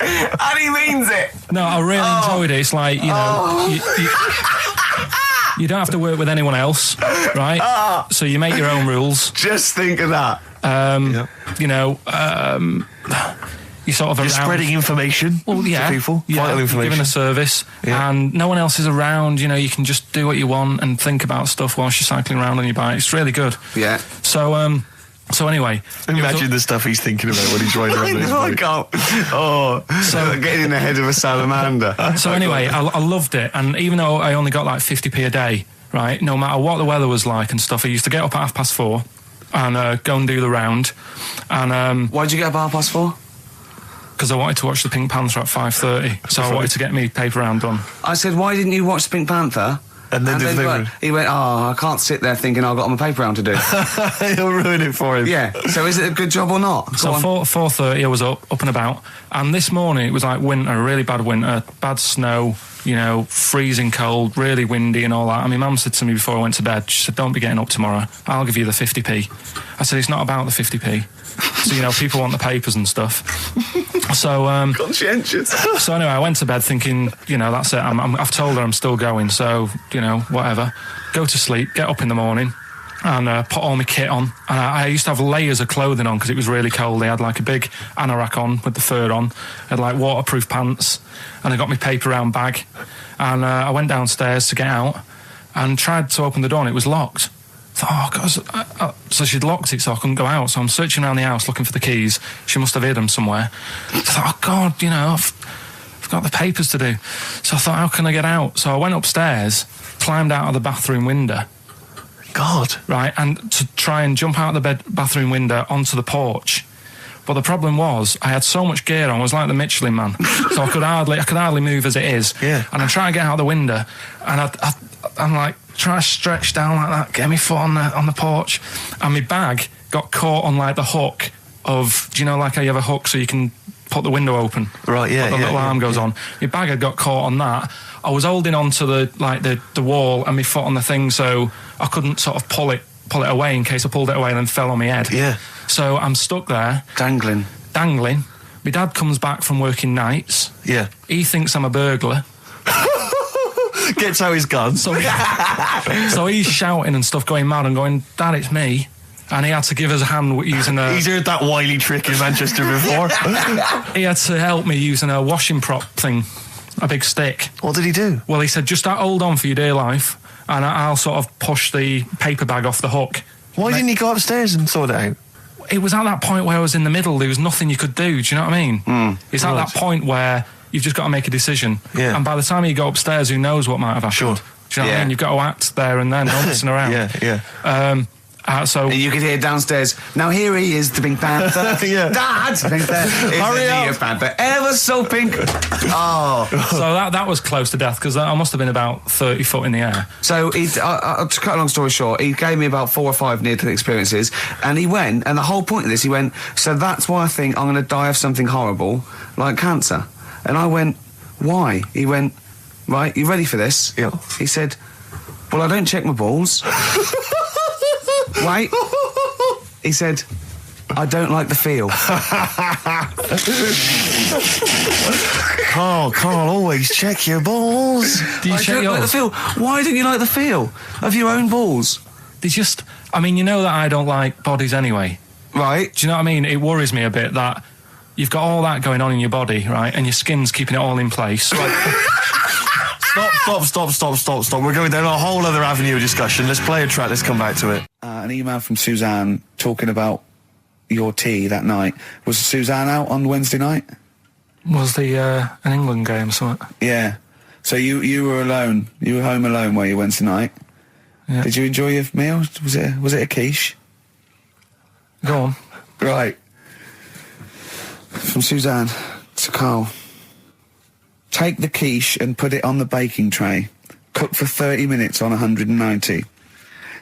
And he means it. No, I really enjoyed it. It's like, you know, you don't have to work with anyone else, right? So you make your own rules. Just think of that. You know, you sort of You're spreading information to people. Vital information. You're giving a service, and no one else is around. You know, you can just do what you want and think about stuff whilst you're cycling around on your bike. It's really good. Yeah. So, So anyway, imagine the stuff he's thinking about when he's riding around. I can't. Oh, so getting in the head of a salamander. So anyway, I loved it, and even though I only got like 50p a day, right? No matter what the weather was like and stuff, I used to get up at 4:30 and go and do the round. And why did you get up at 4:30? Because I wanted to watch the Pink Panther at 5:30, so I wanted to get me paper round done. I said, why didn't you watch the Pink Panther? And then he went, oh, I can't sit there thinking I've got my paper round to do. He'll ruin it for him. Yeah. So is it a good job or not? So 4:30 I was up and about, and this morning it was like winter, really bad winter, bad snow, you know, freezing cold, really windy and all that. And my mum said to me before I went to bed, she said, don't be getting up tomorrow, I'll give you the 50p. I said, it's not about the 50p. So, you know, people want the papers and stuff. So, conscientious. So anyway, I went to bed thinking, you know, that's it. I've told her I'm still going, so, you know, whatever. Go to sleep, get up in the morning, and put all my kit on. And I used to have layers of clothing on because it was really cold. I had like a big anorak on with the fur on. I had like waterproof pants, and I got my paper round bag. And I went downstairs to get out and tried to open the door, and it was locked. I thought, oh, God. So she'd locked it so I couldn't go out. So I'm searching around the house looking for the keys. She must have hid them somewhere. I thought, oh, God, you know, I've got the papers to do. So I thought, how can I get out? So I went upstairs, climbed out of the bathroom window. God. Right, and to try and jump out of the bathroom window onto the porch. But the problem was, I had so much gear on, I was like the Michelin Man. So I could hardly move as it is. Yeah. And I'm trying to get out the window, and I'm like, trying to stretch down like that, get my foot on the porch, and my bag got caught on like the hook of, do you know, like how you have a hook so you can put the window open? Right, yeah. The little arm goes on. My bag had got caught on that. I was holding on to the wall and my foot on the thing, so I couldn't sort of pull it away in case I pulled it away and then fell on my head. Yeah. So I'm stuck there. Dangling. My dad comes back from working nights. Yeah. He thinks I'm a burglar. Gets out his gun. So he's shouting and stuff, going mad and going, Dad, it's me. And he had to give us a hand using a... He's heard that wily trick in Manchester before. He had to help me using a washing prop thing, a big stick. What did he do? Well, he said, just hold on for your dear life, and I'll sort of push the paper bag off the hook. Why didn't he go upstairs and sort it out? It was at that point where I was in the middle. There was nothing you could do. Do you know what I mean? It's at that point where you've just got to make a decision. Yeah. And by the time you go upstairs, who knows what might have happened? Sure. Do you know what I mean? You've got to act there and then, not messing around. Yeah. So and you could hear downstairs, now here he is, the Pink Panther. Yeah. Dad! Hurry up! Panther, ever so pink. Oh. So that was close to death, because I must have been about 30 foot in the air. So, to cut a long story short, he gave me about 4 or 5 near-death experiences, and he went, and the whole point of this, he went, so that's why I think I'm going to die of something horrible, like cancer. And I went, why? He went, right, you ready for this? Yeah. He said, well, I don't check my balls. Wait. He said, I don't like the feel. Carl, always check your balls. Do you I check don't like the feel. Why don't you like the feel of your own balls? They just... I mean, you know that I don't like bodies anyway. Right. Do you know what I mean? It worries me a bit that you've got all that going on in your body, right, and your skin's keeping it all in place. Stop. We're going down a whole other avenue of discussion. Let's play a track, let's come back to it. An email from Suzanne talking about your tea that night. Was Suzanne out on Wednesday night? Was the an England game or something? Yeah. So you were alone. You were home alone, were you, Wednesday night? Yeah. Did you enjoy your meal? Was it a quiche? Go on. Right. From Suzanne to Karl. Take the quiche and put it on the baking tray. Cook for 30 minutes on 190.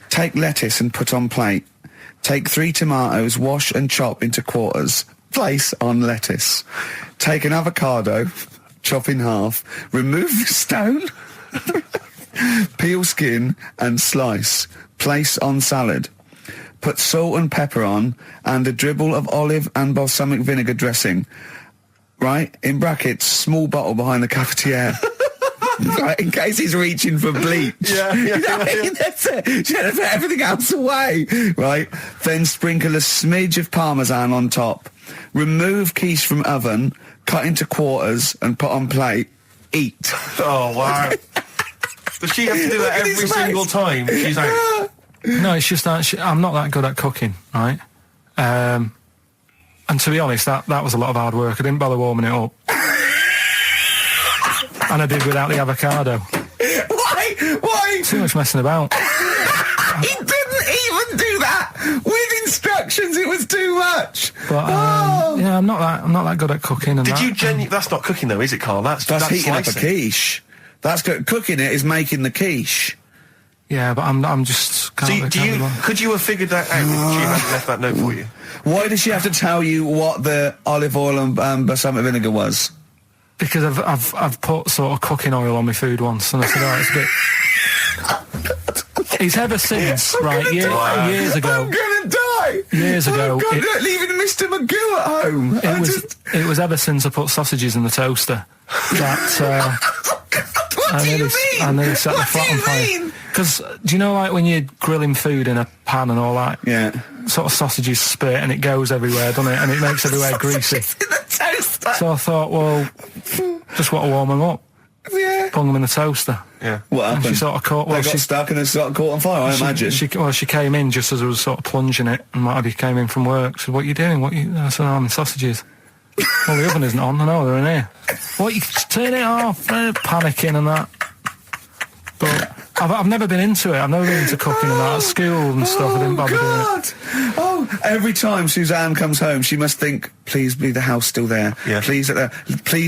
Take lettuce and put on plate. Take 3 tomatoes, wash and chop into quarters. Place on lettuce. Take an avocado, chop in half. Remove the stone. Peel skin and slice. Place on salad. Put salt and pepper on and a dribble of olive and balsamic vinegar dressing. Right? In brackets, small bottle behind the cafetiere. Right, in case he's reaching for bleach. Yeah. That's it. Should have put everything else away. Right? Then sprinkle a smidge of parmesan on top. Remove quiche from oven, cut into quarters and put on plate. Eat. Oh, wow. Does she have to do that every single time she's out? No, it's just that I'm not that good at cooking, right? And to be honest, that was a lot of hard work. I didn't bother warming it up. And I did without the avocado. Why? Too much messing about. He didn't even do that with instructions. It was too much. But yeah, I'm not that good at cooking. And That's not cooking though, is it, Carl? That's heating up a slicing. quiche. That's cooking it is making the quiche. Yeah, but I'm just. Could you have figured that out if she hadn't left that note for you? Why does she have to tell you what the olive oil and balsamic vinegar was? Because I've put sort of cooking oil on my food once, and I said, oh, it's a bit. He's ever since, right? Years ago. I'm gonna die. Years ago, leaving Mr. Magoo at home. It was ever since I put sausages in the toaster that. What do you mean? I nearly set the flat on fire. Because do you know, like when you're grilling food in a pan and all that? Yeah. Sort of sausages spit and it goes everywhere, doesn't it? And it makes everywhere greasy. In the toaster. So I thought, well, just want to warm them up. Yeah. Put them in the toaster. Yeah. What happened? And she sort of caught. Well, they got stuck and they got caught on fire. I imagine. She came in just as I was sort of plunging it, and Matty came in from work. She said, "What are you doing? I said, I'm in sausages." Well, the oven isn't on. I know they're in here. What? You turn it off? Panicking and that. But I've never been into it. I've never been into cooking and that at school and stuff. I didn't bother doing it. Oh, every time Suzanne comes home, she must think, please be the house still there. Yeah. Please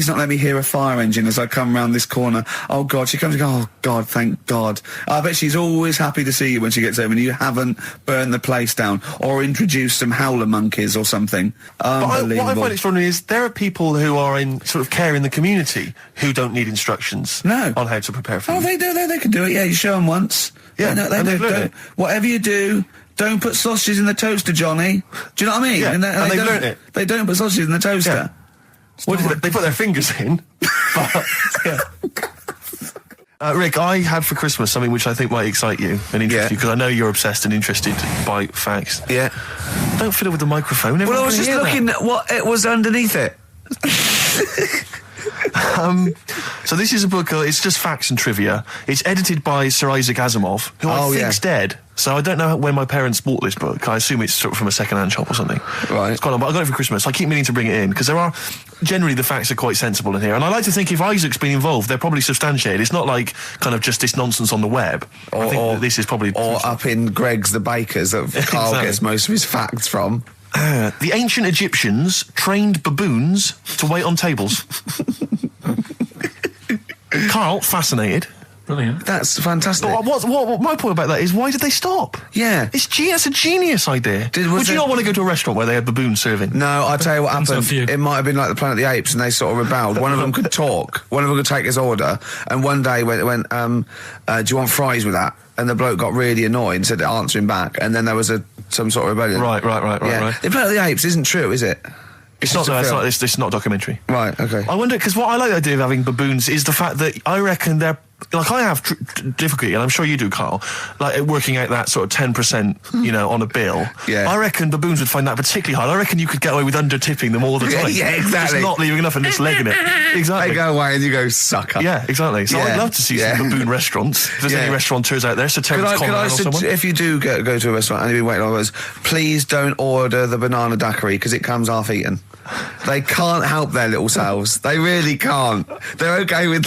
not let me hear a fire engine as I come round this corner. Oh, God. She comes and goes, oh, God, thank God. I bet she's always happy to see you when she gets home and you haven't burned the place down or introduced some howler monkeys or something. Unbelievable. What I find extraordinary is there are people who are in sort of care in the community who don't need instructions on how to prepare food. Oh, they do. They can do it. Yeah, you show them once. Yeah, they do. Whatever you do, don't put sausages in the toaster, Johnny. Do you know what I mean? Yeah, and they've learnt it. They don't put sausages in the toaster. Yeah. What did they put their fingers in? But, yeah. Rick, I had for Christmas something which I think might excite you and interest you, because I know you're obsessed and interested by facts. Yeah. Don't fiddle with the microphone. Well, I was just looking at what it was underneath it. So this is a book, it's just facts and trivia. It's edited by Sir Isaac Asimov, who I think's dead. So I don't know when my parents bought this book. I assume it's sort of from a second-hand shop or something. Right. It's quite long, but I got it for Christmas. I keep meaning to bring it in, because generally the facts are quite sensible in here. And I like to think if Isaac's been involved, they're probably substantiated. It's not like kind of just this nonsense on the web. I think that this is probably... Or up in Greg's the Baker's that Carl gets most of his facts from. The ancient Egyptians trained baboons to wait on tables. Carl, fascinated. Brilliant. That's fantastic. But what my point about that is, why did they stop? Yeah. That's a genius idea. Would you not want to go to a restaurant where they had baboons serving? No, I'll tell you what happened. It might have been like the Planet of the Apes and they sort of rebelled. One of them could talk. One of them could take his order. And one day went, do you want fries with that? And the bloke got really annoyed and said to answer him back. And then there was some sort of rebellion. Right. The Planet of the Apes isn't true, is it? It's not a documentary. Right, okay. I wonder, because what I like the idea of having baboons is the fact that I reckon they're... Like, I have difficulty, and I'm sure you do, Carl, like working out that sort of 10%, on a bill. Yeah. I reckon baboons would find that particularly hard. I recken you could get away with under-tipping them all the time. Yeah, exactly. Just not leaving enough and just legging it. Exactly. They go away and you go, sucker. Yeah, exactly. So I'd love to see some baboon restaurants. If there's any restaurateurs out there, so Terence Conrad or someone. If you do go to a restaurant and you've been waiting on those, please don't order the banana daiquiri, because it comes half-eaten. They can't help their little selves. They really can't. They're okay with,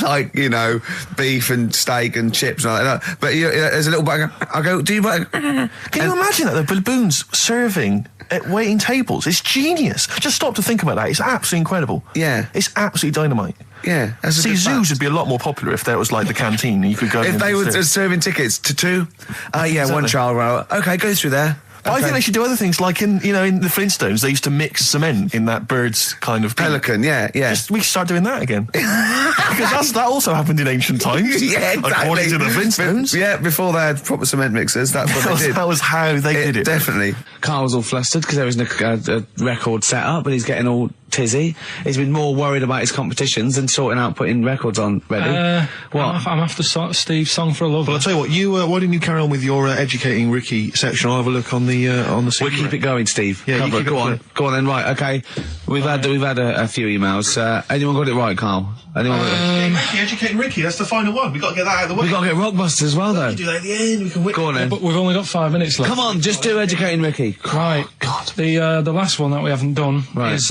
beef and steak and chips and all that. But there's a little bag. I go, do you buy? Can you imagine that? The baboons serving at waiting tables. It's genius. Just stop to think about that. It's absolutely incredible. Yeah. It's absolutely dynamite. Yeah. See, zoos would be a lot more popular if there was like the canteen and you could go. If they were serving tickets to two. Exactly. One child. Okay, go through there. Okay. I think they should do other things, like in the Flintstones, they used to mix cement in that bird's kind of pelican. Yeah. We should start doing that again, because that also happened in ancient times. Yeah, exactly. According to the Flintstones. Yeah, before they had proper cement mixers, that's what they did. That was how they did it. Definitely. Carl's all flustered because there isn't a record set up, and he's getting all tizzy. He's been more worried about his competitions than sorting out putting records on ready. What? I'm after Steve's Song for a Lover. Well, I'll tell you what. Why didn't you carry on with your educating Ricky section? I'll have a look on the We'll keep it going, Steve. Yeah, go on then. Right, okay. We've had a few emails. Anyone got it right, Carl? Anyone got it? Educating Ricky. That's the final one. We got to get that out of the way. We got to get Rockbusters as well, though. We can do that at the end. We can win. Go on then. But we've only got 5 minutes left. Come on, just do Educating Ricky. Right. God. The last one that we haven't done Right. is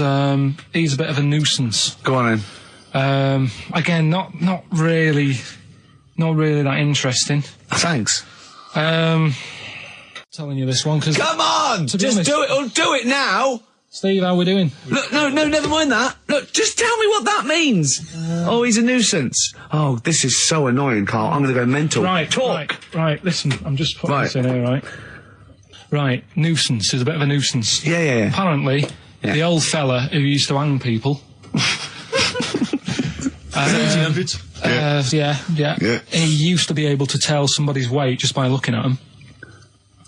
he's a bit of a nuisance. Go on then. Again, not really that interesting. Thanks. Telling you this one because Come on! To be Just honest- do it, or do it now! Steve, how we doing? Look, no, never mind that. Look, just tell me what that means. Oh, he's a nuisance. Oh, this is so annoying, Carl. I'm going to go mental. Right, Talk. Right. Listen, I'm just putting Right. this in here. Right. Right. Nuisance is a bit of a nuisance. Yeah. Apparently, the old fella who used to hang people. 1700s. Yeah. He used to be able to tell somebody's weight just by looking at them.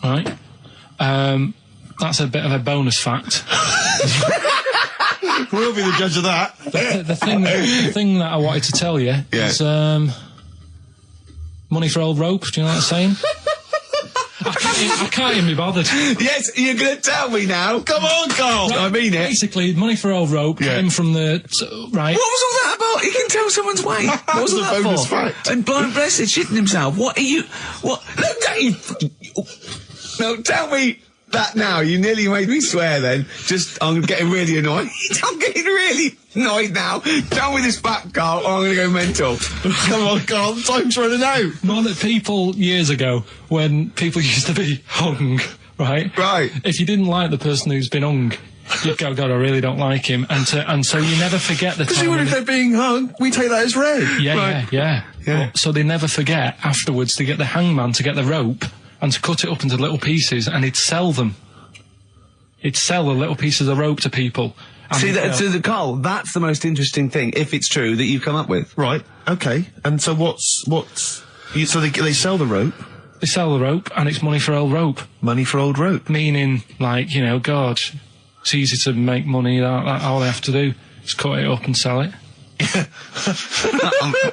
Right. That's a bit of a bonus fact. We'll be the judge of that. The thing that I wanted to tell you is money for old rope. Do you know what I'm saying? I can't even be bothered. Yes, you're going to tell me now. Come on, Carl. I mean it. Basically, money for old rope came from the right. What was all that about? He can tell someone's weight. What was all that bonus for? fact. And blind blessed shitting himself. What are you? What? Look at you. No, tell me that now. You nearly made me swear then. I'm getting really annoyed. I'm getting really annoyed now. Tell me this back, Carl, or I'm going to go mental. Come on, Carl, time's running out. More that people years ago, when people used to be hung, right? Right. If you didn't like the person who's been hung, you'd go, God, I really don't like him, and so you never forget the Because time. even when if they're being hung, we take that as read. Yeah. So they never forget afterwards to get the hangman to get the rope and to cut it up into little pieces, and he'd sell them. He'd sell the little pieces of rope to people. And See, he'd go, Carl, that's the most interesting thing, if it's true, that you've come up with. Right, okay. And so so they sell the rope, they sell the rope, and it's money for old rope. money for old rope. Meaning, like, God, it's easy to make money. That all they have to do is cut it up and sell it.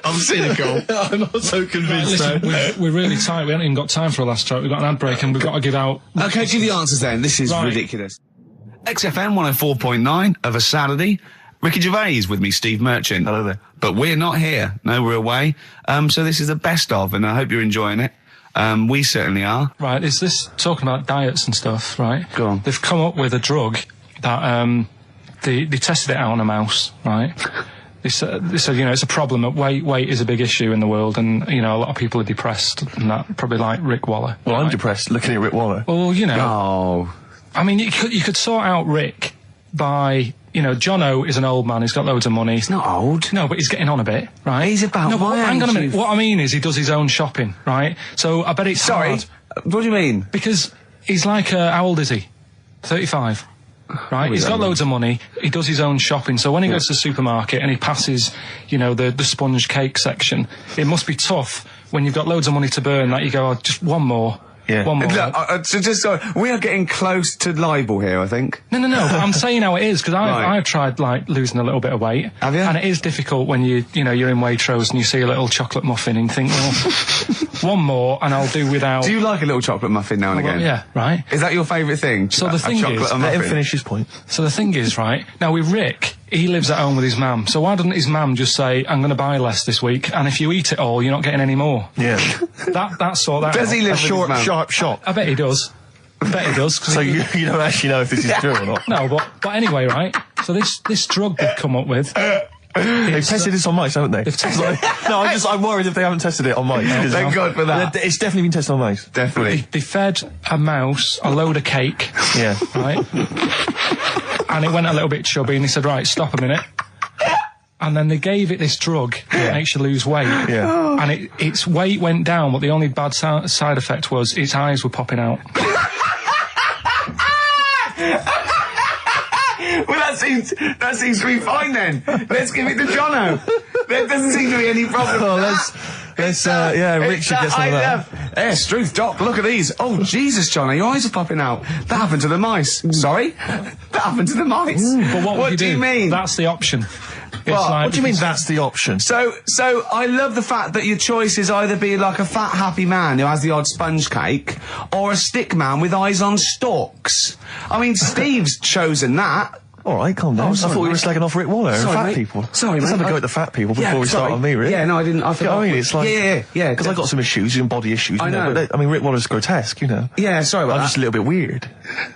I'm cynical. I'm not so convinced Listen, now. we're really tight. We haven't even got time for a last track. We've got an ad break, and we've got to give out. Okay, give the answers then. This is Right. ridiculous. XFM 104.9 of a Saturday. Ricky Gervais with me, Steve Merchant. Hello there. But we're not here. No, we're away. So this is the best of, and I hope you're enjoying it. We certainly are. Right, is this talking about diets and stuff? Right. Go on. They've come up with a drug that they tested it out on a mouse. Right. They said, it's a problem that weight is a big issue in the world, and, a lot of people are depressed, and that probably like Rick Waller. Well, I'm right? depressed looking at Rick Waller. Well, Oh. I mean, you could sort out Rick by, Jono is an old man, he's got loads of money. He's not old. No, but he's getting on a bit, right? He's about no, but my hang on a age, minute. you- What I mean is he does his own shopping, right? So I bet it's Sorry. hard. What do you mean? Because he's like, how old is he? 35. Right, he's got loads of money. He does his own shopping. So when he goes to the supermarket and he passes, the sponge cake section, it must be tough when you've got loads of money to burn that you go, oh, just one more. Yeah. One more. Look, sorry, we are getting close to libel here, I think. No. But I'm saying how it is because Right. I've tried losing a little bit of weight. Have you? And it is difficult when you're in Waitrose and you see a little chocolate muffin and you think, well, one more and I'll do without. Do you like a little chocolate muffin now and Well, again? yeah, right. Is that your favourite thing? So the thing chocolate is- and Let him muffin? finish his point. So the thing is, right, now with Rick, he lives at home with his mum. So why doesn't his mum just say, I'm going to buy less this week, and if you eat it all, you're not getting any more? Yeah. That sort that Does out. he live A with his short, mum? sharp shot. I bet he does. 'cause So he- you don't actually know if this is true or not. No, but anyway, right, so this drug they've come up with, They've tested this on mice, haven't they? They've tested it. No, I'm worried if they haven't tested it on mice. Thank God for that. It's definitely been tested on mice. Definitely. they fed a mouse a load of cake, Yeah. right, and it went a little bit chubby, and he said, right, stop a minute. And then they gave it this drug that makes you lose weight. Yeah. And its weight went down, but the only bad side effect was its eyes were popping out. Well, that seems to be fine then. Let's give it to Jono. There doesn't seem to be any problem. Oh, with let's that. Rick should get some of that. Hey, Struth, Doc, look at these. Oh, Jesus, Jono, your eyes are popping out. That happened to the mice. Sorry? That happened to the mice. But what would do you mean? That's the option. It's What do you mean because- that's the option? So I love the fact that your choice is either be like a fat, happy man who has the odd sponge cake, or a stick man with eyes on stalks. I mean, Steve's chosen that. All right, calm down. Oh, sorry, I thought we were mate. slagging off Rick Waller and Sorry, fat mate. people. Sorry, Let's mate. have a go at the fat people before we start sorry. on me, Rick. Yeah, no, I didn't. I You know forgot. what I mean? It's like... Yeah. Because I got some issues and body issues. I know. But Rick Waller's grotesque, you know. Yeah, sorry about I'm that. just a little bit weird.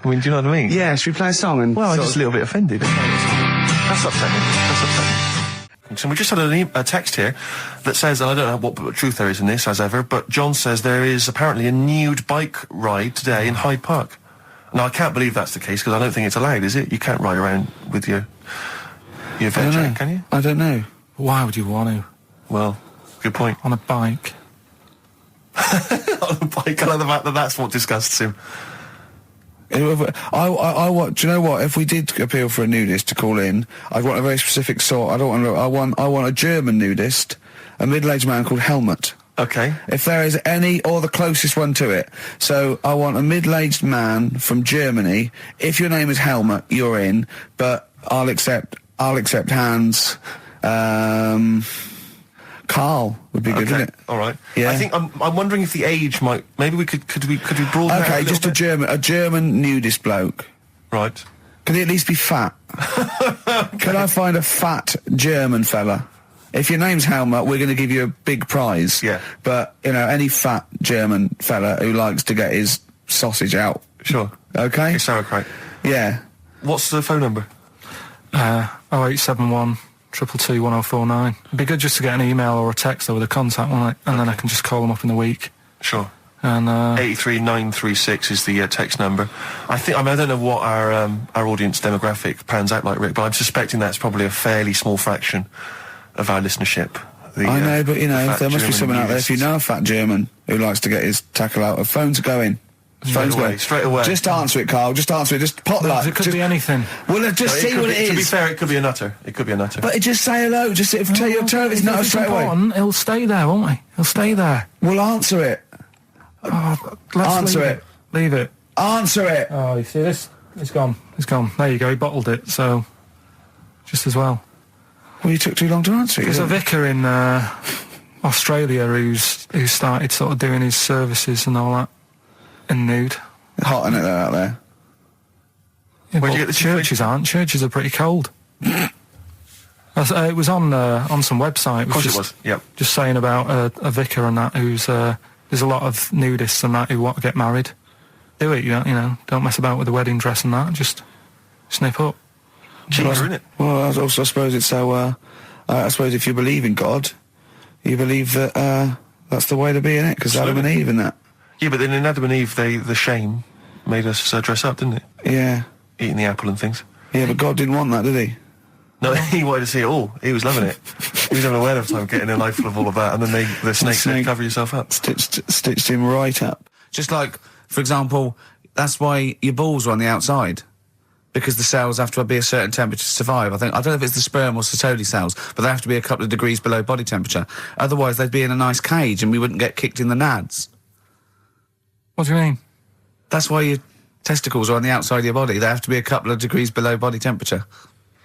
I mean, do you know what I mean? Yeah, should we play a song and... Well, I'm sort just of- a little bit offended. That's upsetting. So we just had a text here that says, and I don't know what truth there is in this, as ever, but John says there is apparently a nude bike ride today in Hyde Park. Now, I can't believe that's the case, because I don't think it's allowed, is it? You can't ride around with your I don't veg, know. can you? I don't know. Why would you want to? Well, good point. On a bike? On a bike, I like the fact that that's what disgusts him. I want. Do you know what? If we did appeal for a nudist to call in, I'd want a very specific sort. I don't want. I want a German nudist, a middle-aged man called Helmut. Okay. If there is any, or the closest one to it. So I want a middle-aged man from Germany. If your name is Helmut, you're in. But I'll accept Hans. Carl would be good, Okay. wouldn't it? All right. Yeah. I think I'm wondering if the age might. Maybe we could we broaden it out Okay, a just little bit? a German nudist bloke. Right. Can he at least be fat? Can I find a fat German fella? If your name's Helmut, we're going to give you a big prize. Yeah. But, you know, any fat German fella who likes to get his sausage out. Sure. Okay? Okay, sauerkraut. Yeah. What's the phone number? 0871 222 1049. It'd be good just to get an email or a text with a contact, wouldn't it? And then I can just call them up in the week. Sure. And 83936 is the text number. I don't know what our audience demographic pans out like, Rick, but I'm suspecting that's probably a fairly small fraction of our listenership. I know, but, you know, fat there must be German someone out there. If you nudists. know a fat German who likes to get his tackle out, phones are going. Phones away, going. straight away. Just answer it, Carl. Just answer it. Just pop that. it could be anything. Well, just No, see could what be- it To be is. fair, it could be a nutter. It could be a nutter. But just say hello. Just tell you it's not If straight away. important, he'll stay there, won't he? He'll stay there. We'll answer it. Let's Answer leave it. Leave it. Answer it. Oh, you see this? It's gone. It's gone. There you go. He bottled it, so just as well. Well, you took too long to answer it. There's a didn't you? vicar in Australia who started sort of doing his services and all that in nude. Hot in it there out there. Yeah, Where'd but you get the churches aren't. Churches are pretty cold. It was on some website. Of course just, it was. Yep. Just saying about a vicar and that who's there's a lot of nudists and that who want to get married. Do it, you know. Don't mess about with the wedding dress and that. Just snip up. Cheaper, isn't it? Well, I also suppose it's so. I suppose if you believe in God, you believe that that's the way to be in it. Because Adam and Absolutely. Eve and that. Yeah, but then in Adam and Eve, the shame made us dress up, didn't it? Yeah. Eating the apple and things. Yeah, but God didn't want that, did he? No, he wanted to see it all. He was loving it. He was having a whale of time getting a life full of all of that, and then the snake said, snake. cover yourself up. Stitched him right up. Just like, for example, that's why your balls are on the outside. Because the cells have to be a certain temperature to survive. I don't know if it's the sperm or Sertoli cells, but they have to be a couple of degrees below body temperature. Otherwise, they'd be in a nice cage and we wouldn't get kicked in the nads. What do you mean? That's why your testicles are on the outside of your body. They have to be a couple of degrees below body temperature.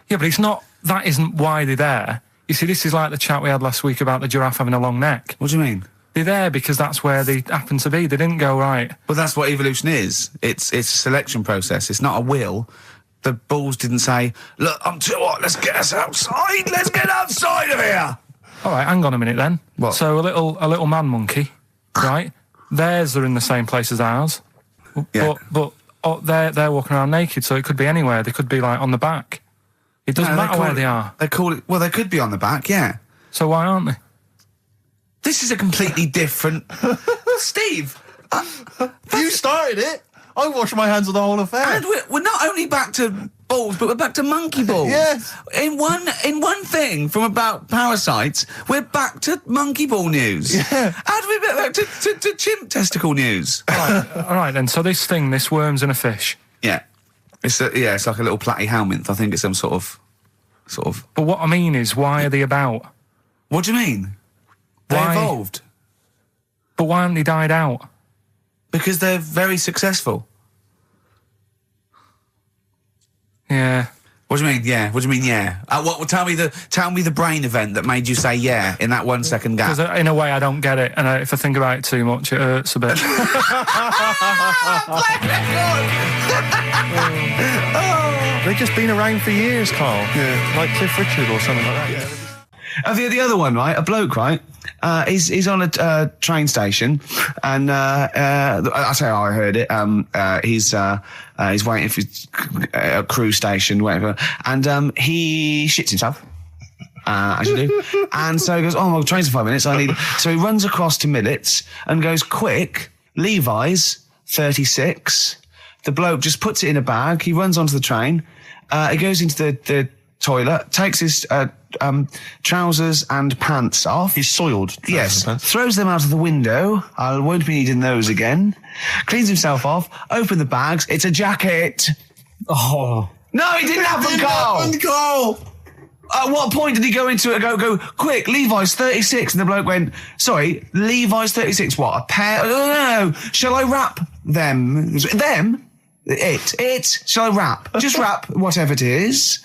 Yeah, but it's not. That isn't why they're there. You see, this is like the chat we had last week about the giraffe having a long neck. What do you mean? They're there because that's where they happen to be. They didn't go right. Well, that's what evolution is. It's a selection process. It's not a will. The balls didn't say, look, I'm too hot, let's get us outside, let's get outside of here! All right, hang on a minute then. What? So a little man monkey, right? Theirs are in the same place as ours. Yeah. But they're walking around naked, so it could be anywhere. They could be like on the back. It doesn't matter where they are. They call it, well, they could be on the back, yeah. So why aren't they? This is a completely different... Steve! You started it. I wash my hands of the whole affair. And we're not only back to balls, but we're back to monkey balls. Yes. In one thing from about parasites, we're back to monkey ball news. Yeah. How do we get back to chimp testicle news? All right then. So this worm's in a fish. Yeah. It's like a little platyhelminth. I think it's some sort of. But what I mean is, why are they about? What do you mean? They Why? evolved But why haven't they died out? because they're very successful. Yeah. What do you mean, yeah? What do you mean, yeah? Well, tell me the brain event that made you say yeah in that 1 second gap. Because in a way I don't get it, and if I think about it too much, it hurts a bit. They've just been around for years, Carl. Yeah. Like Cliff Richard or something like that. Yeah. The other one, right? A bloke, right? He's on a train station, and I say I heard it. He's waiting for a cruise station, whatever, and he shits himself. As you do. And so he goes, oh, my train's in 5 minutes. So he runs across to Millets and goes, quick, Levi's 36. The bloke just puts it in a bag. He runs onto the train. He goes into the toilet, takes his trousers and pants off. He's soiled. Yes. Throws them out of the window. I won't be needing those again. Cleans himself off. Open the bags. It's a jacket. Oh. No, he didn't have them, Carl. At what point did he go into it and go, quick, Levi's 36? And the bloke went, sorry, Levi's 36, what, a pair? No, shall I wrap them? Them? It. Shall I wrap? Just wrap whatever it is.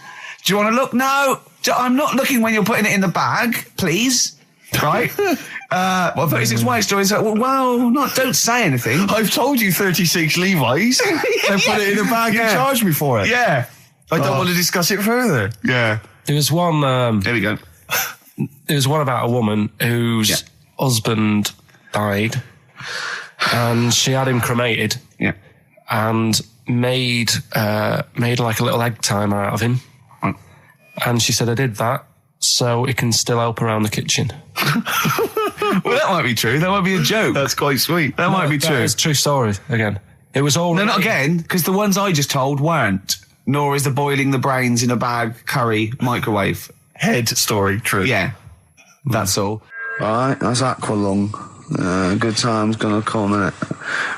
Do you want to look? No, I'm not looking when you're putting it in the bag, please. Right? 36 white stories. Well, don't say anything. I've told you 36 Levi's and put it in a bag and charged me for it. Yeah. I don't want to discuss it further. Yeah. There was one... There we go. There was one about a woman whose husband died, and she had him cremated. Yeah. And made like a little egg timer out of him. And she said, I did that so it can still help around the kitchen. Well, that might be true. That might be a joke. That's quite sweet. That might be true. It's a true story, again. It was all... No, not again, because the ones I just told weren't. Nor is the boiling the brains in a bag curry microwave. Head story, true. Yeah. That's all. Right, that's Aqualung. Good time's gonna come, innit?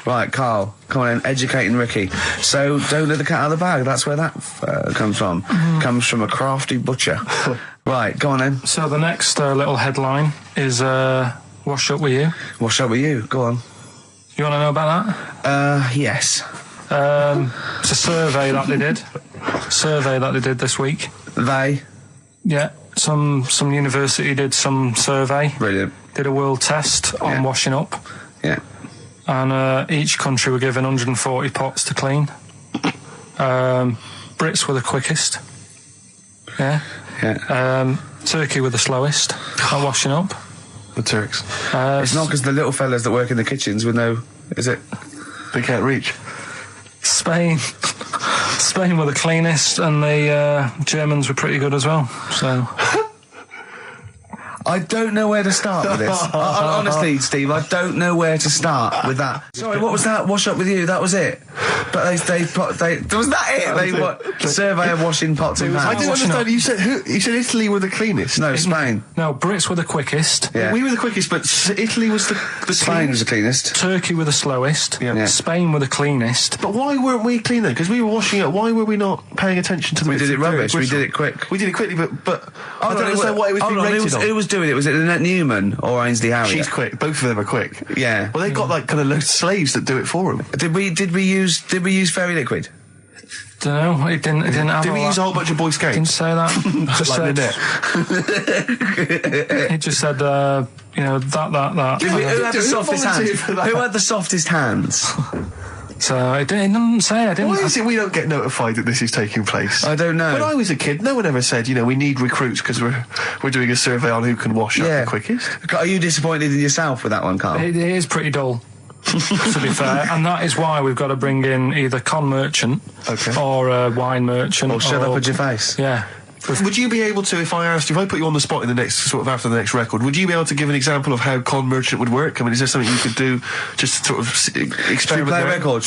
Right, Carl, come on in, educating Ricky. So, don't let the cat out of the bag, that's where that comes from. Comes from a crafty butcher. Right, go on then. So the next little headline is Wash Up With You. Wash up with you, go on. You want to know about that? Yes. It's a survey that they did this week. They? Yeah, some university did some survey. Brilliant. Did a world test on washing up. Yeah. And each country were given 140 pots to clean. Brits were the quickest. Yeah. Yeah. Turkey were the slowest at washing up. The Turks. It's not because the little fellas that work in the kitchens with no... Is it? They can't reach. Spain were the cleanest, and the Germans were pretty good as well. So I don't know where to start with this. Honestly, Steve, I don't know where to start with that. Sorry, what was that? Wash up with you? That was it. But was that it? Survey of washing pots and pans. I didn't understand. You said who? You said Italy were the cleanest. No, Spain. No, Brits were the quickest. Yeah. We were the quickest, but Italy was the Spain was cleanest. the cleanest. Turkey were the slowest. Yeah. Spain were the cleanest. But why weren't we clean then? Because we were washing up. Why were we not paying attention to the? We did it rubbish. We did it quick. We did it quickly, but I don't understand what it was being rated on. Who was doing it? Was it Lynette Newman or Ainsley Harriott? She's quick. Both of them are quick. Yeah. Well, they've got like kind of loads of slaves that do it for them. Did we use fairy liquid? Don't know. It didn't have. Did we use a whole bunch of Boy Scouts? Didn't say that. Just like said, it just said, that. Who had the softest hands? Who had the softest hands? So it didn't say. I didn't. Why is it we don't get notified that this is taking place? I don't know. When I was a kid, no one ever said, we need recruits because we're doing a survey on who can wash up the quickest. Are you disappointed in yourself with that one, Carl? It is pretty dull, to be fair, and that is why we've got to bring in either con merchant or a wine merchant. Or shut up at your face. Yeah. Would you be able to, if I put you on the spot in the next, after the next record, would you be able to give an example of how con merchant would work? I mean, is there something you could do just to sort of experiment? Should we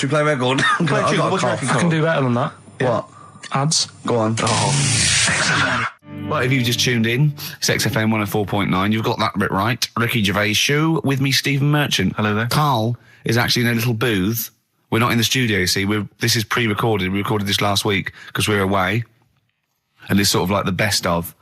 play record? I can do better than that. What? Ads. Go on. Well, if you've just tuned in, it's XFM 104.9. You've got that bit right. Ricky Gervais show with me, Stephen Merchant. Hello there. Carl is actually in a little booth. We're not in the studio, you see. This is pre-recorded. We recorded this last week because we're away. And it's sort of like the best of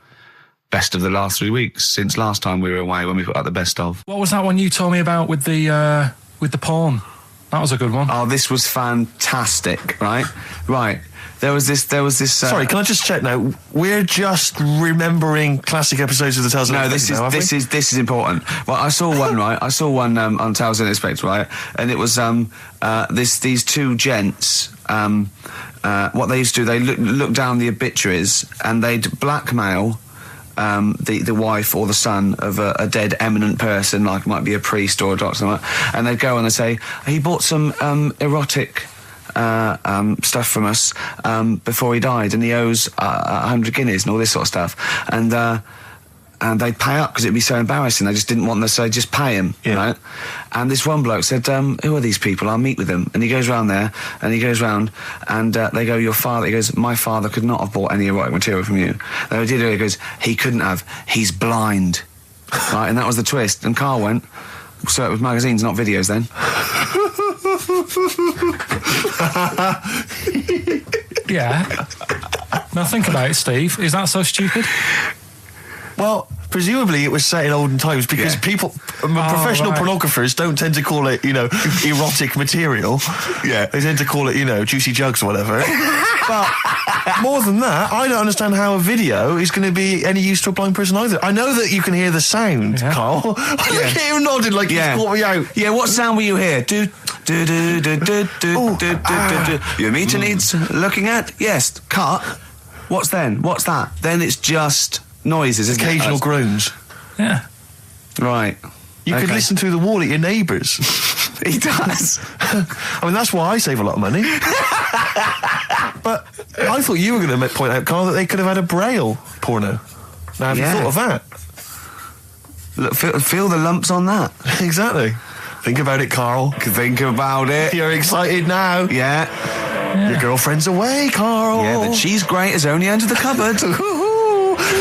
the last 3 weeks since last time we were away when we put out the best of. What was that one you told me about with the porn? That was a good one. Oh, this was fantastic, right? Right. There was this. Sorry, can I just check now? We're just remembering classic episodes of the Tales No, Unexpected this is important. Well, I saw one right. I saw one on Tales Unexpected, right, and it was these two gents. What they used to do, they look down the obituaries and they'd blackmail the wife or the son of a dead eminent person, like might be a priest or a doctor, like that, and they'd go and they'd say, he bought some erotic stuff from us before he died, and he owes 100 guineas and all this sort of stuff, and they'd pay up because it'd be so embarrassing. They just didn't want them, so they'd just pay him, right? And this one bloke said, who are these people? I'll meet with them. And he goes round there, and he goes round, and they go, your father, he goes, my father could not have bought any erotic material from you. They did it, he goes, he couldn't have, he's blind. Right, and that was the twist. And Karl went, so it was magazines, not videos then. Yeah. Now think about it, Steve. Is that so stupid? Well, presumably it was set in olden times because people, professional pornographers don't tend to call it, erotic material. Yeah. They tend to call it, juicy jugs or whatever. But more than that, I don't understand how a video is going to be any use to a blind person either. I know that you can hear the sound, Karl. Look at him nodding like he's caught me out. Yeah, what sound will you hear? Do. Your meter needs looking at? Yes. Cut. What's then? What's that? Then it's just noises, occasional groans. Yeah. Right. You could listen through the wall at your neighbours. He does. I mean, that's why I save a lot of money. But I thought you were going to point out, Karl, that they could have had a Braille porno. Now, have you thought of that? Look, feel the lumps on that. Exactly. Think about it, Karl. Think about it. You're excited now. Yeah. Your girlfriend's away, Karl. Yeah, the cheese grate has only entered the cupboard.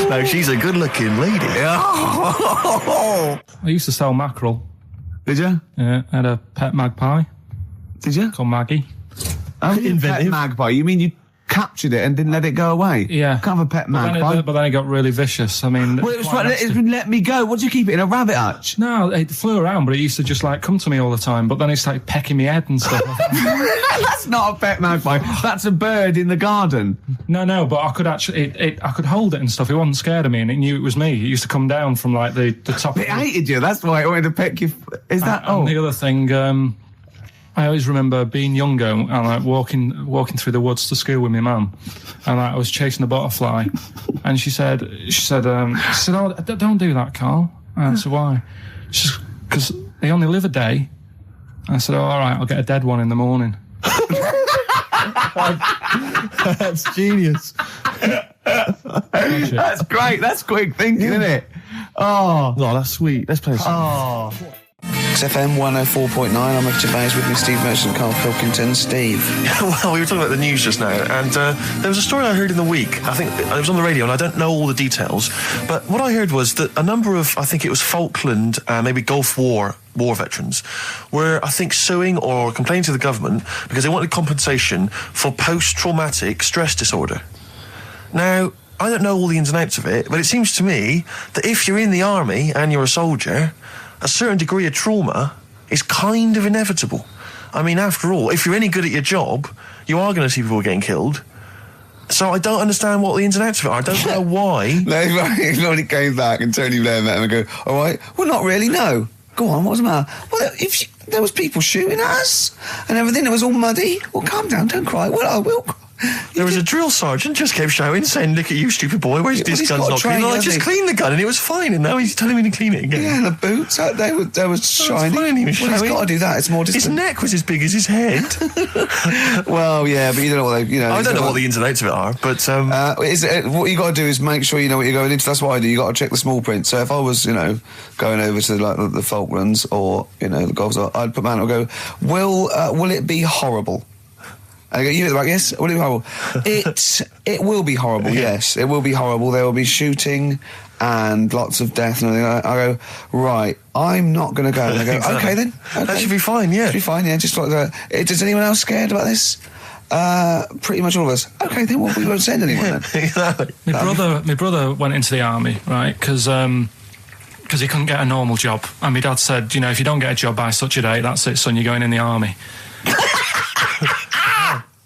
No, she's a good-looking lady. I used to sell mackerel. Did you? Yeah, I had a pet magpie. Did you? Called Maggie. Oh, pet magpie. You mean you captured it and didn't let it go away? Yeah. Can't have a pet magpie. But then it got really vicious. I mean... Well, it was right, let me go. What do you keep it in, a rabbit hutch? No, it flew around, but it used to just, come to me all the time. But then it started pecking me head and stuff. That's not a pet magpie. That's a bird in the garden. No, but I could actually... I could hold it and stuff. It wasn't scared of me, and it knew it was me. It used to come down from, the top... It hated you. That's why it wanted to peck you. Is that... And the other thing... I always remember being younger and walking through the woods to school with my mum, and I was chasing a butterfly, and she said, "Oh, don't do that, Karl." And I said, "Why?" She said, "Because they only live a day." And I said, "Oh, all right, I'll get a dead one in the morning." That's genius. That's great. That's quick thinking, isn't it? Oh, that's sweet. Let's play a song. XFM 104.9. I'm Gervais, with me, Steve Merchant, Karl Pilkington. Steve. Well, we were talking about the news just now, and there was a story I heard in the week. I think it was on the radio, and I don't know all the details. But what I heard was that a number of, I think it was Falkland, maybe Gulf War veterans, were, I think, suing or complaining to the government because they wanted compensation for post-traumatic stress disorder. Now, I don't know all the ins and outs of it, but it seems to me that if you're in the army and you're a soldier, a certain degree of trauma is kind of inevitable. I mean, after all, if you're any good at your job, you are going to see people getting killed. So I don't understand what the ins and outs of it are. I don't know why. When he came back and Tony Blair met him and go, all right, well, not really, no. Go on, what's the matter? Well, there was people shooting at us and everything. It was all muddy. Well, calm down, don't cry. Well, I will cry. There was a drill sergeant just kept shouting, saying, "Look at you, stupid boy, where's this gun's not clean?" I just cleaned the gun and it was fine, and now he's telling me to clean it again. Yeah, and the boots, they were shiny. Fine, he was he's got to do that, it's more distant. His neck was as big as his head. Well, yeah, but you don't know what they, I don't know what the ins and outs of it are, but... what you got to do is make sure you know what you're going into. That's what I do. You got to check the small print. So if I was, going over to the Falklands or, the Gulf, I'd put my hand up and go, will it be horrible? I go, you know, yes, will it be horrible? It will be horrible, yes. It will be horrible. There will be shooting and lots of death and everything. I go, right, I'm not going to go. And I go, exactly. Okay then. Okay. That should be fine, yeah. Should be fine, yeah. Just like that. Is anyone else scared about this? Pretty much all of us. Okay, then we won't send anyone then. Exactly. My brother went into the army, right, because he couldn't get a normal job. And my dad said, if you don't get a job by such a date, that's it, son, you're going in the army.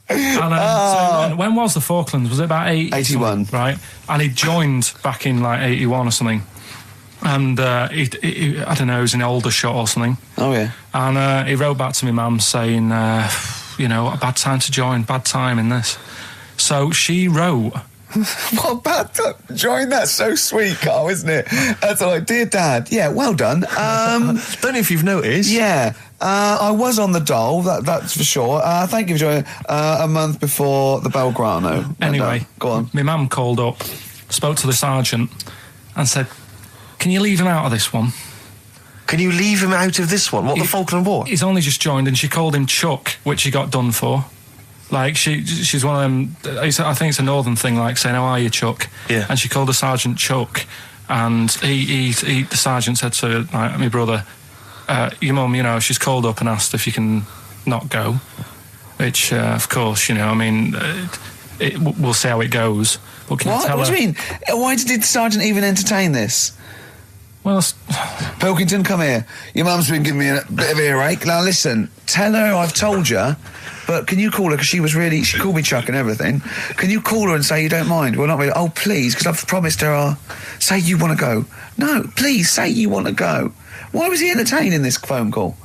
And so when was the Falklands? Was it about 81. Right? And he joined back in like 81 or something. And he I don't know, he was in Aldershot or something. Oh, yeah. And he wrote back to my mum saying, you know, a bad time to join, bad time in this. So she wrote... What bad time to join? That's so sweet, Carl, isn't it? That's like, dear Dad, yeah, well done. Don't know if you've noticed. Yeah, I was on the dole, that's for sure. Thank you for joining a month before the Belgrano. Anyway, go on. My mum called up, spoke to the sergeant and said, can you leave him out of this one? Can you leave him out of this one? What, the Falkland War? He's only just joined, and she called him Chuck, which he got done for. Like, she's one of them... I think it's a northern thing, like saying, how are you, Chuck? Yeah. And she called the sergeant Chuck, and the sergeant said to like, my brother, your mum, you know, she's called up and asked if you can not go. Which, of course, you know, I mean, we'll see how it goes. But can you tell What her... do you mean? Why did the sergeant even entertain this? Well, Pilkington, come here. Your mum's been giving me a bit of earache. Now, listen, tell her I've told you, but can you call her, because she called me Chuck and everything. Can you call her and say you don't mind? Well, not really. Oh, please, because I've promised her say you want to go. No, please, say you want to go. Why was he entertaining this phone call?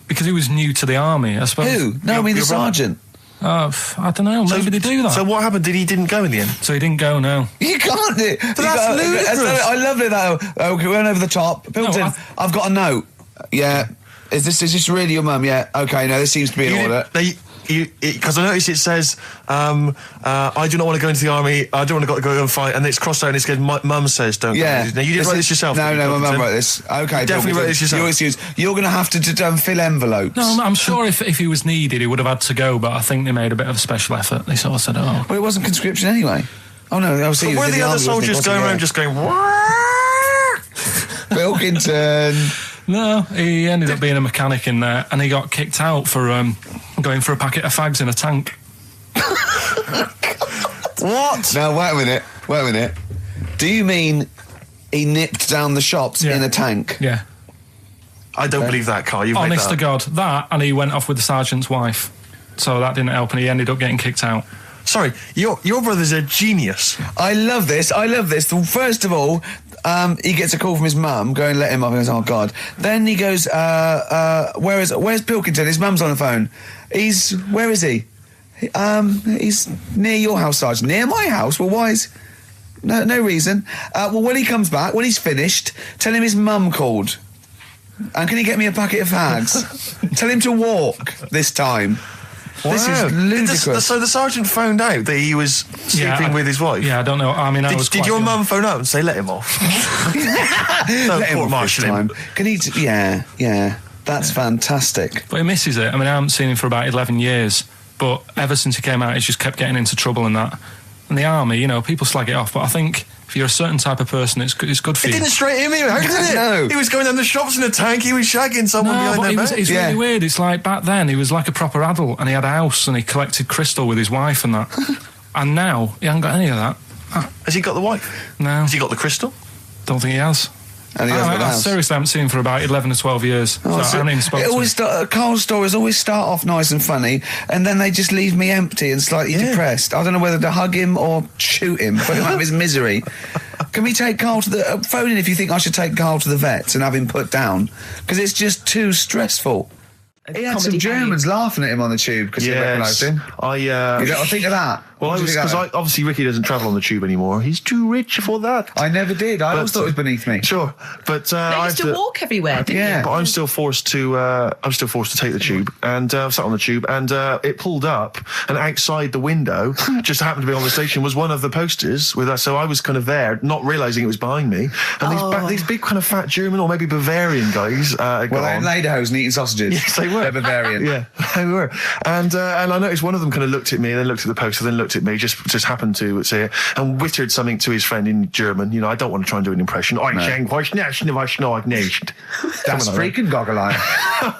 because he was new to the army, I suppose. Who? No, I mean the you're right. sergeant. I don't know. Maybe they do that. So what happened? He didn't go in the end? So he didn't go, no. You can't do it. But that's ludicrous. I love it, though. Okay, we went over the top. Pilton, I've got a note. Yeah. Is this really your mum? Yeah. Okay, no, this seems to be in order. Because I noticed it says, I do not want to go into the army, I don't want to go and fight, and it's crossed out and it's good, mum says don't go. Now, you didn't write this yourself? No, my mum wrote this. Okay, you definitely wrote this yourself. Your excuse. You're going to have to fill envelopes. No, I'm sure if he was needed, he would have had to go, but I think they made a bit of a special effort. They sort of said, oh. Well, it wasn't conscription anyway. Oh, no, I was But were the other soldiers going around just going, Pilkington. No, he ended up being a mechanic in there, and he got kicked out for going for a packet of fags in a tank. What? No, wait a minute. Do you mean he nipped down the shops in a tank? Yeah. I don't believe that, Carl. You've made Honest that to up. God. That, and he went off with the sergeant's wife. So that didn't help, and he ended up getting kicked out. Sorry, your brother's a genius. I love this. First of all, he gets a call from his mum, go and let him off. He goes, oh, God. Then he goes, where's Pilkington? His mum's on the phone. Where is he? He's near your house, Sergeant. Near my house? Well, why is... No reason. Well, when he comes back, when he's finished, tell him his mum called. And can he get me a packet of fags? Tell him to walk this time. Wow. This is ludicrous. So the sergeant found out that he was sleeping with his wife? Yeah, I don't know. I mean, Did your mum phone up and say, let him off? Let him off this time. Can he... Yeah. That's fantastic. But he misses it. I mean, I haven't seen him for about 11 years. But ever since he came out, he's just kept getting into trouble and that. And the army, you know, people slag it off. But I think if you're a certain type of person, it's good for you. It didn't straight him either, did it? No. He was going down the shops in a tank, he was shagging someone behind their back. It's really weird. It's like back then, he was like a proper adult and he had a house and he collected crystal with his wife and that. And now, he hasn't got any of that. Has he got the wife? No. Has he got the crystal? Don't think he has. And he hasn't got a I house. seriously haven't seen him for about 11 or 12 years. I haven't even spoken to him. Carl's stories always start off nice and funny, and then they just leave me empty and slightly depressed. I don't know whether to hug him or shoot him, put him out of his misery. Can we take Carl to the... phone in if you think I should take Carl to the vets and have him put down, because it's just too stressful. He had some Germans laughing at him on the tube because he recognised him. You don't think of that? Well, obviously Ricky doesn't travel on the tube anymore. He's too rich for that. I never did. I always thought it was beneath me. Sure, but I used to walk everywhere, didn't you? But I'm still forced to. Take the tube, and I sat on the tube, and it pulled up, and outside the window, just happened to be on the station, was one of the posters with us. So I was kind of there, not realising it was behind me, and these big kind of fat German or maybe Bavarian guys. Well, they're in lederhosen eating sausages. Yes, they were. They're Bavarian. Yeah, they were. And I noticed one of them kind of looked at me, and then looked at the poster, then looked looked at me, just happened to say it, and wittered something to his friend in German. You know, I don't want to try and do an impression. That's freaking goggle-eye.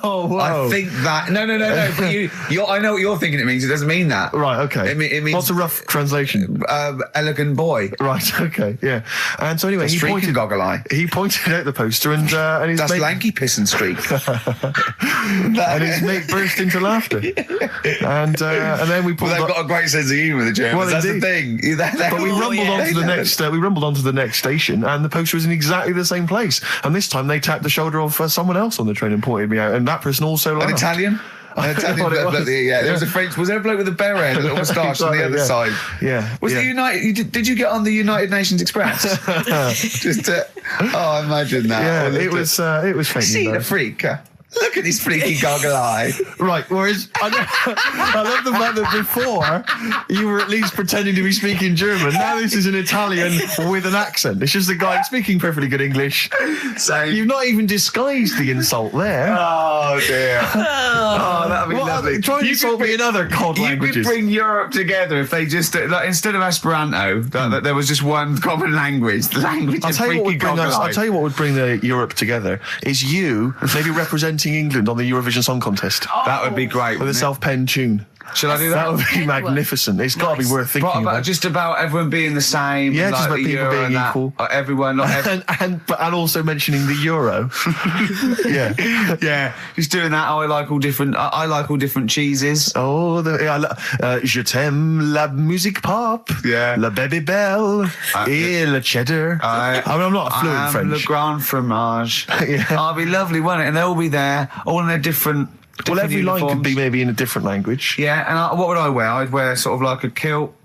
Oh, whoa. I think that... No. But I know what you're thinking it means. It doesn't mean that. Right, okay. It means... What's a rough translation? Elegant boy. Right, okay, yeah. And so anyway, That's freaking goggle-eye. He pointed out the poster and his That's mate... lanky piss and streak. and his mate burst into laughter. And then we pulled Well, they've got a great sense of humour, the Germans. Well, That's indeed. the thing. But we rumbled onto the next. We rumbled onto the next station, and the poster was in exactly the same place. And this time, they tapped the shoulder of someone else on the train and pointed me out, and that person also laughed. An Italian? An Italian bloke, yeah. There was a French. Was there a bloke with a beret and a little moustache on the other side? Yeah. Was yeah. the United? Did you get on the United Nations Express? Just to, imagine that. Yeah, it was fake. See the freak. Look at this freaky goggle eye. Right, whereas I love the fact that before you were at least pretending to be speaking German. Now this is an Italian with an accent. It's just a guy speaking perfectly good English. So you've not even disguised the insult there. Oh dear. Oh, that'd be lovely. Try and insult me in other cod languages. You could bring Europe together if they just instead of Esperanto, that there was just one common language. The language of freaky goggle eye. I'll tell you what would bring Europe together is you maybe representing England on the Eurovision Song Contest. That would be great. With a self-penned tune. Should I do that? That would be magnificent. It's got to be worth thinking about. Just about everyone being the same. Yeah, just about the people Euro being and equal. Everyone, not and also mentioning the Euro. Yeah. Yeah. Just doing that. I like all different cheeses. Oh, je t'aime la musique pop. Yeah. La baby belle. Et le cheddar. I mean, I'm not fluent French. Le grand fromage. Yeah. Oh, it'd be lovely, wouldn't it? And they'll all be there, all in their different. Well, every line uniforms. could be maybe in a different language. Yeah, and what would I wear? I'd wear sort of like a kilt.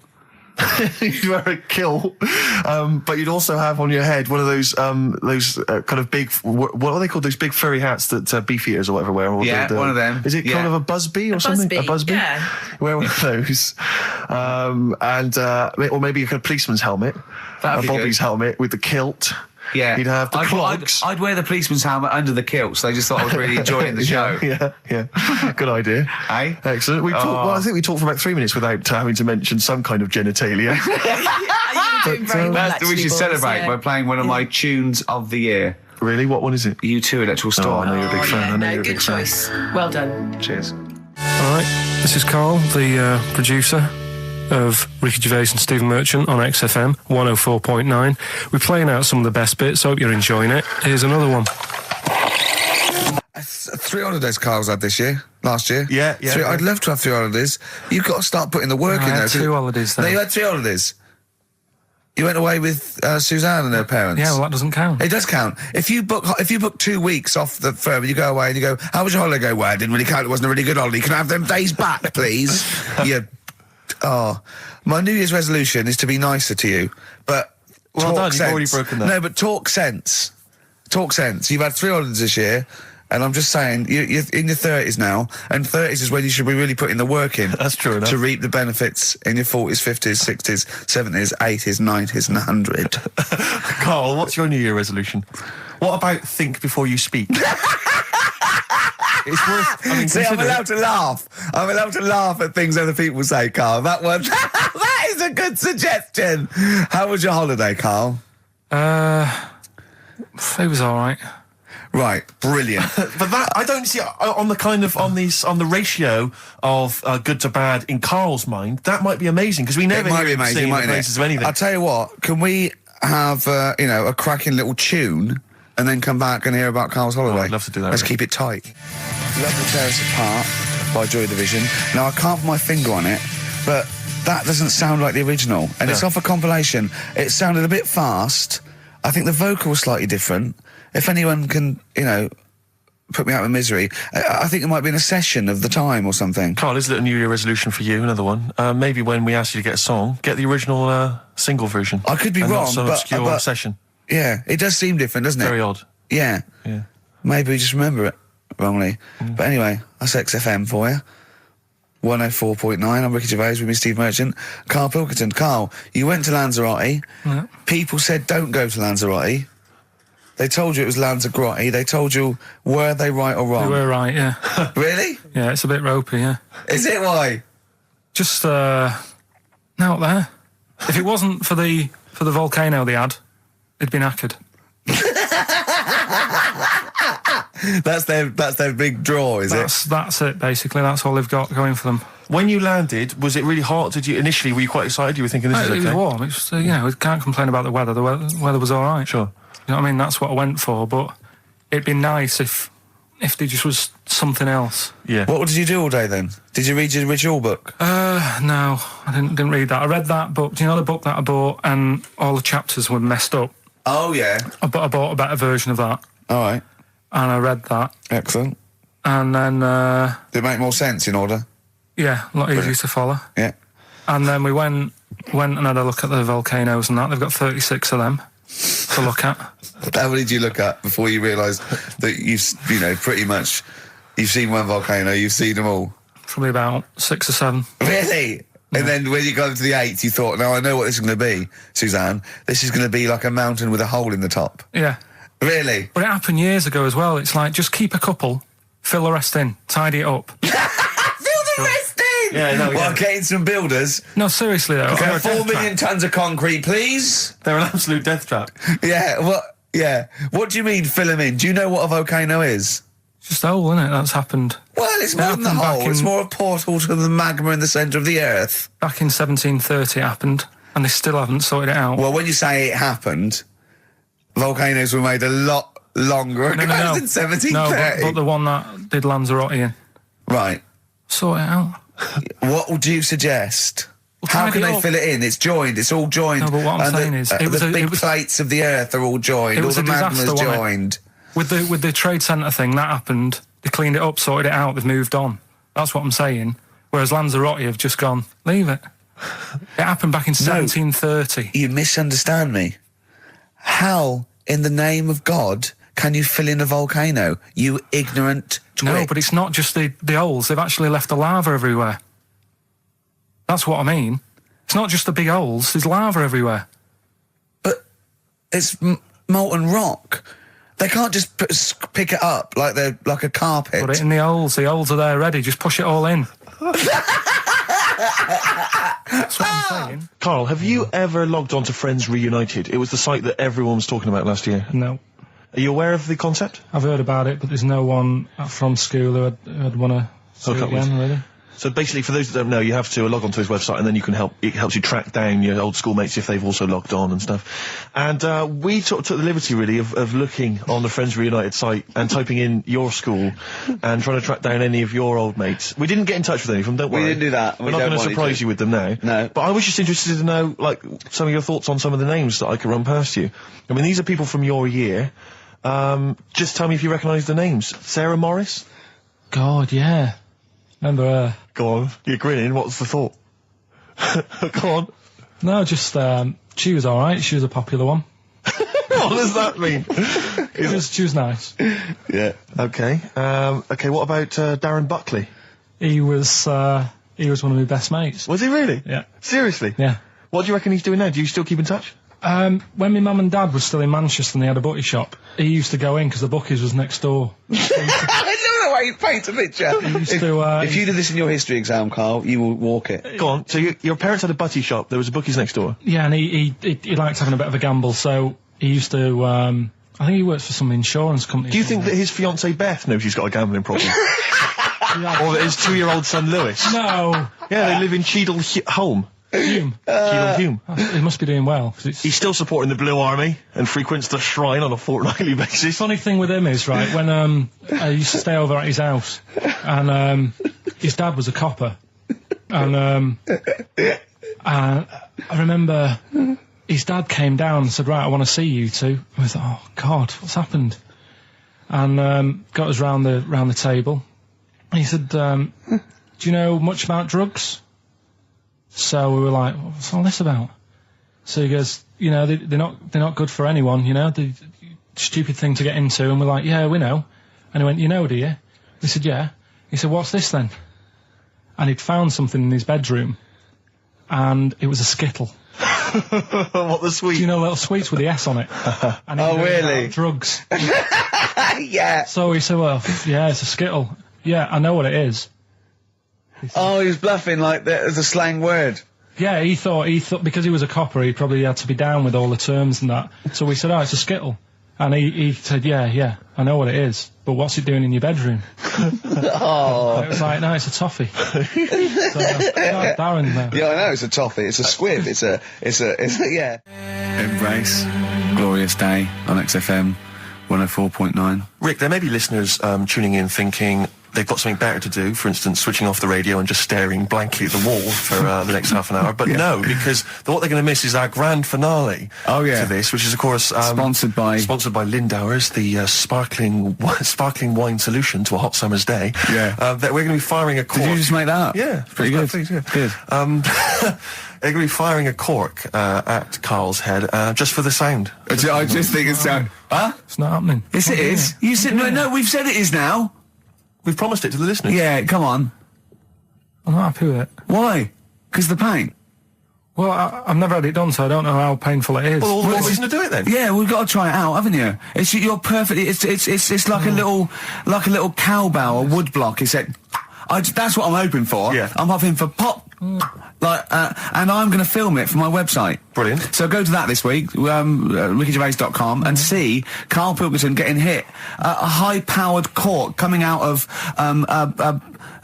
You'd wear a kilt, but you'd also have on your head one of those kind of big, what are they called? Those big furry hats that beefeaters or whatever wear. Yeah, one of them. Is it kind of a busby or something? A busby? Yeah. Wear one of those, or maybe a policeman's helmet, That'd be Bobby's good. helmet with the kilt. Yeah, you'd have the clogs. I'd wear the policeman's helmet under the kilt, so they just thought I was really enjoying the show. Yeah. Good idea. Hey? Excellent. I think we talked for about 3 minutes without having to mention some kind of genitalia. You were doing very well, actually, We should boys, celebrate yeah. by playing one of my tunes of the year. Really? What one is it? U2 Electoral Oh, Storm. I know you're a big fan. I know you're a good big fan. choice. Well done. Cheers. All right, this is Karl, the producer of Ricky Gervais and Stephen Merchant on XFM 104.9. We're playing out some of the best bits. Hope you're enjoying it. Here's another one. 3 holidays Carl's had this year. Last year. Yeah. I'd love to have 3 holidays. You've got to start putting the work in I there. had 2 holidays No, there. you had 3 holidays. You went away with Suzanne and her parents. Yeah, well, that doesn't count. It does count. If you book 2 weeks off the firm, you go away and you go, how was your holiday? Go, well, it didn't really count. It wasn't a really good holiday. Can I have them days back, please? My New Year's resolution is to be nicer to you, but Well talk done, sense. you've already broken that. No, but talk sense. Talk sense. You've had 3 holidays this year, and I'm just saying, you're in your 30s now, and 30s is when you should be really putting the work in. That's true enough. To reap the benefits in your 40s, 50s, 60s, 70s, 80s, 90s, and 100. Karl, what's your New Year resolution? What about think before you speak? It's worth. I mean, See, I'm consider it. allowed to laugh. I'm allowed to laugh at things other people say, Carl. That one, that is a good suggestion. How was your holiday, Carl? It was all right. Right, brilliant. But that I don't see on the ratio of good to bad in Karl's mind. That might be amazing because we never It might hear be him amazing, singing the mightn't praises it? of anything. I'll tell you what. Can we have a cracking little tune and then come back and hear about Carl's holiday? I'd love to do that, Let's really. keep it tight. Love to Tear Us Apart by Joy Division. Now I can't put my finger on it, but that doesn't sound like the original, and it's off a compilation. It sounded a bit fast. I think the vocal was slightly different. If anyone can, put me out of misery, I think it might be in a session of the time or something. Karl, is it a New Year resolution for you? Another one. Maybe when we ask you to get a song, get the original single version. I could be and wrong, not some but- obscure but- session. Yeah, it does seem different, doesn't it? Very odd. Yeah. Yeah. Maybe we just remember it wrongly. But anyway, that's XFM for you. 104.9, I'm Ricky Gervais with me, Steve Merchant. Karl Pilkington. Karl, you went to Lanzarote. Yeah. People said don't go to Lanzarote. They told you it was Lanzarote. They told you, were they right or You wrong? were right, yeah. Really? Yeah, it's a bit ropey, yeah. Is it why? Just, not Out there. If it wasn't for the volcano they had, they'd been knackered. That's their big draw, is it? That's it, basically. That's all they've got going for them. When you landed, was it really hot? Were you initially quite excited? You were thinking this is okay? It was warm. It's you know, we can't complain about the weather. The weather was all right. Sure. You know what I mean? That's what I went for. But it'd be nice if there just was something else. Yeah. What did you do all day then? Did you read your ritual book? No, I didn't read that. I read that book. Do you know the book that I bought? And all the chapters were messed up. Oh yeah. I bought a better version of that. All right. And I read that. Excellent. And then Did it make more sense in order? yeah, a lot easier to follow. Yeah. And then we went and had a look at the volcanoes and that. They've got 36 of them to look at. How many did you look at before you realised that pretty much you've seen one volcano, you've seen them all? Probably about 6 or 7. Really? And then when you got to the 8th, you thought, now I know what this is going to be, Suzanne. This is going to be like a mountain with a hole in the top. Yeah. Really? But it happened years ago as well. It's like, just keep a couple, fill the rest in, tidy it up. Fill the rest in! Yeah, no, Well, getting some builders. No, seriously though. Okay, 4 million tons of concrete, please. They're an absolute death trap. Yeah, what do you mean fill them in? Do you know what a volcano is? It's just a hole, isn't it? That's happened. Well, it's more than the happened back hole. It's in- more a portal to the magma in the centre of the earth. Back in 1730 it happened, and they still haven't sorted it out. Well, when you say it happened, volcanoes were made a lot longer ago than 1730. No, but the one that did Lanzarote in. Right. Sort it out. What would you suggest? Well, How can tidy it they up. fill it in? It's joined. It's all joined. No, but what I'm And saying is, the big plates of the earth are all joined. it All was the a disaster, magma's wasn't it? joined. With the trade centre thing, that happened. They cleaned it up, sorted it out, they've moved on. That's what I'm saying. Whereas Lanzarote have just gone, leave it. It happened back in 1730. You misunderstand me. How, in the name of God, can you fill in a volcano? You ignorant twit. No, but it's not just the holes. They've actually left the lava everywhere. That's what I mean. It's not just the big holes. There's lava everywhere. But it's molten rock. They can't just pick it up like they're like a carpet. Put it in the holes. The holes are there ready. Just push it all in. That's what I'm saying. Carl, have you ever logged on to Friends Reunited? It was the site that everyone was talking about last year. No. Are you aware of the concept? I've heard about it, but there's no one from school who'd want to see it again, really. So basically, for those that don't know, you have to log on to his website, and then you can it helps you track down your old schoolmates if they've also logged on and stuff. And we took the liberty, really, of looking on the Friends Reunited site and typing in your school and trying to track down any of your old mates. We didn't get in touch with any of them, don't worry. We didn't do that. We're not going to surprise you with them now. No. But I was just interested to know, like, some of your thoughts on some of the names that I could run past you. I mean, these are people from your year. Just tell me if you recognise the names. Sarah Morris? God, yeah. Remember her? Go on, you're grinning, what's the thought? Go on. No, just, she was alright. She was a popular one. What does that mean? She was nice. Yeah. Okay. Okay, what about Darren Buckley? He was one of my best mates. Was he really? Yeah. Seriously? Yeah. What do you reckon he's doing now? Do you still keep in touch? When my mum and dad were still in Manchester and they had a butty shop, he used to go in because the Bucky's was next door. I know the way you paint a picture. If you did this in your history exam, Carl, you will walk it. Go on. So your parents had a butty shop, there was a Bookies next door? Yeah, and he liked having a bit of a gamble, so he used to, I think he works for some insurance company. Do you think that his fiancée Beth knows he's got a gambling problem? Or that his 2-year-old son Lewis? No! Yeah, they live in Cheadle Holme. Hume. Cheadle Hume. He must be doing well. 'Cause it's He's still supporting the Blue Army and frequents the shrine on a fortnightly basis. funny thing with him is, right, when I used to stay over at his house, and his dad was a copper, and I remember his dad came down and said, right, I want to see you two. I was like, oh God, what's happened? And got us round the table. And he said, do you know much about drugs? So we were like, what's all this about? So he goes, you know, they're not good for anyone, you know, the stupid thing to get into. And we're like, yeah, we know. And he went, you know, do you? We said, yeah. He said, what's this then? And he'd found something in his bedroom, and it was a Skittle. What, the sweet? Do you know little sweets with the S on it? And Oh, really? Drugs. Yeah. So he said, well, yeah, it's a Skittle. Yeah, I know what it is. Oh, he was bluffing like that as a slang word. Yeah, he thought because he was a copper, he probably had to be down with all the terms and that. So we said, oh, it's a Skittle. And he said, yeah, I know what it is, but what's it doing in your bedroom? Oh. It was like, no, it's a toffee. So, Darren there. Yeah, I know, it's a toffee, it's a squib, it's a, yeah. Embrace, glorious day on XFM 104.9. Rick, there may be listeners tuning in thinking they've got something better to do, for instance, switching off the radio and just staring blankly at the wall for the next half an hour. But no, because what they're going to miss is our grand finale to this, which is, of course... sponsored by Lindauer's, the sparkling wine solution to a hot summer's day. Yeah. That we're going to be firing a cork. Did you just make that up? Yeah. Pretty good. Please, yeah. Good. They're going to be firing a cork at Karl's head just for the sound. I just think it's sound... Huh? It's not happening. Yes, it is. You said... No, we've said it is now. We've promised it to the listeners. Yeah, come on. I'm not happy with it. Why? Because the pain? Well, I've never had it done, so I don't know how painful it is. Well, all the more reason to do it then. Yeah, we've got to try it out, haven't you? You're perfectly. It's like a little cowbell, a wood block. That's what I'm hoping for. Yeah. I'm hoping for pop. And I'm going to film it for my website. Brilliant. So go to that this week, rickygervais.com, and see Karl Pilkington getting hit. A high-powered cork coming out of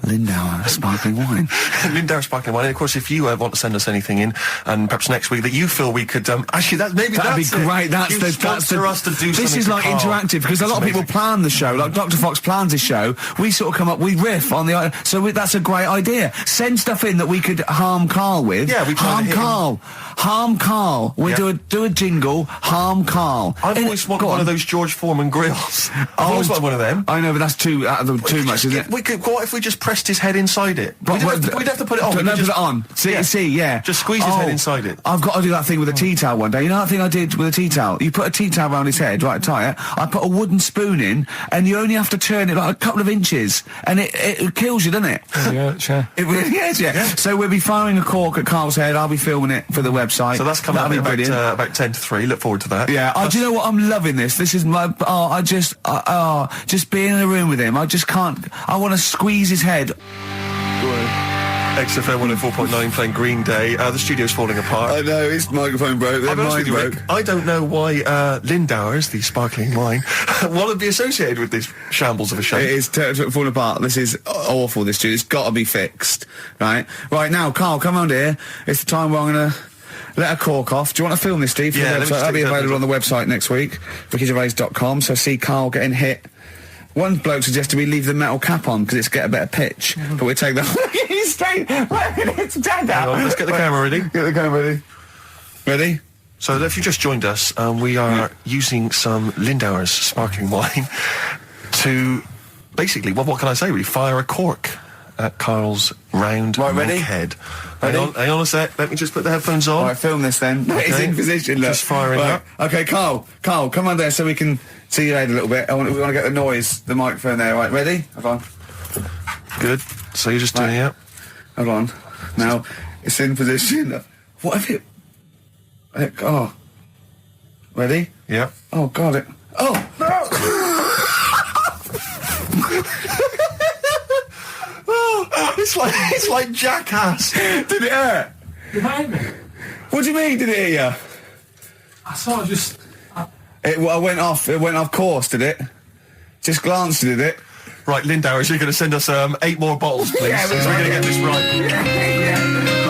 Lindauer sparkling wine. Lindauer sparkling wine. And of course, if you want to send us anything in, and perhaps next week that you feel we could actually that'd be great. That's for us to do. This is like Karl. interactive because a lot of people plan the show. Like Dr. Fox plans his show. We sort of come up, we riff on the. That's a great idea. Send stuff in that we could harm Karl with. Yeah, we harm Karl. Harm Karl. We do a jingle. Harm Karl. I've always wanted one of those George Foreman grills. I've always wanted one of them. I know, but that's too much, isn't it? We could. What if we just pressed his head inside it? We'd have to put it on. Put it on. See, yeah. Just squeeze his head inside it. I've got to do that thing with a tea towel one day. You know that thing I did with a tea towel? You put a tea towel around his head, right, tie it. I put a wooden spoon in, and you only have to turn it like a couple of inches, and it kills you, doesn't it? Yeah, sure. It really is, yeah. So we'll be firing a cork at Karl's head. I'll be filming it for the website. So that's coming up brilliant. about 10 to 3. Look forward to that. Yeah. Do you know what? I'm loving this. This is my. Just being in a room with him. I just can't. I want to squeeze his head. XFM 104.9 playing Green Day. The studio's falling apart. I know, his microphone broke. I'll be honest with you, Rick, I don't know why Lindauer's, the sparkling wine, want to be associated with this shambles of a show. It is falling apart. This is awful, this studio. It's got to be fixed. Right now, Karl, come on here. It's the time where I'm going to let a cork off. Do you want to film this, Steve? Yeah, that'll be available on the website next week, rickygervais.com. So see Karl getting hit. One bloke suggested we leave the metal cap on because it's get a better pitch, but we take the straight. It's dead out. Let's get the camera ready. Get the camera ready. Ready? So if you just joined us, we are using some Lindauer's sparkling wine to basically, what can I say? We fire a cork at Karl's round ready? head. Ready? Hang on a sec. Let me just put the headphones on. All right, film this then. Okay. It's in position. Look. Just firing up. Okay, Karl, come on there so we can see your head a little bit. We want to get the noise, the microphone there. Right, ready? Hold on. Good. So you're just doing it. Hold on. Now it's in position. What if it? Oh. Ready? Yeah. Oh God! Oh no! It's like Jackass. Did it hurt? You hate me? What do you mean? Did it hit you? I sort of just... It went off course, did it? Just glanced, did it? Right, Lindauer, you're going to send us 8 more bottles, please. Yeah, so we're going to get this right. Yeah.